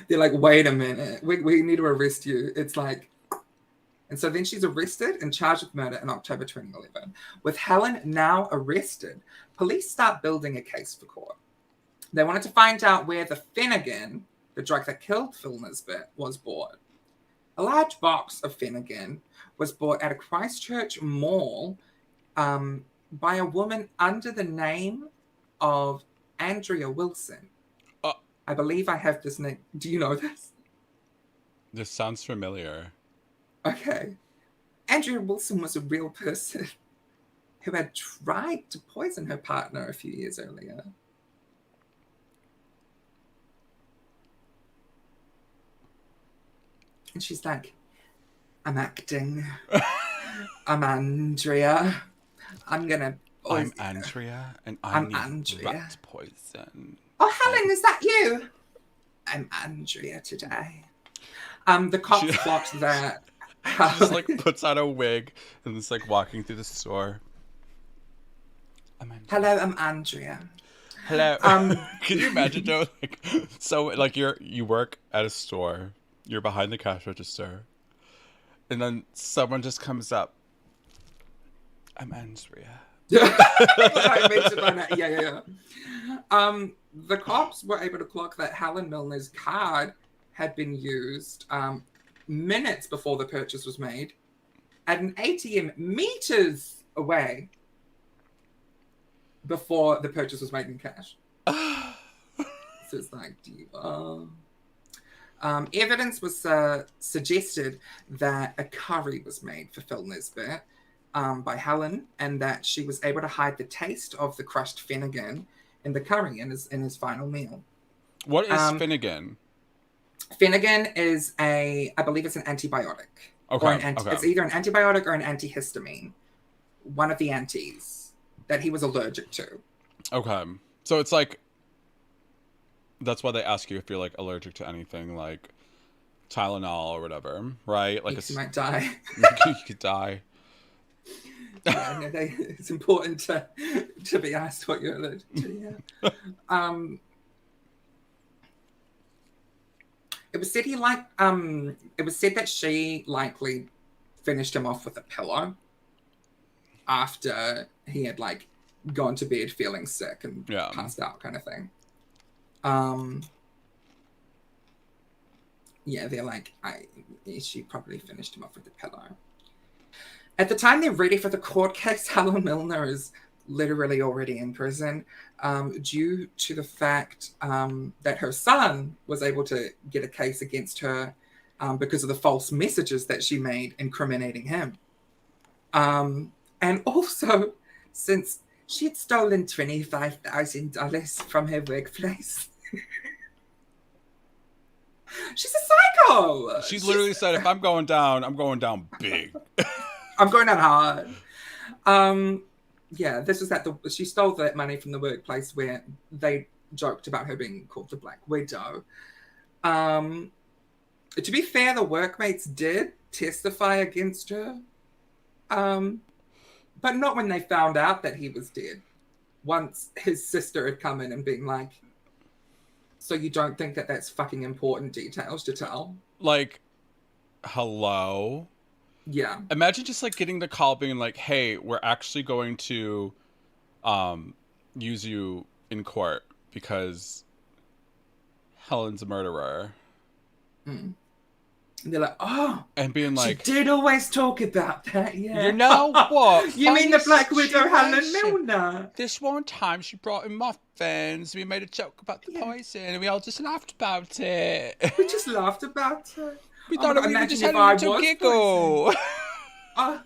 [SPEAKER 1] They're like, wait a minute, we need to arrest you. It's like, and so then she's arrested and charged with murder in October 2011. With Helen now arrested, police start building a case for court. They wanted to find out where the Finnegan, the drug that killed Phil Nisbet, was bought. A large box of Finnegan was bought at a Christchurch mall by a woman under the name of Andrea Wilson. I believe I have this name. Do you know this?
[SPEAKER 2] This sounds familiar.
[SPEAKER 1] Okay. Andrea Wilson was a real person who had tried to poison her partner a few years earlier. And she's like, I'm acting. I'm Andrea. I'm
[SPEAKER 2] Andrea, and I'm Andrea. Rat poison.
[SPEAKER 1] Oh, Helen, is that you? I'm Andrea today. The cops clocked that.
[SPEAKER 2] She just like puts on a wig and is like walking through the store.
[SPEAKER 1] Hello, I'm Andrea.
[SPEAKER 2] Hello. Can you imagine though? Like you work at a store, you're behind the cash register, and then someone just comes up. I'm Andrea.
[SPEAKER 1] Yeah. The cops were able to clock that Helen Milner's card had been used minutes before the purchase was made at an ATM meters away before the purchase was made in cash. So it's like, diva. Evidence was suggested that a curry was made for Phil Nisbet by Helen, and that she was able to hide the taste of the crushed Finnegan in the curry in his final meal.
[SPEAKER 2] What is Finnegan?
[SPEAKER 1] Finnegan is I believe it's an antibiotic.
[SPEAKER 2] Okay.
[SPEAKER 1] It's either an antibiotic or an antihistamine. One of the antis that he was allergic to.
[SPEAKER 2] Okay. So it's like, that's why they ask you if you're like allergic to anything like Tylenol or whatever, right? Like
[SPEAKER 1] you might die.
[SPEAKER 2] You could die.
[SPEAKER 1] Yeah, no, it's important to be asked what you're allergic to. Yeah. It was said it was said that she likely finished him off with a pillow after he had like gone to bed feeling sick and passed out, kind of thing. Yeah, they're like, she probably finished him off with a pillow. At the time they're ready for the court case, Helen Milner is literally already in prison due to the fact that her son was able to get a case against her because of the false messages that she made incriminating him. And also, since she had stolen $25,000 from her workplace. She's a psycho!
[SPEAKER 2] She's literally said, if I'm going down, I'm going down big.
[SPEAKER 1] I'm going down hard. Yeah, this was she stole that money from the workplace where they joked about her being called the Black Widow. To be fair, the workmates did testify against her. But not when they found out that he was dead. Once his sister had come in and been like, so you don't think that that's fucking important details to tell?
[SPEAKER 2] Like, hello?
[SPEAKER 1] Yeah.
[SPEAKER 2] Imagine just like getting the call being like, hey, we're actually going to use you in court because Helen's a murderer.
[SPEAKER 1] Mm. And they're like, oh,
[SPEAKER 2] and being like,
[SPEAKER 1] she did always talk about that, yeah.
[SPEAKER 2] You know what?
[SPEAKER 1] You mean the Black Widow, Helen Milner?
[SPEAKER 2] This one time she brought in muffins. We made a joke about the poison, and we all just laughed about it.
[SPEAKER 1] We just laughed about it.
[SPEAKER 2] We thought we were just having a little giggle.
[SPEAKER 1] I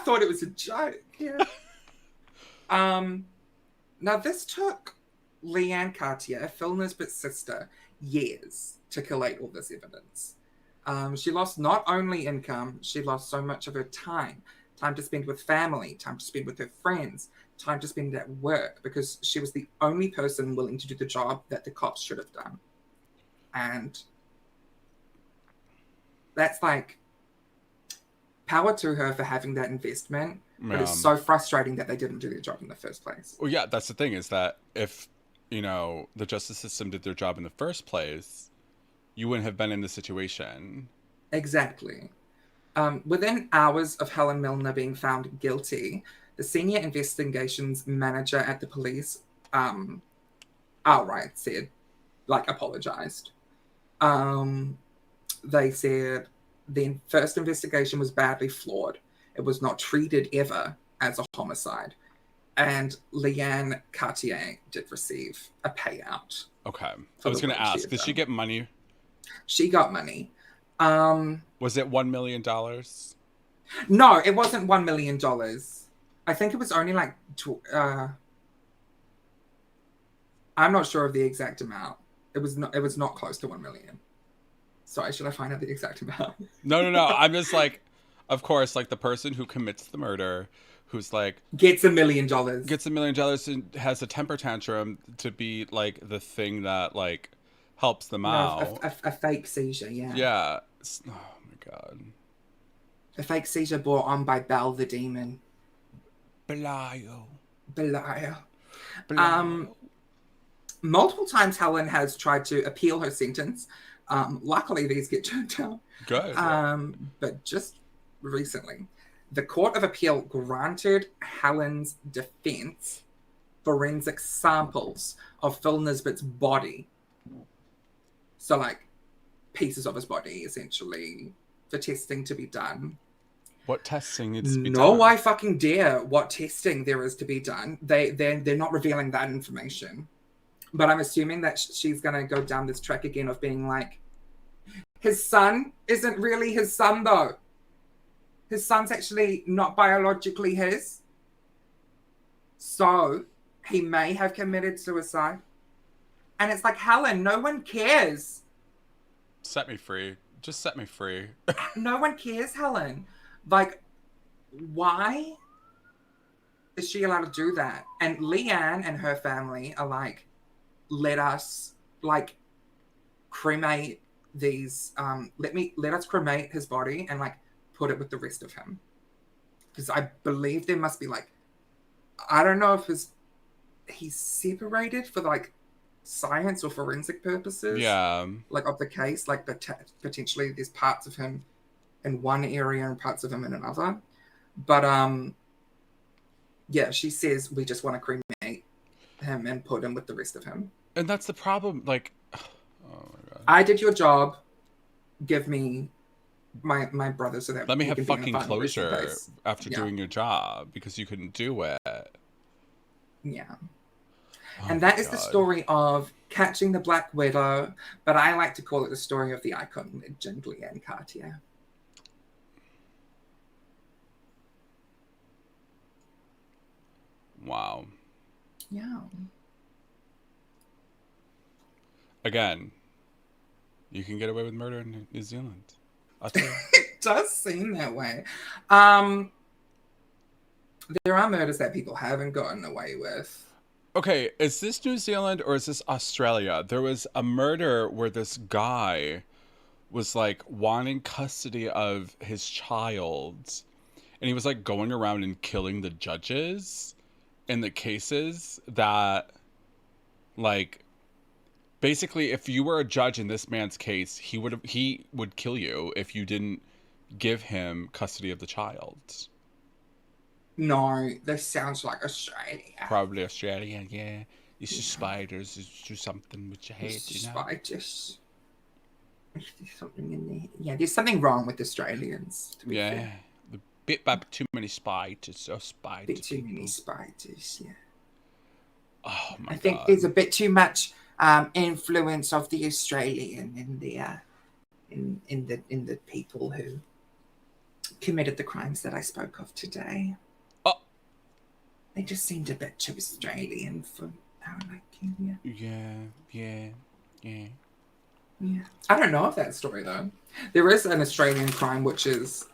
[SPEAKER 1] thought it was a joke, yeah. Now, this took Leanne Cartier, Phil Nisbet's sister, years to collate all this evidence. She lost not only income, she lost so much of her time to spend with family, time to spend with her friends, time to spend at work, because she was the only person willing to do the job that the cops should have done. And that's like, power to her for having that investment, but it's so frustrating that they didn't do their job in the first place.
[SPEAKER 2] Well, yeah, that's the thing, is that if, the justice system did their job in the first place, you wouldn't have been in the situation.
[SPEAKER 1] Exactly. Within hours of Helen Milner being found guilty, the senior investigations manager at the police outright said, like, apologized. Um, they said the first investigation was badly flawed. It was not treated ever as a homicide. And Leanne Cartier did receive a payout.
[SPEAKER 2] Okay. I
[SPEAKER 1] For
[SPEAKER 2] was
[SPEAKER 1] the
[SPEAKER 2] going to
[SPEAKER 1] work she
[SPEAKER 2] ask,
[SPEAKER 1] had
[SPEAKER 2] did she
[SPEAKER 1] done.
[SPEAKER 2] get money?
[SPEAKER 1] She got money.
[SPEAKER 2] Was it $1 million?
[SPEAKER 1] No, it wasn't $1 million. I think it was only like I'm not sure of the exact amount. It was not. It was not close to 1 million. Sorry, should I find out the exact amount?
[SPEAKER 2] No. I'm just like, of course, like the person who commits the murder, who's like,
[SPEAKER 1] Gets $1 million.
[SPEAKER 2] gets $1 million and has a temper tantrum to be like the thing that like helps them
[SPEAKER 1] No,
[SPEAKER 2] out.
[SPEAKER 1] a fake seizure. Yeah,
[SPEAKER 2] Yeah. Oh my God.
[SPEAKER 1] a fake seizure brought on by Belle the demon.
[SPEAKER 2] Belial.
[SPEAKER 1] Belial.
[SPEAKER 2] Belial.
[SPEAKER 1] Multiple times Helen has tried to appeal her sentence. Luckily, these get turned down.
[SPEAKER 2] Good.
[SPEAKER 1] But just recently, the Court of Appeal granted Helen's defense forensic samples of Phil Nisbet's body. So, like, pieces of his body, essentially, for testing to be done.
[SPEAKER 2] What testing needs to be done?
[SPEAKER 1] No, I fucking dare what testing there is to be done. They're not revealing that information. But I'm assuming that she's going to go down this track again of being like, his son isn't really his son, though. His son's actually not biologically his. So he may have committed suicide. And it's like, Helen, no one cares.
[SPEAKER 2] Set me free. Just set me free.
[SPEAKER 1] No one cares, Helen. Like, why is she allowed to do that? And Leanne and her family are like, let us like cremate these let us cremate his body and like put it with the rest of him, because I believe there must be like, I don't know if he's separated for like science or forensic purposes,
[SPEAKER 2] Yeah.
[SPEAKER 1] like of the case, like potentially there's parts of him in one area and parts of him in another, but yeah, she says we just want to cremate him and put him with the rest of him.
[SPEAKER 2] And that's the problem. Like, oh my God.
[SPEAKER 1] I did your job. Give me my brother so that
[SPEAKER 2] let me
[SPEAKER 1] we
[SPEAKER 2] have
[SPEAKER 1] can be in a
[SPEAKER 2] fucking
[SPEAKER 1] final resting
[SPEAKER 2] closure
[SPEAKER 1] place.
[SPEAKER 2] after
[SPEAKER 1] Yeah.
[SPEAKER 2] doing your job because you couldn't do it.
[SPEAKER 1] Yeah.
[SPEAKER 2] Oh
[SPEAKER 1] And
[SPEAKER 2] my
[SPEAKER 1] that is the
[SPEAKER 2] God.
[SPEAKER 1] story of catching the Black Widow, but I like to call it the story of the icon legend Leanne Cartier.
[SPEAKER 2] Wow.
[SPEAKER 1] Yeah.
[SPEAKER 2] Again, you can get away with murder in New Zealand. I'll tell you.
[SPEAKER 1] It does seem that way. There are murders that people haven't gotten away with.
[SPEAKER 2] Okay, is this New Zealand or is this Australia? There was a murder where this guy was like wanting custody of his child, and he was like going around and killing the judges in the cases that, like, basically if you were a judge in this man's case, he would kill you if you didn't give him custody of the child.
[SPEAKER 1] No, this sounds like Australia.
[SPEAKER 2] Probably Australia, yeah. It's just spiders. It's do something with your head,
[SPEAKER 1] It's
[SPEAKER 2] you know?
[SPEAKER 1] spiders. There's something in there. Yeah, there's something wrong with Australians, to be fair.
[SPEAKER 2] The bit by too many spiders or
[SPEAKER 1] A
[SPEAKER 2] spiders.
[SPEAKER 1] bit too many spiders, yeah.
[SPEAKER 2] Oh my
[SPEAKER 1] I think
[SPEAKER 2] God.
[SPEAKER 1] there's a bit too much influence of the Australian in the people who committed the crimes that I spoke of today.
[SPEAKER 2] Oh.
[SPEAKER 1] They just seemed a bit too Australian for our liking.
[SPEAKER 2] Yeah.
[SPEAKER 1] Yeah. I don't know of that story though. There is an Australian crime which is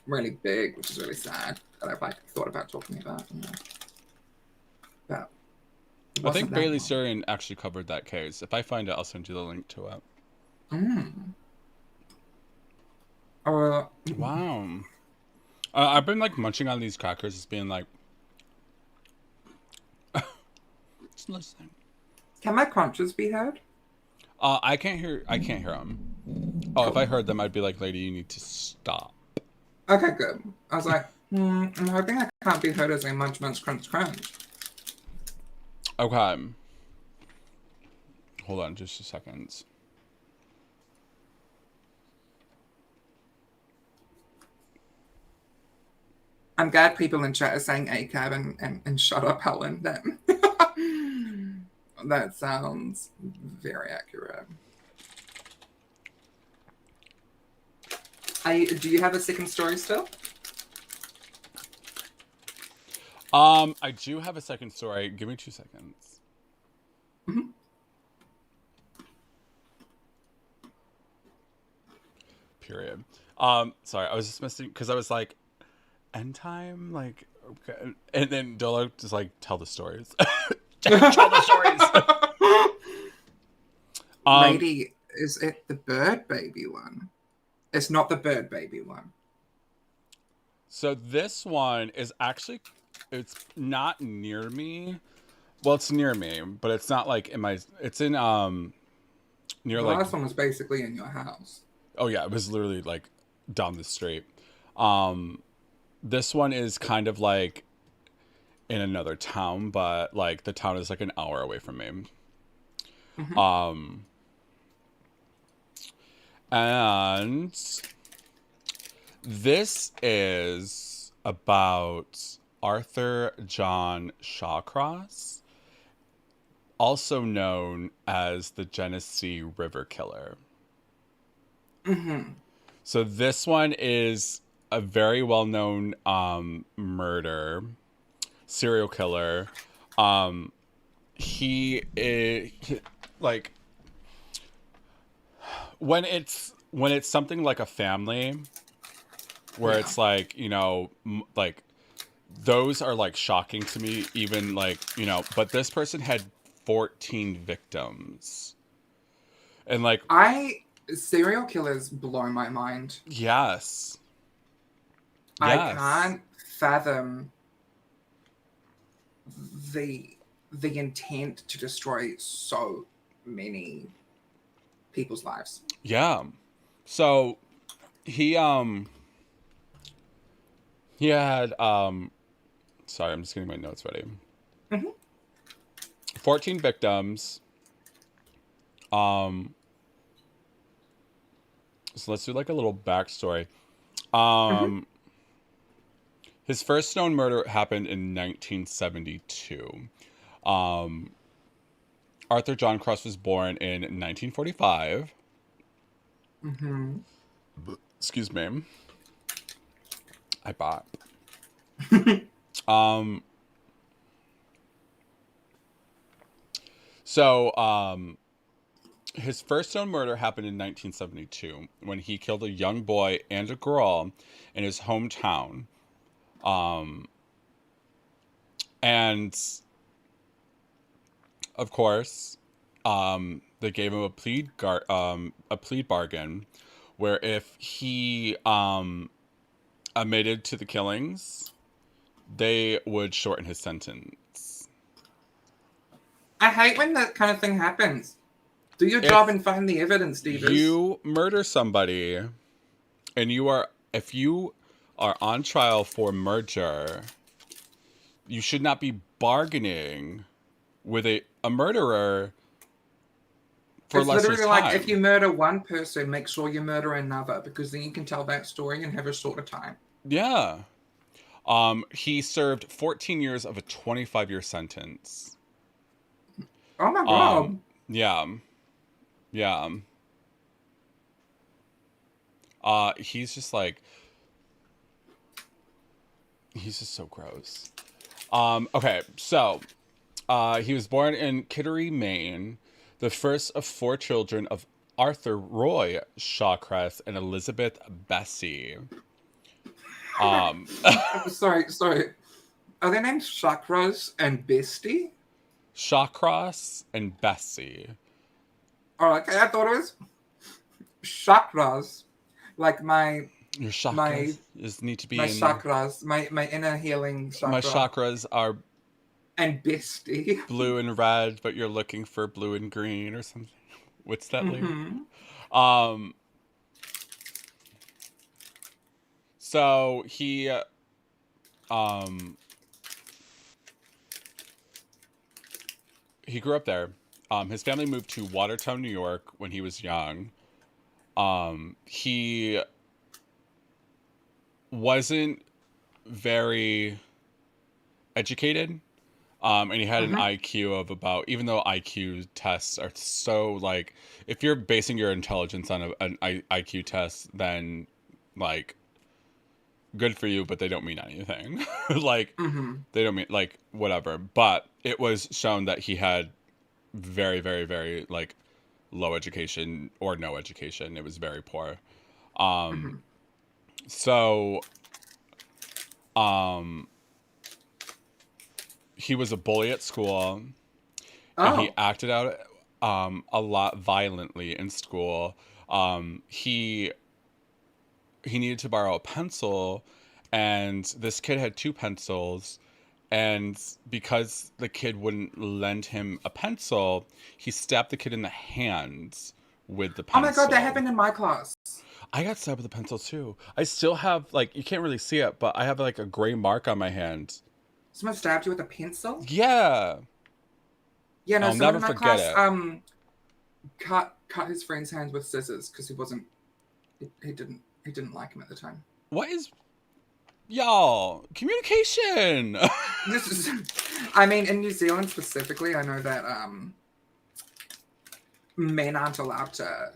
[SPEAKER 1] really big, which is really sad, that I've like thought about talking about. But
[SPEAKER 2] I think Bailey Sarian actually covered that case. If I find it, I'll send you the link to it. Wow. I've been like munching on these crackers, just being like, just listening.
[SPEAKER 1] Can my crunches be heard?
[SPEAKER 2] I can't hear. I can't hear them. Oh, if
[SPEAKER 1] Cool.
[SPEAKER 2] I heard them, I'd be like, "Lady, you need to stop."
[SPEAKER 1] Okay, good. I was like, I'm hoping I can't be heard as a munch munch crunch crunch.
[SPEAKER 2] Okay, hold on, just a second.
[SPEAKER 1] I'm glad people in chat are saying ACAB and shut up, Helen. That sounds very accurate. Do you have a second story still?
[SPEAKER 2] I do have a second story. Give me 2 seconds.
[SPEAKER 1] Mhm.
[SPEAKER 2] Period. Sorry, I was just missing because I was like, end time, like, okay, and then Dolo just like tell the stories. Tell the stories. um,
[SPEAKER 1] Lady, is it the bird baby one? It's not the bird baby one.
[SPEAKER 2] so this one is actually, it's not near me. Well, it's near me, but it's not like in my. It's in near
[SPEAKER 1] The
[SPEAKER 2] like.
[SPEAKER 1] last one was basically in your house.
[SPEAKER 2] Oh yeah, it was literally like down the street. Um, this one is kind of like in another town, but like the town is like an hour away from me.
[SPEAKER 1] Mm-hmm.
[SPEAKER 2] Um, and this is about Arthur John Shawcross, also known as the Genesee River Killer.
[SPEAKER 1] Mm-hmm.
[SPEAKER 2] So this one is a very well-known murder serial killer. Um, he is like when it's something like a family where
[SPEAKER 1] Yeah.
[SPEAKER 2] it's like like those are like shocking to me, even like but this person had 14 victims, and like
[SPEAKER 1] I serial killers blow my mind.
[SPEAKER 2] yes,
[SPEAKER 1] I
[SPEAKER 2] yes,
[SPEAKER 1] can't fathom the the intent to destroy so many people's lives.
[SPEAKER 2] yeah. So he he had sorry, I'm just getting my notes ready.
[SPEAKER 1] Mm-hmm.
[SPEAKER 2] 14 victims. um so let's do like a little backstory.
[SPEAKER 1] Mm-hmm.
[SPEAKER 2] um his first known murder happened in 1972. um Arthur John Cross was born in 1945.
[SPEAKER 1] Mm-hmm.
[SPEAKER 2] Excuse me. I bought. Um, so his first known murder happened in 1972 when he killed a young boy and a girl in his hometown. Um, and of course, they gave him a plea bargain, where if he admitted to the killings, they would shorten his sentence.
[SPEAKER 1] I hate when that kind of thing happens. Do your job
[SPEAKER 2] If
[SPEAKER 1] and find the evidence, Divas.
[SPEAKER 2] you murder somebody and if you are on trial for murder, you should not be bargaining with a murderer for
[SPEAKER 1] It's
[SPEAKER 2] lesser
[SPEAKER 1] literally like if you
[SPEAKER 2] time.
[SPEAKER 1] murder one person, make sure you murder another because then you can tell that story and have a shorter time.
[SPEAKER 2] Yeah. He served 14 years of a 25-year sentence.
[SPEAKER 1] Oh my
[SPEAKER 2] Um,
[SPEAKER 1] god.
[SPEAKER 2] yeah. Yeah. He's just like he's just so gross. Okay, so he was born in Kittery, Maine, the first of four children of Arthur Roy Shawcross and Elizabeth Bessie. Um,
[SPEAKER 1] Sorry. Are their names Chakras and Bestie?
[SPEAKER 2] Shawcross and Bessie.
[SPEAKER 1] Oh, okay. I thought it was chakras, like my
[SPEAKER 2] Your
[SPEAKER 1] my
[SPEAKER 2] chakras just need to
[SPEAKER 1] my
[SPEAKER 2] be in.
[SPEAKER 1] chakras, my inner healing
[SPEAKER 2] My
[SPEAKER 1] chakra,
[SPEAKER 2] chakras are
[SPEAKER 1] and Bestie.
[SPEAKER 2] blue and red, but you're looking for blue and green or something. What's that, lady?
[SPEAKER 1] Mm-hmm.
[SPEAKER 2] Um, so um he grew up there. His family moved to Watertown, New York when he was young. He wasn't very educated. And he had an
[SPEAKER 1] Mm-hmm.
[SPEAKER 2] IQ of about, even though IQ tests are so like, if you're basing your intelligence on an IQ test, then like, good for you, but they don't mean anything. Like,
[SPEAKER 1] Mm-hmm.
[SPEAKER 2] they don't mean, like, whatever. But it was shown that he had very, very, very, like, low education or no education. It was very poor. Um,
[SPEAKER 1] Mm-hmm.
[SPEAKER 2] so, um, he was a bully at school, and he
[SPEAKER 1] Oh,
[SPEAKER 2] acted out a lot violently in school. He needed to borrow a pencil, and this kid had two pencils. And because the kid wouldn't lend him a pencil, he stabbed the kid in the hands with the
[SPEAKER 1] oh my God, that
[SPEAKER 2] pencil.
[SPEAKER 1] happened in my class.
[SPEAKER 2] I got stabbed with a pencil too. I still have, like, you can't really see it, but I have like a gray mark on my hand.
[SPEAKER 1] Someone stabbed you with a pencil?
[SPEAKER 2] Yeah.
[SPEAKER 1] Yeah, no,
[SPEAKER 2] I'll
[SPEAKER 1] someone
[SPEAKER 2] never
[SPEAKER 1] in my
[SPEAKER 2] forget
[SPEAKER 1] class
[SPEAKER 2] it.
[SPEAKER 1] cut his friend's hands with scissors because he didn't like him at the time.
[SPEAKER 2] What is y'all communication?
[SPEAKER 1] This is I mean, in New Zealand specifically, I know that men aren't allowed to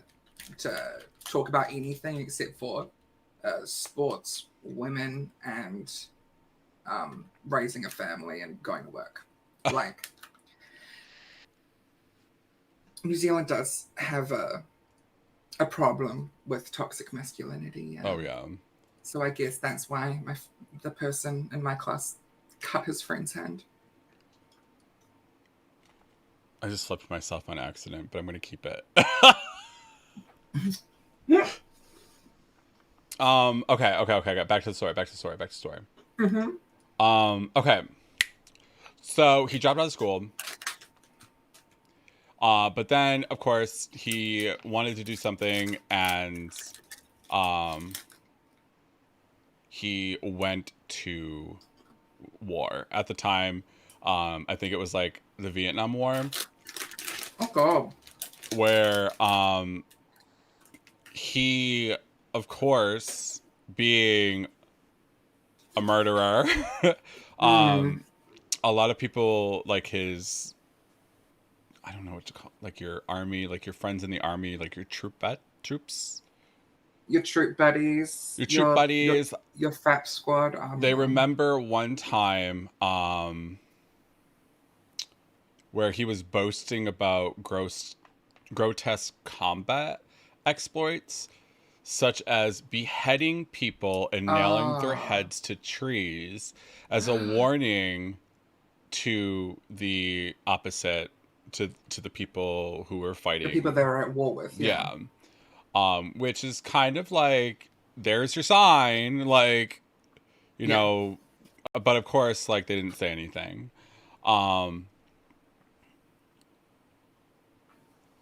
[SPEAKER 1] talk about anything except for sports, women, and raising a family and going to work. Like, New Zealand does have a problem with toxic masculinity.
[SPEAKER 2] Oh yeah.
[SPEAKER 1] So I guess that's why the person in my class cut his friend's hand.
[SPEAKER 2] I just slipped myself on accident, but I'm gonna keep it.
[SPEAKER 1] Yeah.
[SPEAKER 2] Okay. Back to the story.
[SPEAKER 1] Mm-hmm.
[SPEAKER 2] Okay. So he dropped out of school. But then, of course, he wanted to do something, and um, he went to war. At the time, I think it was like the Vietnam War,
[SPEAKER 1] Oh God.
[SPEAKER 2] where he, of course, being a murderer,
[SPEAKER 1] Mm.
[SPEAKER 2] um, a lot of people like his, I don't know what to call, like your army, like your friends in the army, like your troops,
[SPEAKER 1] Your troop buddies,
[SPEAKER 2] your troop buddies.
[SPEAKER 1] your FAP squad.
[SPEAKER 2] They
[SPEAKER 1] Yeah.
[SPEAKER 2] remember one time where he was boasting about grotesque combat exploits, such as beheading people and nailing their
[SPEAKER 1] Oh.
[SPEAKER 2] heads to trees as a warning to the opposite, to the people who were
[SPEAKER 1] The people they
[SPEAKER 2] fighting.
[SPEAKER 1] were at war with. Yeah.
[SPEAKER 2] Yeah. Which is kind of like, there's your sign, like, you
[SPEAKER 1] Yeah.
[SPEAKER 2] know, but of course, like, they didn't say anything. Um,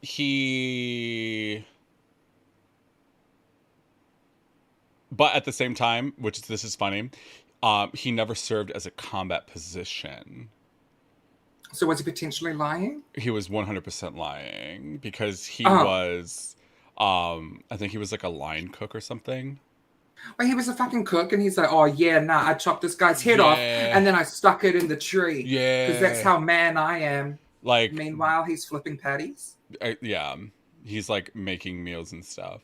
[SPEAKER 2] he, but at the same time, which this is funny, he never served as a combat position.
[SPEAKER 1] So was he potentially lying?
[SPEAKER 2] He was 100% lying because he
[SPEAKER 1] Oh.
[SPEAKER 2] was, I think he was like a line cook or something.
[SPEAKER 1] Well, he was a fucking cook, and he's like, "Oh yeah, nah, I chopped this guy's head off,
[SPEAKER 2] Yeah,
[SPEAKER 1] and then I stuck it in the tree because that's
[SPEAKER 2] yeah.
[SPEAKER 1] how man I am."
[SPEAKER 2] Like,
[SPEAKER 1] Meanwhile, he's flipping patties.
[SPEAKER 2] yeah, he's like making meals and stuff.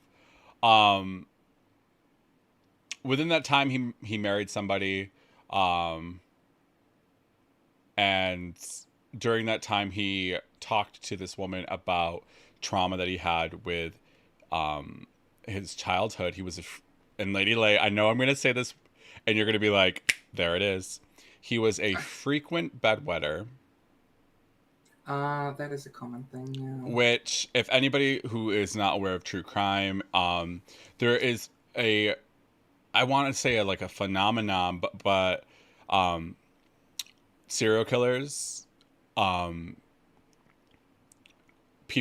[SPEAKER 2] Um, Within that time, he married somebody, um, and during that time, he talked to this woman about trauma that he had with um, his childhood. He was and Lady Lei. I know I'm going to say this, and you're going to be like, "There it is." He was a frequent bedwetter,
[SPEAKER 1] That is a common thing now.
[SPEAKER 2] which, if anybody who is not aware of true crime, there is a, I want to say like a phenomenon, but um, serial killers, um,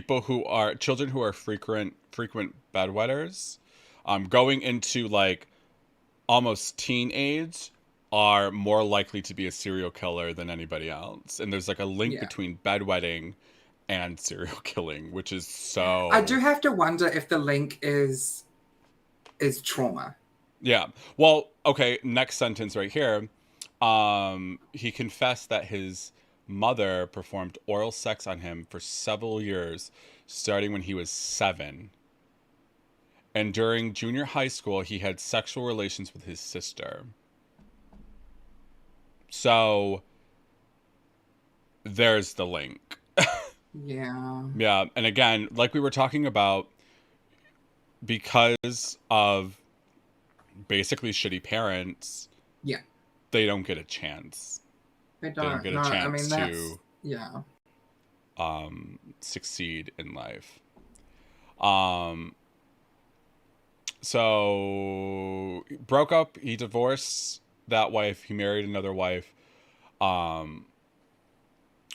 [SPEAKER 2] children who are frequent bedwetters, going into like almost teen age, are more likely to be a serial killer than anybody else. And there's like a link
[SPEAKER 1] Yeah.
[SPEAKER 2] between bedwetting and serial killing, which is
[SPEAKER 1] I do
[SPEAKER 2] so
[SPEAKER 1] have to wonder if the link is trauma.
[SPEAKER 2] yeah. Well, okay, next sentence right here. He confessed that his mother performed oral sex on him for several years, starting when he was 7. And during junior high school, he had sexual relations with his sister. So there's the link.
[SPEAKER 1] Yeah.
[SPEAKER 2] Yeah. And again, like we were talking about, because of basically shitty parents,
[SPEAKER 1] Yeah.
[SPEAKER 2] they don't get a chance.
[SPEAKER 1] They
[SPEAKER 2] They don't
[SPEAKER 1] don't.
[SPEAKER 2] get
[SPEAKER 1] No,
[SPEAKER 2] a
[SPEAKER 1] I mean
[SPEAKER 2] chance
[SPEAKER 1] that's
[SPEAKER 2] to
[SPEAKER 1] yeah.
[SPEAKER 2] succeed in life. Um, so broke up. He divorced that wife. He married another wife. Um,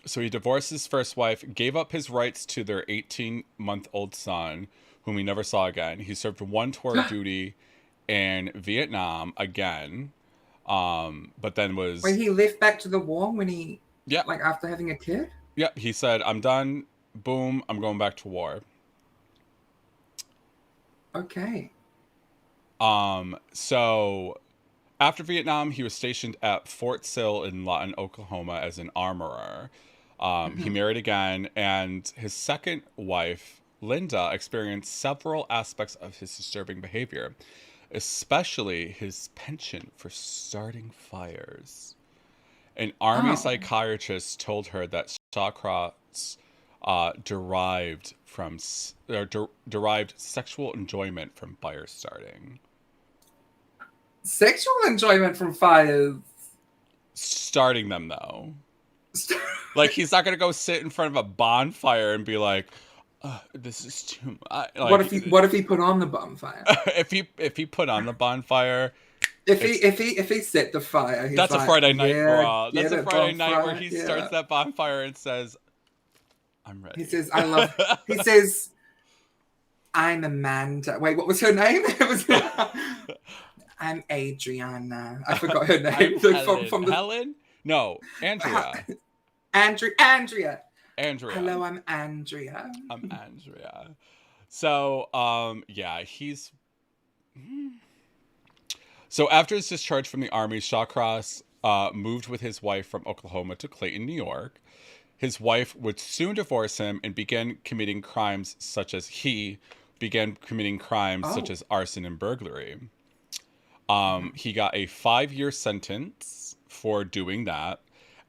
[SPEAKER 2] so he divorced his first wife, gave up his rights to their 18-month-old son, whom he never saw again. He served one tour of duty in Vietnam again, but then
[SPEAKER 1] Wait,
[SPEAKER 2] was
[SPEAKER 1] he left back to the war when he
[SPEAKER 2] yeah,
[SPEAKER 1] like after having a kid?
[SPEAKER 2] yeah. He said, "I'm done. Boom. I'm going back to war."
[SPEAKER 1] Okay.
[SPEAKER 2] So after Vietnam, he was stationed at Fort Sill in Lawton, Oklahoma as an armorer. He
[SPEAKER 1] Hmm.
[SPEAKER 2] married again, and his second wife, Linda, experienced several aspects of his disturbing behavior, especially his penchant for starting fires. An army
[SPEAKER 1] Oh.
[SPEAKER 2] psychiatrist told her that Shawcross derived sexual enjoyment from fire starting.
[SPEAKER 1] Sexual enjoyment from fires.
[SPEAKER 2] Starting them though, like he's not gonna go sit in front of a bonfire and be like, "This is too much." Like,
[SPEAKER 1] What if he put on the bonfire?
[SPEAKER 2] if he put on the bonfire,
[SPEAKER 1] If he
[SPEAKER 2] it's
[SPEAKER 1] if he set the fire, he's
[SPEAKER 2] that's a
[SPEAKER 1] like,
[SPEAKER 2] Friday night,
[SPEAKER 1] yeah,
[SPEAKER 2] bro. That's
[SPEAKER 1] get
[SPEAKER 2] a
[SPEAKER 1] it,
[SPEAKER 2] Friday night where
[SPEAKER 1] bonfire.
[SPEAKER 2] he starts
[SPEAKER 1] Yeah.
[SPEAKER 2] that bonfire and says, "I'm
[SPEAKER 1] He
[SPEAKER 2] ready."
[SPEAKER 1] says, I love he says, I'm Amanda. Wait, what was her name? It was I'm Adriana. I forgot her
[SPEAKER 2] I'm
[SPEAKER 1] name.
[SPEAKER 2] Helen.
[SPEAKER 1] From the
[SPEAKER 2] Helen? No, Andrea.
[SPEAKER 1] Andrea.
[SPEAKER 2] Andrea.
[SPEAKER 1] Hello, I'm Andrea.
[SPEAKER 2] I'm Andrea. So, yeah, he's. So after his discharge from the army, Shawcross moved with his wife from Oklahoma to Clayton, New York. His wife would soon divorce him and began committing crimes such as
[SPEAKER 1] Oh,
[SPEAKER 2] arson and burglary. He got a 5-year sentence for doing that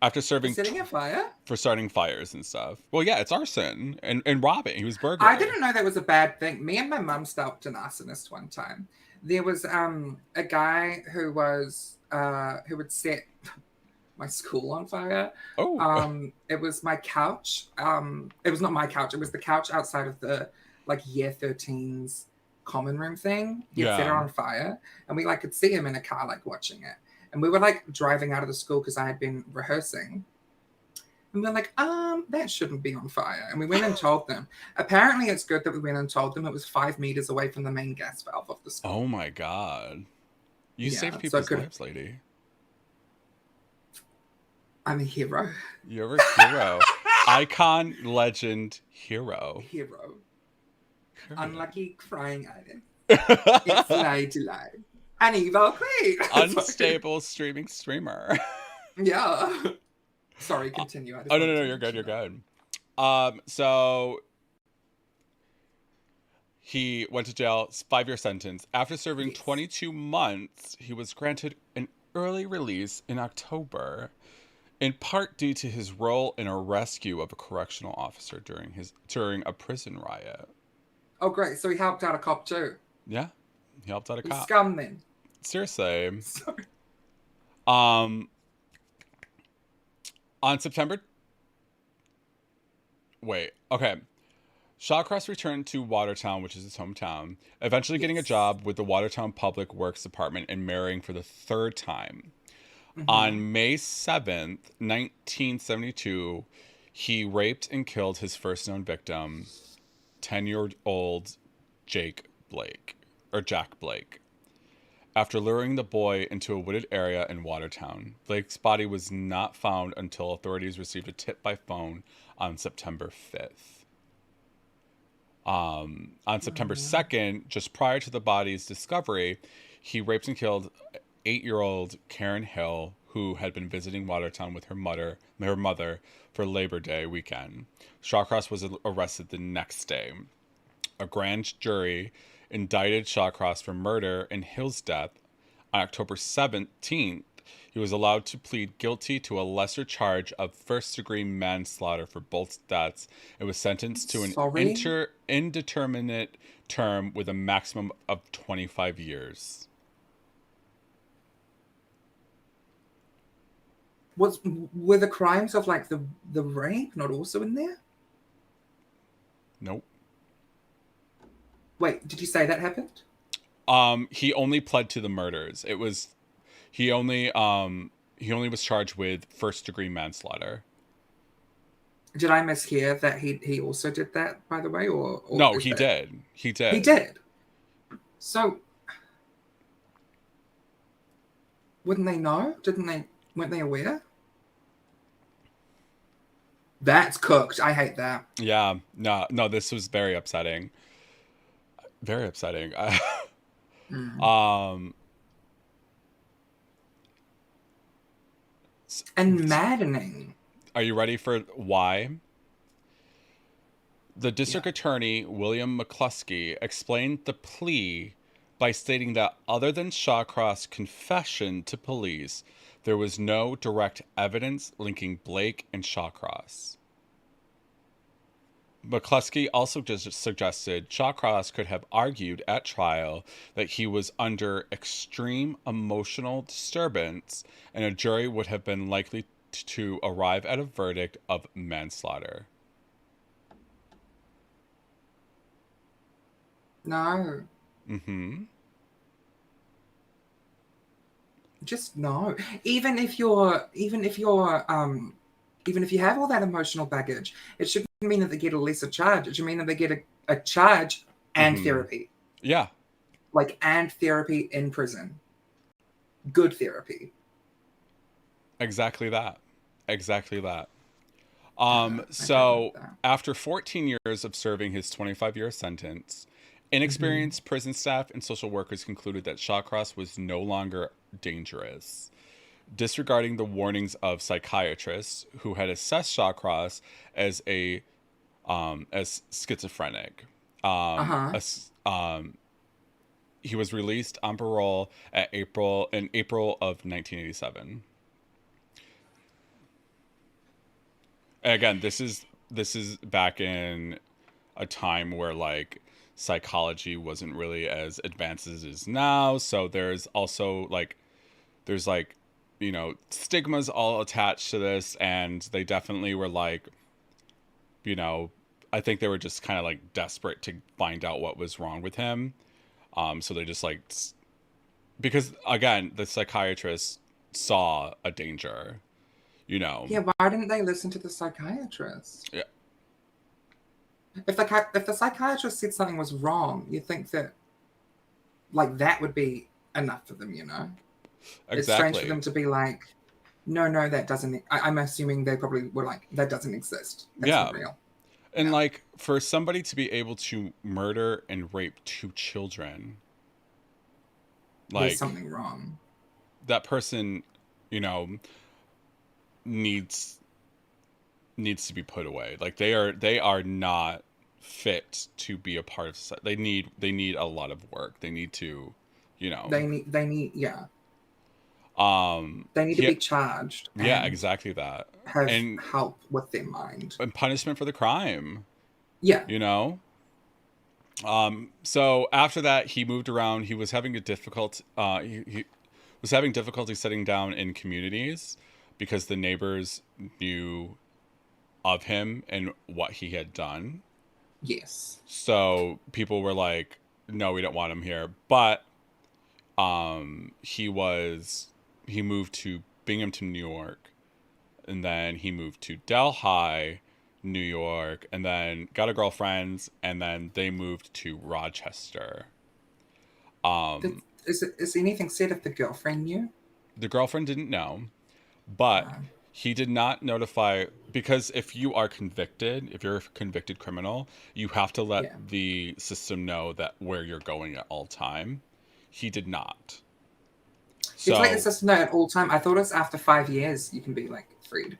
[SPEAKER 2] after
[SPEAKER 1] for
[SPEAKER 2] serving
[SPEAKER 1] setting a fire?
[SPEAKER 2] for starting fires and stuff. Well, yeah, it's arson and robbing. He was
[SPEAKER 1] I
[SPEAKER 2] burglary.
[SPEAKER 1] didn't know that was a bad thing. Me and my mum stopped an arsonist one time. There was a guy who would set my school on fire.
[SPEAKER 2] Oh,
[SPEAKER 1] It was my couch. It was not my couch. It was the couch outside of the like year 13's common room thing. He had set it
[SPEAKER 2] yeah.
[SPEAKER 1] on fire, and we like could see him in a car like watching it. And we were like driving out of the school because I had been rehearsing. And we are like, that shouldn't be on fire. And we went and told them. Apparently, it's good that we went and told them. It was 5 meters away from the main gas valve of the school.
[SPEAKER 2] Oh my God. You
[SPEAKER 1] Yeah,
[SPEAKER 2] saved
[SPEAKER 1] so
[SPEAKER 2] people's
[SPEAKER 1] good.
[SPEAKER 2] lives, lady.
[SPEAKER 1] I'm a hero.
[SPEAKER 2] You're a hero. Icon, legend, hero.
[SPEAKER 1] Hero.
[SPEAKER 2] Period.
[SPEAKER 1] Unlucky crying item. It's Leidy Lei. An evil queen.
[SPEAKER 2] Unstable streaming streamer.
[SPEAKER 1] Yeah. Sorry, continue.
[SPEAKER 2] Oh no, you're good. You're good. So he went to jail, 5-year sentence. After serving
[SPEAKER 1] Yes.
[SPEAKER 2] 22 months, he was granted an early release in October, in part due to his role in a rescue of a correctional officer during a prison riot.
[SPEAKER 1] Oh, great. So he helped out a cop too.
[SPEAKER 2] Yeah, he helped out a
[SPEAKER 1] He's
[SPEAKER 2] cop.
[SPEAKER 1] scum then.
[SPEAKER 2] Seriously.
[SPEAKER 1] Sorry.
[SPEAKER 2] On September. Wait. Okay. Shawcross returned to Watertown, which is his hometown, eventually getting a
[SPEAKER 1] Yes.
[SPEAKER 2] job with the Watertown Public Works Department and marrying for the third time.
[SPEAKER 1] Mm-hmm.
[SPEAKER 2] On May 7th, 1972, He raped and killed his first known victim, 10-year-old Jake Blake, or Jack Blake. After luring the boy into a wooded area in Watertown, Blake's body was not found until authorities received a tip by phone on September 5th. On September 2nd, just prior to the body's discovery, he raped and killed 8-year-old Karen Hill, who had been visiting Watertown with her mother for Labor Day weekend. Shawcross was arrested the next day. A grand jury indicted Shawcross for murder in Hill's death. On October 17th, he was allowed to plead guilty to a lesser charge of first-degree manslaughter for both deaths and was sentenced to an
[SPEAKER 1] Sorry?
[SPEAKER 2] indeterminate term with a maximum of 25 years.
[SPEAKER 1] Were the crimes of like the rape not also in there?
[SPEAKER 2] Nope.
[SPEAKER 1] Wait, did you say that happened?
[SPEAKER 2] He only pled to the murders. He only was charged with first-degree manslaughter.
[SPEAKER 1] Did I mishear that he also did that, by the way, or
[SPEAKER 2] No,
[SPEAKER 1] is
[SPEAKER 2] he
[SPEAKER 1] that...
[SPEAKER 2] did. He did.
[SPEAKER 1] He did. So wouldn't they know? Weren't they aware? That's cooked. I hate that.
[SPEAKER 2] Yeah. No, this was very upsetting. Very upsetting.
[SPEAKER 1] Mm. And maddening.
[SPEAKER 2] Are you ready for why? The district attorney, William McCluskey, explained the plea by stating that other than Shawcross' confession to police, there was no direct evidence linking Blake and Shawcross. McCluskey also just suggested Shawcross could have argued at trial that he was under extreme emotional disturbance, and a jury would have been likely to arrive at a verdict of manslaughter.
[SPEAKER 1] No.
[SPEAKER 2] Mm-hmm.
[SPEAKER 1] Just no. Even if you have all that emotional baggage, it shouldn't mean that they get a lesser charge. It should mean that they get a charge and therapy.
[SPEAKER 2] Yeah.
[SPEAKER 1] And therapy in prison. Good therapy.
[SPEAKER 2] Exactly that. So after 14 years of serving his 25-year sentence, inexperienced prison staff and social workers concluded that Shawcross was no longer dangerous, disregarding the warnings of psychiatrists who had assessed Shawcross as as schizophrenic. He was released on parole in April of 1987. And again, this is back in a time where like psychology wasn't really as advanced as it is now. So there's also there's stigmas all attached to this, and they definitely were I think they were just kind of like desperate to find out what was wrong with him. So they just because again, the psychiatrist saw a danger,
[SPEAKER 1] Yeah, why didn't they listen to the psychiatrist?
[SPEAKER 2] Yeah.
[SPEAKER 1] If the psychiatrist said something was wrong, you'd think that that would be enough for them,
[SPEAKER 2] Exactly.
[SPEAKER 1] It's strange for them to be like, no, that doesn't. I'm assuming they probably were like, that doesn't exist. That's not real.
[SPEAKER 2] And for somebody to be able to murder and rape 2 children,
[SPEAKER 1] there's something wrong.
[SPEAKER 2] That person, needs to be put away. They are not fit to be a part of society. They need a lot of work. They need to,
[SPEAKER 1] They need yeah. They need to be charged.
[SPEAKER 2] Yeah, exactly that.
[SPEAKER 1] Have help with their mind
[SPEAKER 2] and punishment for the crime.
[SPEAKER 1] Yeah.
[SPEAKER 2] So after that, he moved around. He was having he was having difficulty sitting down in communities because the neighbors knew of him and what he had done.
[SPEAKER 1] Yes.
[SPEAKER 2] So people were like, no, we don't want him here. But he moved to Binghamton, New York, and then he moved to Delhi, New York, and then got a girlfriend, and then they moved to Rochester. Um,
[SPEAKER 1] Is anything said if the girlfriend knew?
[SPEAKER 2] the girlfriend didn't know, but
[SPEAKER 1] Uh,
[SPEAKER 2] he did not notify, because if you are convicted, if you're a convicted criminal, you have to let
[SPEAKER 1] yeah.
[SPEAKER 2] the system know that where you're going at all time. He did not.
[SPEAKER 1] You have to let the
[SPEAKER 2] So,
[SPEAKER 1] sister know at all time. I thought it's after 5 years you can be like freed.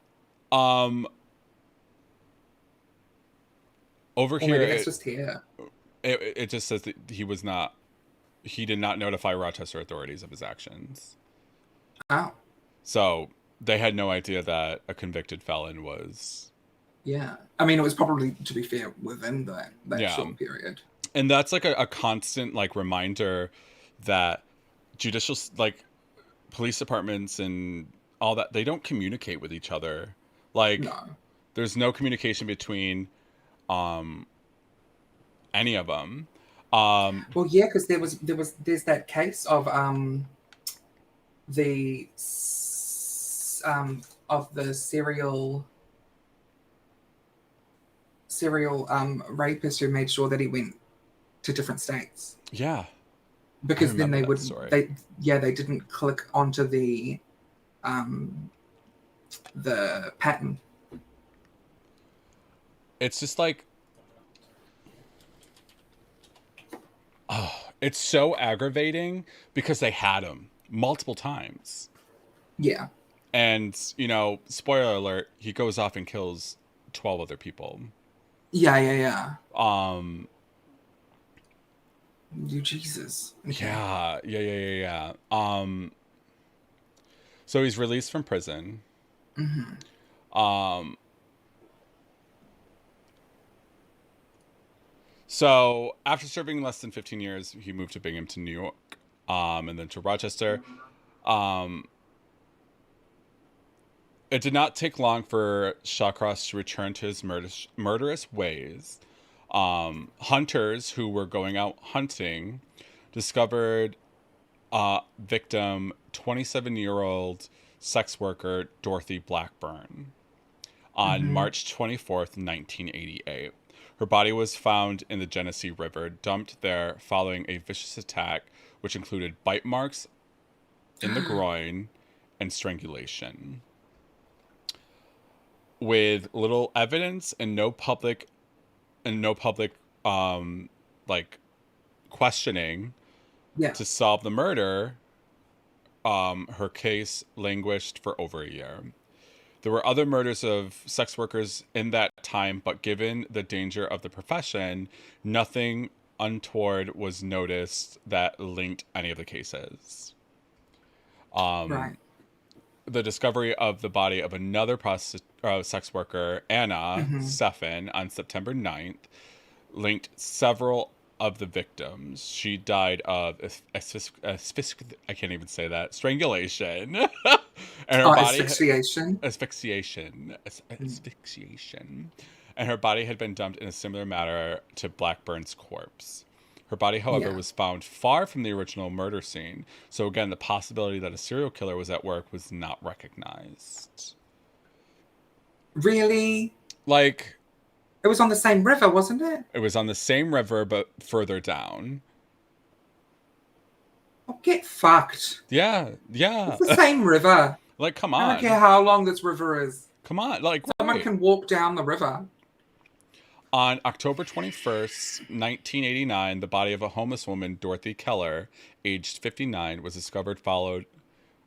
[SPEAKER 2] um, over
[SPEAKER 1] Or
[SPEAKER 2] here
[SPEAKER 1] maybe that's
[SPEAKER 2] it,
[SPEAKER 1] just here.
[SPEAKER 2] it just says that he did not notify Rochester authorities of his actions.
[SPEAKER 1] Oh,
[SPEAKER 2] So they had no idea that a convicted felon was.
[SPEAKER 1] yeah. I mean, it was probably, to be fair, within that
[SPEAKER 2] Yeah.
[SPEAKER 1] short period.
[SPEAKER 2] And that's like a constant like reminder that judicial, like police departments and all that, they don't communicate with each other. Like
[SPEAKER 1] No.
[SPEAKER 2] there's no communication between um any of them. Um
[SPEAKER 1] Well, yeah, because there's that case of the of the serial rapist who made sure that he went to different states
[SPEAKER 2] yeah, I
[SPEAKER 1] because then
[SPEAKER 2] remember
[SPEAKER 1] they
[SPEAKER 2] that
[SPEAKER 1] would
[SPEAKER 2] story.
[SPEAKER 1] they didn't click onto um the pattern.
[SPEAKER 2] It's just like, oh, it's so aggravating because they had him multiple times.
[SPEAKER 1] Yeah,
[SPEAKER 2] And, spoiler alert, he goes off and kills 12 other people.
[SPEAKER 1] yeah.
[SPEAKER 2] Um,
[SPEAKER 1] You Jesus. Okay.
[SPEAKER 2] yeah. So he's released from prison.
[SPEAKER 1] Hmm.
[SPEAKER 2] Um, so after serving less than 15 years, he moved to Binghamton, New York, and then to Rochester. Um, it did not take long for Shawcross to return to his murderous ways. Hunters who were going out hunting discovered victim 27-year-old sex worker Dorothy Blackburn on
[SPEAKER 1] Hmm.
[SPEAKER 2] March 24th, 1988. Her body was found in the Genesee River, dumped there following a vicious attack, which included bite marks in the groin and strangulation. With little evidence and no public um like questioning
[SPEAKER 1] Yeah.
[SPEAKER 2] to solve the murder, her case languished for over a year. There were other murders of sex workers in that time, but given the danger of the profession, nothing untoward was noticed that linked any of the cases.
[SPEAKER 1] Right.
[SPEAKER 2] The discovery of the body of another sex worker, Anna
[SPEAKER 1] Hmm.
[SPEAKER 2] Stefan, on September 9th, linked several of the victims. She died of I can't even say that, strangulation, and her
[SPEAKER 1] Oh,
[SPEAKER 2] body
[SPEAKER 1] asphyxiation.
[SPEAKER 2] asphyxiation, and her body had been dumped in a similar manner to Blackburn's corpse. Her body, however,
[SPEAKER 1] Yeah.
[SPEAKER 2] was found far from the original murder scene, so again, the possibility that a serial killer was at work was not recognized.
[SPEAKER 1] Really?
[SPEAKER 2] Like,
[SPEAKER 1] It was on the same river, wasn't it?
[SPEAKER 2] it was on the same river, but further down.
[SPEAKER 1] Oh, get fucked.
[SPEAKER 2] Yeah,
[SPEAKER 1] It's
[SPEAKER 2] yeah.
[SPEAKER 1] the same river.
[SPEAKER 2] Like, come
[SPEAKER 1] I don't care
[SPEAKER 2] on.
[SPEAKER 1] how long this river is.
[SPEAKER 2] Come on. Like,
[SPEAKER 1] Someone
[SPEAKER 2] right.
[SPEAKER 1] can walk down the river.
[SPEAKER 2] On October 21st, 1989, the body of a homeless woman, Dorothy Keller, aged 59, was discovered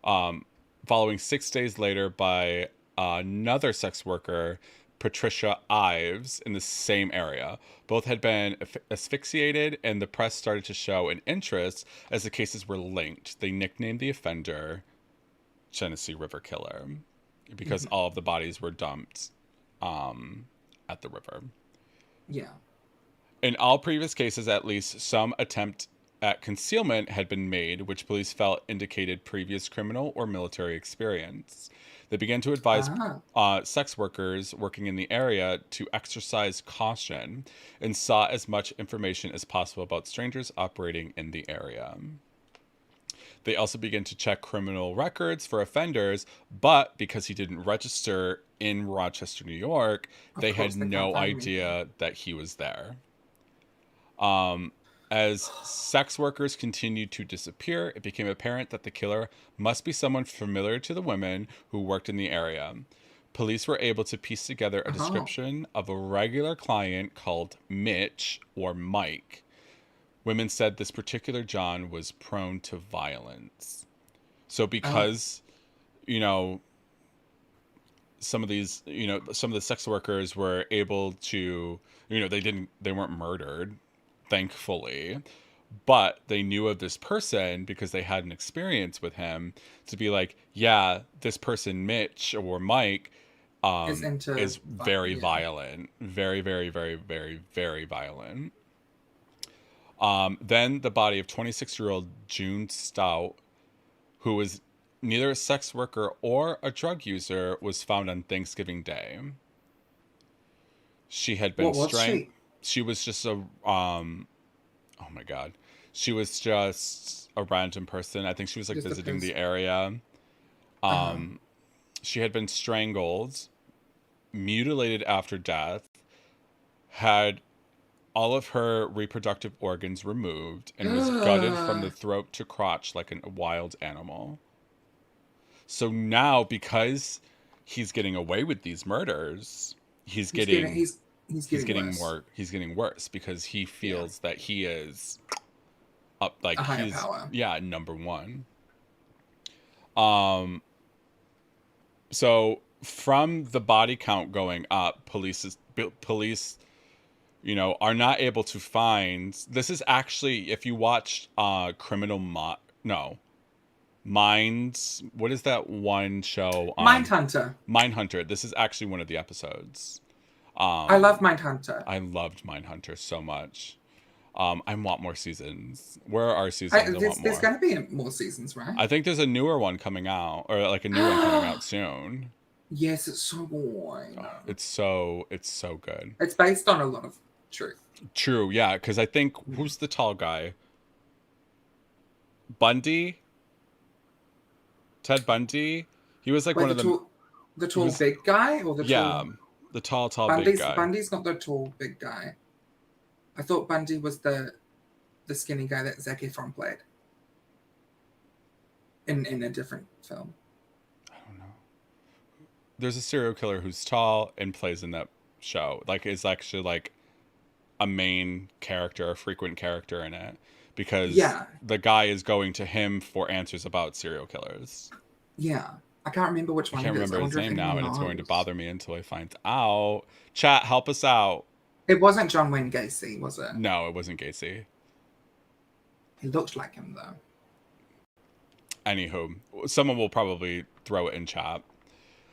[SPEAKER 2] um, following 6 days later by another sex worker, Patricia Ives, in the same area. Both had been asphyxiated, and the press started to show an interest as the cases were linked. They nicknamed the offender Genesee River Killer because
[SPEAKER 1] Hmm.
[SPEAKER 2] all of the bodies were dumped at the river.
[SPEAKER 1] Yeah.
[SPEAKER 2] In all previous cases, at least some attempt at concealment had been made, which police felt indicated previous criminal or military experience. They began to advise
[SPEAKER 1] Ah.
[SPEAKER 2] sex workers working in the area to exercise caution and sought as much information as possible about strangers operating in the area. They also began to check criminal records for offenders, but because he didn't register in Rochester, New York,
[SPEAKER 1] Of
[SPEAKER 2] they had
[SPEAKER 1] course, they can't
[SPEAKER 2] no
[SPEAKER 1] find him either.
[SPEAKER 2] idea that he was there. Um, as sex workers continued to disappear, it became apparent that the killer must be someone familiar to the women who worked in the area. Police were able to piece together a
[SPEAKER 1] Oh,
[SPEAKER 2] description of a regular client called Mitch or Mike. Women said this particular John was prone to violence. So,
[SPEAKER 1] oh,
[SPEAKER 2] because, you know, some of these, some of the sex workers were able to, they weren't murdered, thankfully, but they knew of this person because they had an experience with him to be like, yeah, this person, Mitch or Mike,
[SPEAKER 1] is into,
[SPEAKER 2] is very
[SPEAKER 1] yeah.
[SPEAKER 2] violent, very, very, very, very, very violent. Then the body of 26-year-old June Stout, who was neither a sex worker or a drug user, was found on Thanksgiving Day. She had been
[SPEAKER 1] What was
[SPEAKER 2] strangled.
[SPEAKER 1] she?
[SPEAKER 2] She was just a oh my god, she was just a random person. I think she was like
[SPEAKER 1] Just a
[SPEAKER 2] visiting the
[SPEAKER 1] person.
[SPEAKER 2] area.
[SPEAKER 1] Uh-huh.
[SPEAKER 2] She had been strangled, mutilated after death, had all of her reproductive organs removed, and was gutted from the throat to crotch like a wild animal. So now, because he's getting away with these murders, he's
[SPEAKER 1] he's getting
[SPEAKER 2] getting
[SPEAKER 1] he's getting worse.
[SPEAKER 2] he's getting worse because he
[SPEAKER 1] Yeah.
[SPEAKER 2] feels that he is up, like
[SPEAKER 1] A higher
[SPEAKER 2] he's,
[SPEAKER 1] power.
[SPEAKER 2] yeah, number one. Um so from the body count going up, police, are not able to find. This is actually, if you watch no, Minds, what is that one show on
[SPEAKER 1] Mindhunter.
[SPEAKER 2] Mindhunter? This is actually one of the episodes.
[SPEAKER 1] I love
[SPEAKER 2] Um,
[SPEAKER 1] Mindhunter.
[SPEAKER 2] I loved Mindhunter so much. I want more seasons. Where are our seasons? I want
[SPEAKER 1] There's
[SPEAKER 2] more.
[SPEAKER 1] going to be more seasons, right?
[SPEAKER 2] I think there's a newer one coming out, or like a new one coming out soon.
[SPEAKER 1] Yes, it's so boring.
[SPEAKER 2] Oh, it's so good.
[SPEAKER 1] It's based on a lot of truth.
[SPEAKER 2] True, yeah, because I think,
[SPEAKER 1] Yeah.
[SPEAKER 2] who's the tall guy? Bundy, Ted Bundy. He was like
[SPEAKER 1] Wait,
[SPEAKER 2] one of the.
[SPEAKER 1] the
[SPEAKER 2] He
[SPEAKER 1] tall
[SPEAKER 2] was,
[SPEAKER 1] big guy or the
[SPEAKER 2] yeah,
[SPEAKER 1] tall
[SPEAKER 2] the tall big guy.
[SPEAKER 1] Bundy's not the tall big guy. I thought Bundy was the skinny guy that Zac Efron played in a different film.
[SPEAKER 2] I don't know. There's a serial killer who's tall and plays in that show. Like, is actually like a main character, a frequent character in it, because
[SPEAKER 1] Yeah,
[SPEAKER 2] the guy is going to him for answers about serial killers.
[SPEAKER 1] yeah. I can't remember which
[SPEAKER 2] I
[SPEAKER 1] one
[SPEAKER 2] can't
[SPEAKER 1] it is. I
[SPEAKER 2] remember his
[SPEAKER 1] wonder if
[SPEAKER 2] name now,
[SPEAKER 1] anyone
[SPEAKER 2] and it's going to
[SPEAKER 1] knows.
[SPEAKER 2] bother me until I find out. Chat, help us out.
[SPEAKER 1] It wasn't John Wayne Gacy, was it?
[SPEAKER 2] No, it wasn't Gacy.
[SPEAKER 1] He looked like him though.
[SPEAKER 2] Anywho, someone will probably throw it in chat.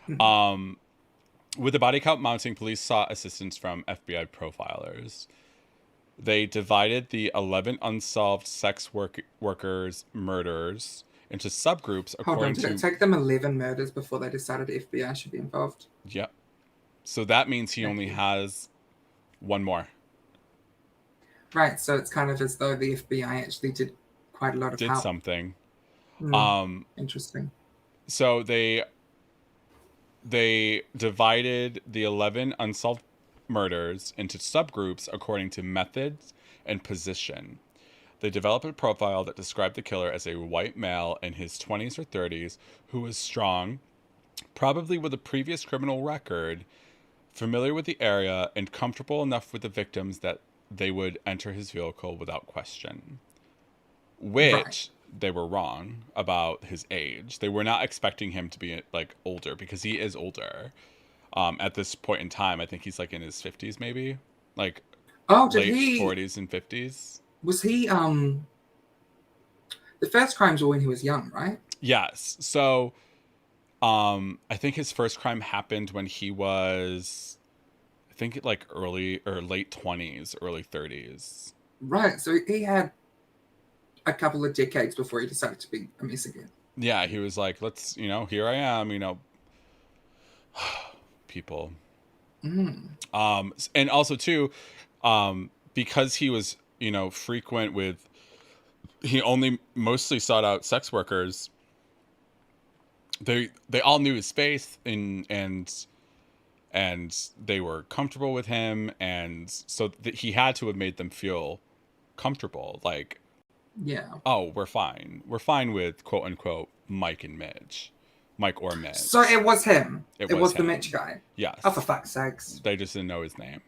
[SPEAKER 1] Mhm.
[SPEAKER 2] Um, with the body count mounting, police sought assistance from FBI profilers. They divided the 11 unsolved workers' murders into subgroups
[SPEAKER 1] Hold on,
[SPEAKER 2] according
[SPEAKER 1] did it
[SPEAKER 2] to.
[SPEAKER 1] take them 11 murders before they decided the FBI should be involved?
[SPEAKER 2] Yep. So that means he
[SPEAKER 1] Thank
[SPEAKER 2] only
[SPEAKER 1] you.
[SPEAKER 2] has one more.
[SPEAKER 1] Right, so it's kind of as though the FBI actually did quite a lot of
[SPEAKER 2] Did
[SPEAKER 1] help.
[SPEAKER 2] something.
[SPEAKER 1] Mm,
[SPEAKER 2] Um,
[SPEAKER 1] interesting.
[SPEAKER 2] so they divided the 11 unsolved murders into subgroups according to methods and position. They developed a profile that described the killer as a white male in his 20s or 30s who was strong, probably with a previous criminal record, familiar with the area, and comfortable enough with the victims that they would enter his vehicle without question.
[SPEAKER 1] Right.
[SPEAKER 2] Which they were wrong about his age. They were not expecting him to be like older, because he is older. At this point in time, I think he's like in his 50s, maybe like
[SPEAKER 1] Oh, did
[SPEAKER 2] late
[SPEAKER 1] he
[SPEAKER 2] 40s and 50s.
[SPEAKER 1] was he the first crimes were when he was young, right?
[SPEAKER 2] Yes. So I think his first crime happened when he was, I think, like early or late 20s, early 30s.
[SPEAKER 1] Right. So he had a couple of decades before he decided to be a mess again.
[SPEAKER 2] Yeah, he was like, let's, here I am, people.
[SPEAKER 1] Mm.
[SPEAKER 2] And also too, because he was, frequent with he only mostly sought out sex workers. They all knew his face, and they were comfortable with him, and so he had to have made them feel comfortable, like,
[SPEAKER 1] Yeah.
[SPEAKER 2] oh, we're fine with quote unquote Mike or
[SPEAKER 1] So
[SPEAKER 2] Mitch.
[SPEAKER 1] it was him.
[SPEAKER 2] It
[SPEAKER 1] It
[SPEAKER 2] was
[SPEAKER 1] was the Mitch
[SPEAKER 2] him.
[SPEAKER 1] guy. Oh, for
[SPEAKER 2] Yes.
[SPEAKER 1] fuck's sakes.
[SPEAKER 2] They just didn't know his name.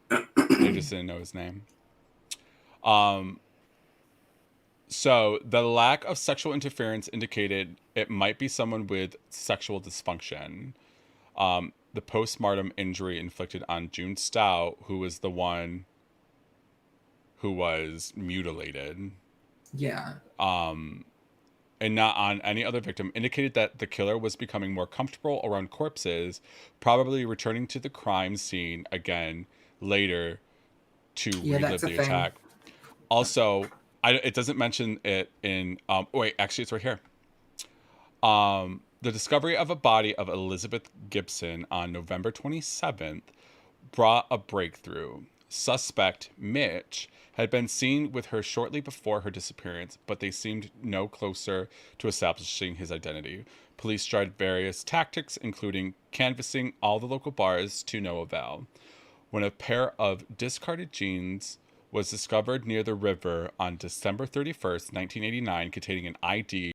[SPEAKER 2] They just didn't know his name. Um, so the lack of sexual interference indicated it might be someone with sexual dysfunction. The postmortem injury inflicted on June Stout, who was the one who was mutilated,
[SPEAKER 1] Yeah.
[SPEAKER 2] and not on any other victim, indicated that the killer was becoming more comfortable around corpses, probably returning to the crime scene again later to
[SPEAKER 1] Yeah, that's
[SPEAKER 2] relive
[SPEAKER 1] a
[SPEAKER 2] the
[SPEAKER 1] thing.
[SPEAKER 2] attack. Also, it doesn't mention it in. Wait, actually, it's right here. The discovery of a body of Elizabeth Gibson on November 27th brought a breakthrough. Suspect Mitch had been seen with her shortly before her disappearance, but they seemed no closer to establishing his identity. Police tried various tactics, including canvassing all the local bars, to no avail. When a pair of discarded jeans was discovered near the river on December 31st, 1989, containing an ID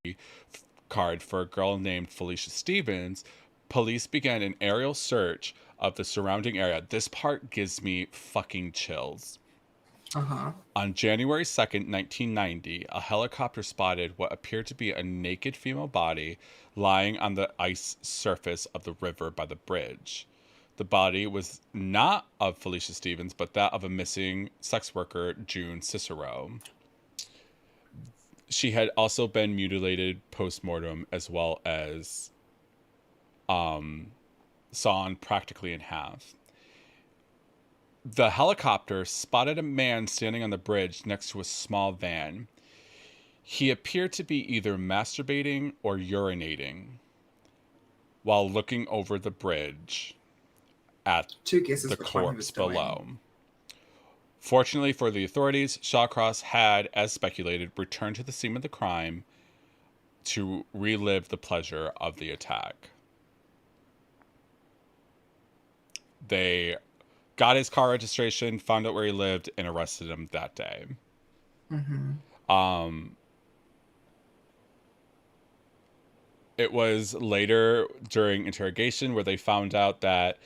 [SPEAKER 2] card for a girl named Felicia Stevens, police began an aerial search of the surrounding area. This part gives me fucking chills.
[SPEAKER 1] Uh-huh.
[SPEAKER 2] On January 2nd, 1990, a helicopter spotted what appeared to be a naked female body lying on the ice surface of the river by the bridge. The body was not of Felicia Stevens, but that of a missing sex worker, June Cicero. She had also been mutilated post-mortem, as well as sawn practically in half. The helicopter spotted a man standing on the bridge next to a small van. He appeared to be either masturbating or urinating while looking over the bridge at
[SPEAKER 1] Two
[SPEAKER 2] the
[SPEAKER 1] guesses which one he
[SPEAKER 2] corpse
[SPEAKER 1] was doing.
[SPEAKER 2] below. Fortunately for the authorities, Shawcross had, as speculated, returned to the scene of the crime to relive the pleasure of the attack. They got his car registration, found out where he lived, and arrested him that day.
[SPEAKER 1] Mm-hmm.
[SPEAKER 2] It was later during interrogation where they found out that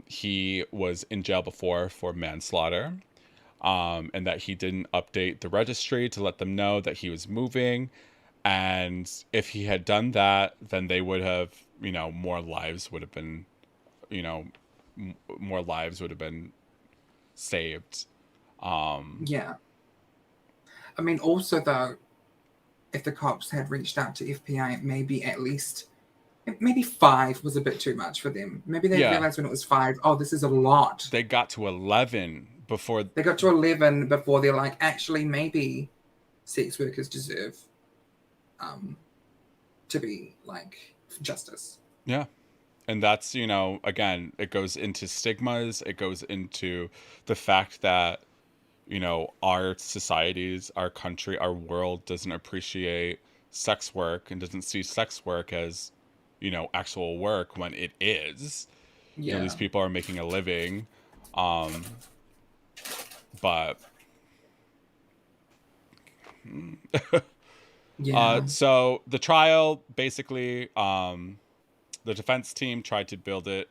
[SPEAKER 2] he was in jail before for manslaughter, and that he didn't update the registry to let them know that he was moving. And if he had done that, then they would have, more lives would have been, you know, more lives would have been saved.
[SPEAKER 1] Yeah. I mean, also, though, if the cops had reached out to FBI, maybe at least, maybe five was a bit too much for them. Maybe they
[SPEAKER 2] Yeah,
[SPEAKER 1] realized when it was five, oh, this is a lot.
[SPEAKER 2] they got to 11 before.
[SPEAKER 1] They got to 11 before they're like, actually, maybe sex workers deserve um, to be like justice.
[SPEAKER 2] Yeah. And that's, again, it goes into stigmas. It goes into the fact that, our societies, our country, our world doesn't appreciate sex work and doesn't see sex work as, actual work when it is. These
[SPEAKER 1] Yeah.
[SPEAKER 2] people are making a living. But
[SPEAKER 1] Yeah.
[SPEAKER 2] so the trial, basically, the defense team tried to build it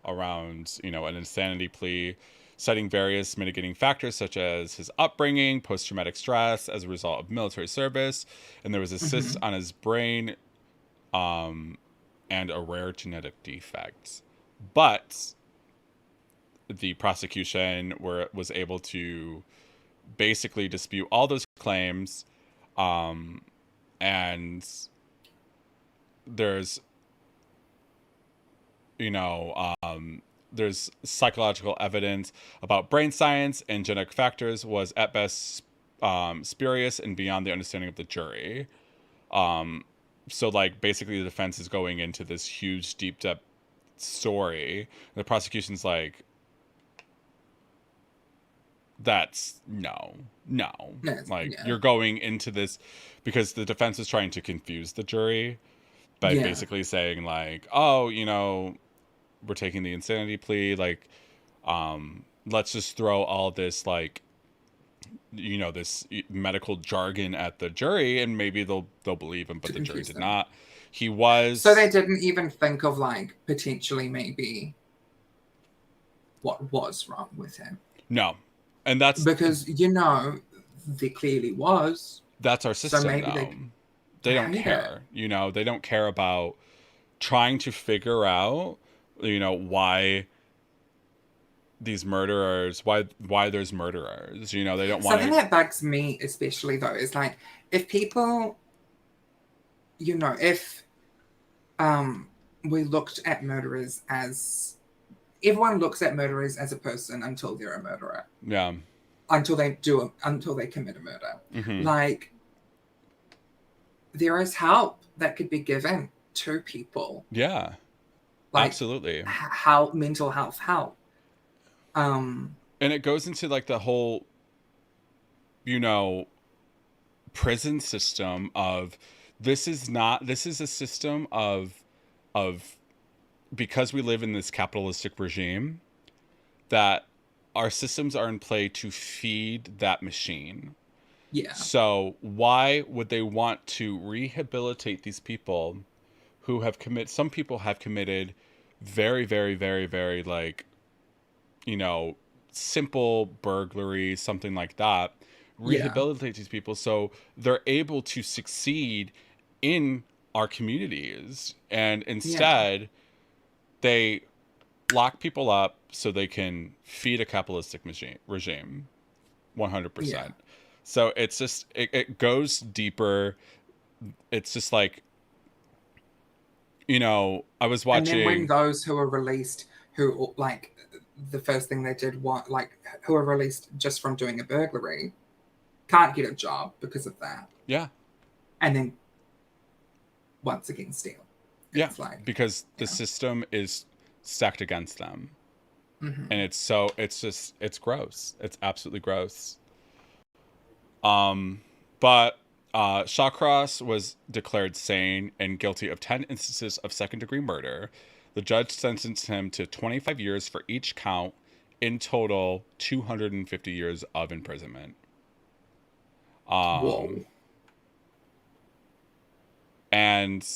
[SPEAKER 2] around, an insanity plea, citing various mitigating factors such as his upbringing, post-traumatic stress as a result of military service, and there was a cyst
[SPEAKER 1] Mm-hmm.
[SPEAKER 2] on his brain, and a rare genetic defect. But the prosecution was able to basically dispute all those claims, and there's you know, there's psychological evidence about brain science and genetic factors was at best spurious and beyond the understanding of the jury. So, like, basically, the defense is going into this huge, deep depth story. The prosecution's like, that's no.
[SPEAKER 1] Yes,
[SPEAKER 2] Like,
[SPEAKER 1] yeah,
[SPEAKER 2] you're going into this because the defense is trying to confuse the jury by
[SPEAKER 1] yeah.
[SPEAKER 2] basically saying, like, oh, we're taking the insanity plea, like, let's just throw all this, like, this medical jargon at the jury, and maybe they'll believe him, but
[SPEAKER 1] To
[SPEAKER 2] the jury
[SPEAKER 1] confuse
[SPEAKER 2] did
[SPEAKER 1] them.
[SPEAKER 2] not. He
[SPEAKER 1] So they
[SPEAKER 2] was
[SPEAKER 1] didn't even think of like potentially maybe what was wrong with him.
[SPEAKER 2] no, and
[SPEAKER 1] Because, there clearly was.
[SPEAKER 2] that's our
[SPEAKER 1] So
[SPEAKER 2] system
[SPEAKER 1] maybe
[SPEAKER 2] though.
[SPEAKER 1] they
[SPEAKER 2] They don't
[SPEAKER 1] hate it.
[SPEAKER 2] care, they don't care about trying to figure out, why these murderers, why there's murderers. They don't want
[SPEAKER 1] Something
[SPEAKER 2] to.
[SPEAKER 1] that bugs me especially though is like if people, if um we looked at murderers as everyone looks at murderers as a person until they're a murderer,
[SPEAKER 2] Yeah.
[SPEAKER 1] until they commit a murder.
[SPEAKER 2] Hmm.
[SPEAKER 1] Like there is help that could be given to people,
[SPEAKER 2] Yeah,
[SPEAKER 1] like
[SPEAKER 2] absolutely.
[SPEAKER 1] how mental health help. Um,
[SPEAKER 2] And it goes into like the whole, you know, prison system of this is a system of because we live in this capitalistic regime, that our systems are in play to feed that machine.
[SPEAKER 1] yeah,
[SPEAKER 2] So why would they want to rehabilitate these people who have commit some people have committed very, very, very, very, like, you know, simple burglary, something like that,
[SPEAKER 1] yeah,
[SPEAKER 2] rehabilitate these people so they're able to succeed in our communities. And
[SPEAKER 1] yeah,
[SPEAKER 2] instead, they lock people up so they can feed a capitalistic regime.
[SPEAKER 1] yeah.
[SPEAKER 2] 100%. So it's just, it goes deeper. It's just like, I was
[SPEAKER 1] And then when
[SPEAKER 2] watching.
[SPEAKER 1] those who are released, who like the first thing they did, what like who are released just from doing a burglary, can't get a job because of that,
[SPEAKER 2] Yeah.
[SPEAKER 1] and then once again steal.
[SPEAKER 2] Yeah.
[SPEAKER 1] It's like,
[SPEAKER 2] Because the
[SPEAKER 1] yeah,
[SPEAKER 2] system is stacked against them. And
[SPEAKER 1] hmm
[SPEAKER 2] it's gross. It's absolutely gross. But Shawcross was declared sane and guilty of 10 instances of second degree murder. The judge sentenced him to 25 years for each count, in total 250 years of imprisonment. Um,
[SPEAKER 1] whoa.
[SPEAKER 2] and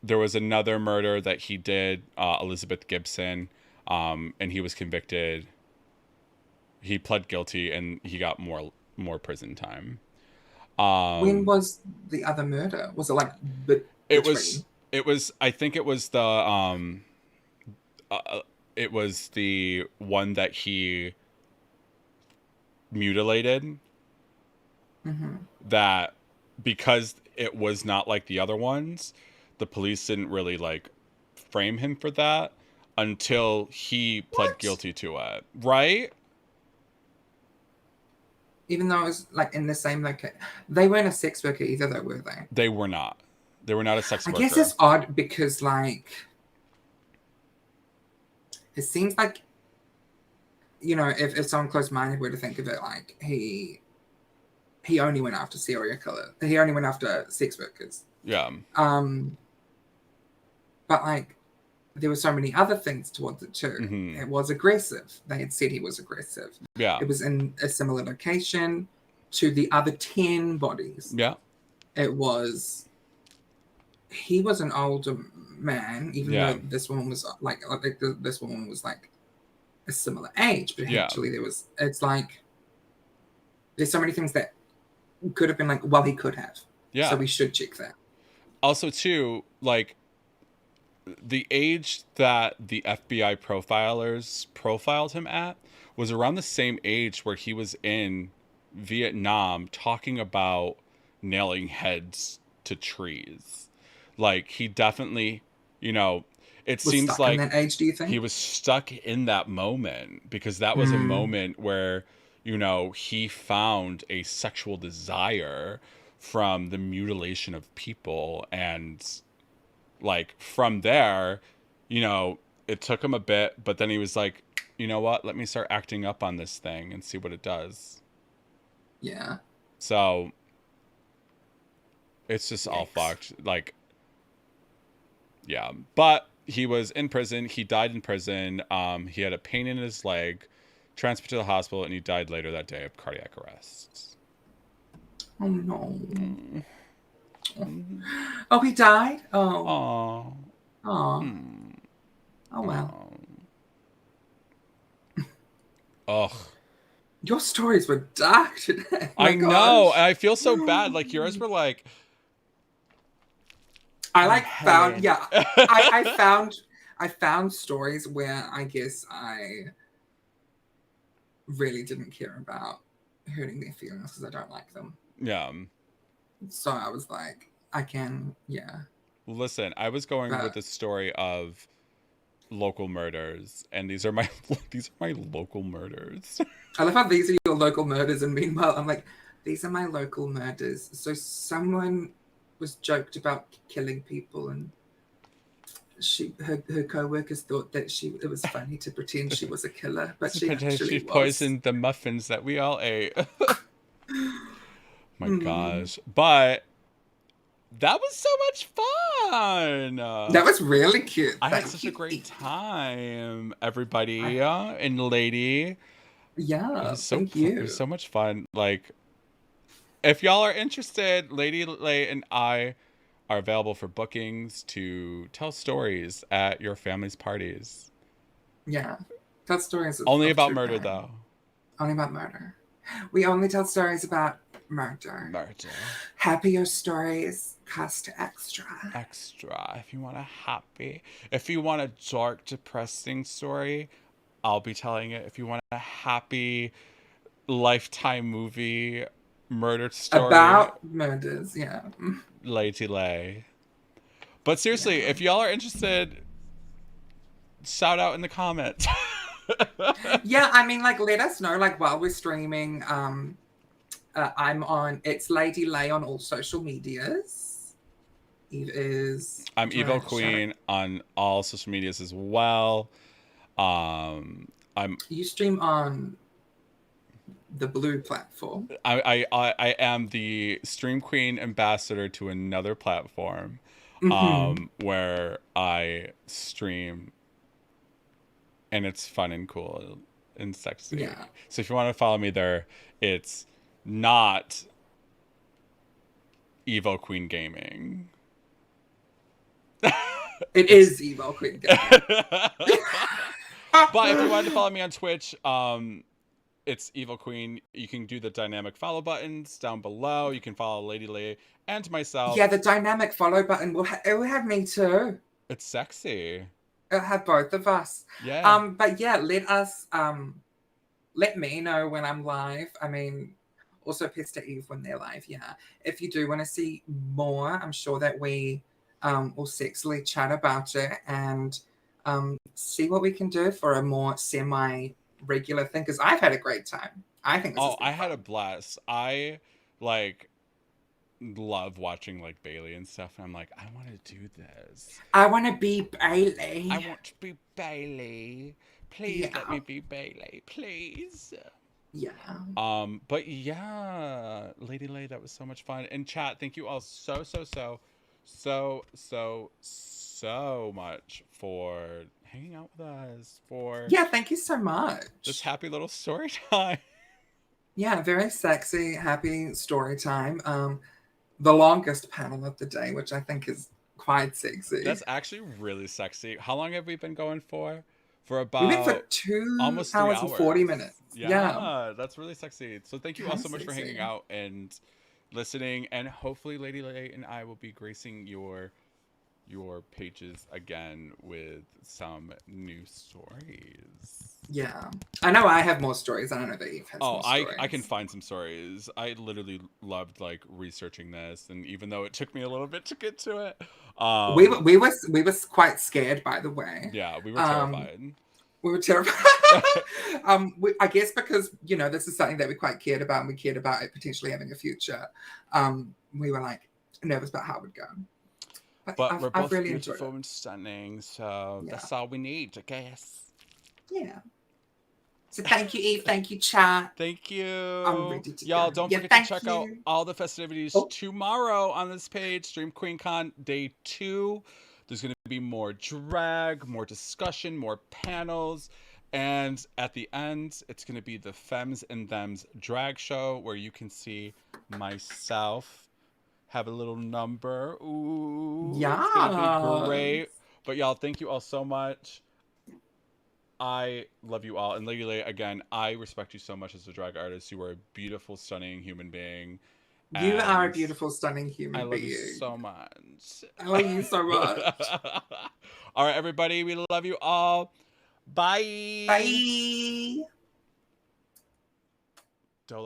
[SPEAKER 2] there was another murder that he did, Elizabeth Gibson, and he was convicted. He pled guilty and he got more prison time.
[SPEAKER 1] When
[SPEAKER 2] Um,
[SPEAKER 1] was the other murder? Was it like
[SPEAKER 2] it was
[SPEAKER 1] between?
[SPEAKER 2] it was I think uh, it was the one that he mutilated,
[SPEAKER 1] Hmm
[SPEAKER 2] that because it was not like the other ones, the police didn't really like frame him for that until he pled
[SPEAKER 1] What?
[SPEAKER 2] guilty to it. Right?
[SPEAKER 1] Even though it was like in the same location, they weren't a sex worker either, though, were they?
[SPEAKER 2] They were not. They were not a sex
[SPEAKER 1] I guess
[SPEAKER 2] worker.
[SPEAKER 1] it's odd because like it seems like if someone close minded were to think of it, like he only went after serial killer. He only went after sex workers.
[SPEAKER 2] Yeah.
[SPEAKER 1] Um, but like there were so many other things towards it too.
[SPEAKER 2] Hmm.
[SPEAKER 1] It was aggressive. They had said he was aggressive.
[SPEAKER 2] Yeah.
[SPEAKER 1] It was in a similar location to the other 10 bodies.
[SPEAKER 2] Yeah.
[SPEAKER 1] It was he was an older man, even
[SPEAKER 2] Yeah.
[SPEAKER 1] though this woman was this woman was like a similar age, but
[SPEAKER 2] Yeah.
[SPEAKER 1] actually it's like there's so many things that could have been like, well, he could have. So
[SPEAKER 2] Yeah.
[SPEAKER 1] we should check that.
[SPEAKER 2] Also, too, like, the age that the FBI profilers profiled him at was around the same age where he was in Vietnam talking about nailing heads to trees. Like, he definitely, you know, it
[SPEAKER 1] Was
[SPEAKER 2] seems
[SPEAKER 1] stuck in
[SPEAKER 2] like
[SPEAKER 1] that age, do you
[SPEAKER 2] he
[SPEAKER 1] think?
[SPEAKER 2] was stuck in that moment because that was a
[SPEAKER 1] Mm,
[SPEAKER 2] moment where, he found a sexual desire from the mutilation of people. And, like, from there, it took him a bit, but then he was like, you know what? Let me start acting up on this thing and see what it does.
[SPEAKER 1] Yeah.
[SPEAKER 2] So it's just all
[SPEAKER 1] Yikes.
[SPEAKER 2] fucked. Like, yeah. But he was in prison. He died in prison. He had a pain in his leg, transferred to the hospital, and he died later that day of cardiac arrest.
[SPEAKER 1] Oh no.
[SPEAKER 2] Mm.
[SPEAKER 1] Oh, he died? Oh.
[SPEAKER 2] Aww.
[SPEAKER 1] Oh.
[SPEAKER 2] Mm.
[SPEAKER 1] Oh well.
[SPEAKER 2] Aww. Ugh.
[SPEAKER 1] Your stories were dark today.
[SPEAKER 2] I
[SPEAKER 1] My
[SPEAKER 2] know.
[SPEAKER 1] gosh.
[SPEAKER 2] I feel so bad. Like yours were like,
[SPEAKER 1] I
[SPEAKER 2] oh
[SPEAKER 1] like found
[SPEAKER 2] Helen.
[SPEAKER 1] yeah. I found stories where I guess I really didn't care about hurting their feelings because I don't like them.
[SPEAKER 2] Yeah.
[SPEAKER 1] So I was like, I can, yeah.
[SPEAKER 2] Listen, I was going with
[SPEAKER 1] But
[SPEAKER 2] the story of local murders, and these are my these are my local murders.
[SPEAKER 1] I love how these are your local murders, and meanwhile, I'm like, these are my local murders. So someone was joked about killing people, and her co-workers thought that it was funny to pretend she was a killer, but she
[SPEAKER 2] She
[SPEAKER 1] actually was.
[SPEAKER 2] poisoned the muffins that we all ate. My
[SPEAKER 1] Hmm.
[SPEAKER 2] gosh. But that was so much fun.
[SPEAKER 1] That was really cute.
[SPEAKER 2] I had
[SPEAKER 1] Thank
[SPEAKER 2] such a
[SPEAKER 1] you.
[SPEAKER 2] great time,
[SPEAKER 1] I,
[SPEAKER 2] everybody, and Lady.
[SPEAKER 1] yeah, thank
[SPEAKER 2] It was
[SPEAKER 1] you.
[SPEAKER 2] so much fun. Like, if y'all are interested, Lady Lei and I are available for bookings to tell stories at your family's parties.
[SPEAKER 1] Yeah, tell stories
[SPEAKER 2] Only
[SPEAKER 1] of
[SPEAKER 2] about
[SPEAKER 1] true
[SPEAKER 2] murder,
[SPEAKER 1] crime.
[SPEAKER 2] though.
[SPEAKER 1] Only about murder. We only tell stories about murder.
[SPEAKER 2] Murder.
[SPEAKER 1] Happier stories cost extra.
[SPEAKER 2] Extra. If you want a dark, depressing story, I'll be telling it. If you want a happy, lifetime movie murder story,
[SPEAKER 1] About murders, yeah.
[SPEAKER 2] Leidy Lei. But seriously,
[SPEAKER 1] Yeah.
[SPEAKER 2] if y'all are interested, shout out in the comments.
[SPEAKER 1] Yeah, I mean, like, let us know, like, while we're streaming. I'm on, it's Leidy Lei on all social medias. Eve is,
[SPEAKER 2] I'm
[SPEAKER 1] do you
[SPEAKER 2] Evil
[SPEAKER 1] want to shout it?
[SPEAKER 2] Queen on all social medias as well. I'm
[SPEAKER 1] You stream on the blue platform.
[SPEAKER 2] I am the Stream Queen ambassador to another platform,
[SPEAKER 1] Mm-hmm.
[SPEAKER 2] where I stream, and it's fun and cool and sexy.
[SPEAKER 1] Yeah.
[SPEAKER 2] So if you want to follow me there, it's not Evo Queen Gaming.
[SPEAKER 1] It
[SPEAKER 2] It's
[SPEAKER 1] is Evil Queen Gaming.
[SPEAKER 2] but if you wanted to follow me on Twitch, it's Evil Queen. You can do the dynamic follow buttons down below. You can follow Lady Lei and
[SPEAKER 1] Yeah,
[SPEAKER 2] myself.
[SPEAKER 1] the dynamic follow button it will have me too.
[SPEAKER 2] It's sexy.
[SPEAKER 1] It'll have both of us.
[SPEAKER 2] Yeah.
[SPEAKER 1] But yeah, let me know when I'm live. I mean, also Pester Eve when they're live. Yeah, if you do want to see more, I'm sure that we will sexily chat about it and see what we can do for a more semi regular thing. Because I've had a great time. I think this
[SPEAKER 2] Oh,
[SPEAKER 1] has been
[SPEAKER 2] I had a
[SPEAKER 1] fun.
[SPEAKER 2] blast. I like love watching like Bailey and stuff, and I'm like, I want to do this.
[SPEAKER 1] I want to be
[SPEAKER 2] I
[SPEAKER 1] Bailey.
[SPEAKER 2] want to be Bailey. Please let me
[SPEAKER 1] Yeah,
[SPEAKER 2] be Bailey, please.
[SPEAKER 1] yeah.
[SPEAKER 2] But yeah, Lady Lei, that was so much fun. And chat, thank you all so much for hanging out with us for
[SPEAKER 1] Yeah, thank you so
[SPEAKER 2] this
[SPEAKER 1] much.
[SPEAKER 2] happy little story time.
[SPEAKER 1] Yeah, very sexy, happy story time. The longest panel of the day, which I think is quite sexy.
[SPEAKER 2] That's actually really sexy. How long have we been going for? For
[SPEAKER 1] We went for
[SPEAKER 2] about
[SPEAKER 1] two
[SPEAKER 2] almost three
[SPEAKER 1] hours and 40
[SPEAKER 2] hours.
[SPEAKER 1] minutes. Yeah,
[SPEAKER 2] Yeah, that's really sexy. So thank you all
[SPEAKER 1] kind of
[SPEAKER 2] so much for hanging
[SPEAKER 1] sexy.
[SPEAKER 2] out and listening. And hopefully Lady Lei and I will be gracing your pages again with some new stories.
[SPEAKER 1] Yeah. I know I have more stories. I don't know that Eve has
[SPEAKER 2] Oh,
[SPEAKER 1] more
[SPEAKER 2] I can
[SPEAKER 1] stories.
[SPEAKER 2] find some stories. I literally loved like researching this, and even though it took me a little bit to get to it,
[SPEAKER 1] We were quite scared, by the way.
[SPEAKER 2] yeah, we were
[SPEAKER 1] Um,
[SPEAKER 2] terrified.
[SPEAKER 1] we were terrified. I guess because this is something that we quite cared about, and we cared about it potentially having a future. We were like nervous about how it would go, but
[SPEAKER 2] But
[SPEAKER 1] I've
[SPEAKER 2] we're
[SPEAKER 1] I've
[SPEAKER 2] both
[SPEAKER 1] really enjoyed
[SPEAKER 2] beautiful
[SPEAKER 1] it.
[SPEAKER 2] and stunning, so
[SPEAKER 1] Yeah,
[SPEAKER 2] that's all we need, I guess.
[SPEAKER 1] yeah. So thank you, Eve. Thank you, chat.
[SPEAKER 2] Thank
[SPEAKER 1] I'm
[SPEAKER 2] you.
[SPEAKER 1] ready to
[SPEAKER 2] Y'all,
[SPEAKER 1] go.
[SPEAKER 2] don't
[SPEAKER 1] Yeah,
[SPEAKER 2] forget to
[SPEAKER 1] thank
[SPEAKER 2] check out
[SPEAKER 1] you.
[SPEAKER 2] all the festivities
[SPEAKER 1] Oh,
[SPEAKER 2] tomorrow on this page, Stream Queen Con Day 2. There's going to be more drag, more discussion, more panels. And at the end, it's going to be the Femmes and Thems drag show where you can see myself have a little number. Ooh, it's going to be
[SPEAKER 1] yes.
[SPEAKER 2] great. But y'all, thank you all so much. I love you all. And Leidy Lei, again, I respect you so much as a drag artist. You are a beautiful, stunning human being.
[SPEAKER 1] You are a
[SPEAKER 2] And
[SPEAKER 1] beautiful, stunning
[SPEAKER 2] I
[SPEAKER 1] human
[SPEAKER 2] love you
[SPEAKER 1] being.
[SPEAKER 2] so much.
[SPEAKER 1] I love you so much.
[SPEAKER 2] All right, everybody, we love you all. Bye.
[SPEAKER 1] Bye.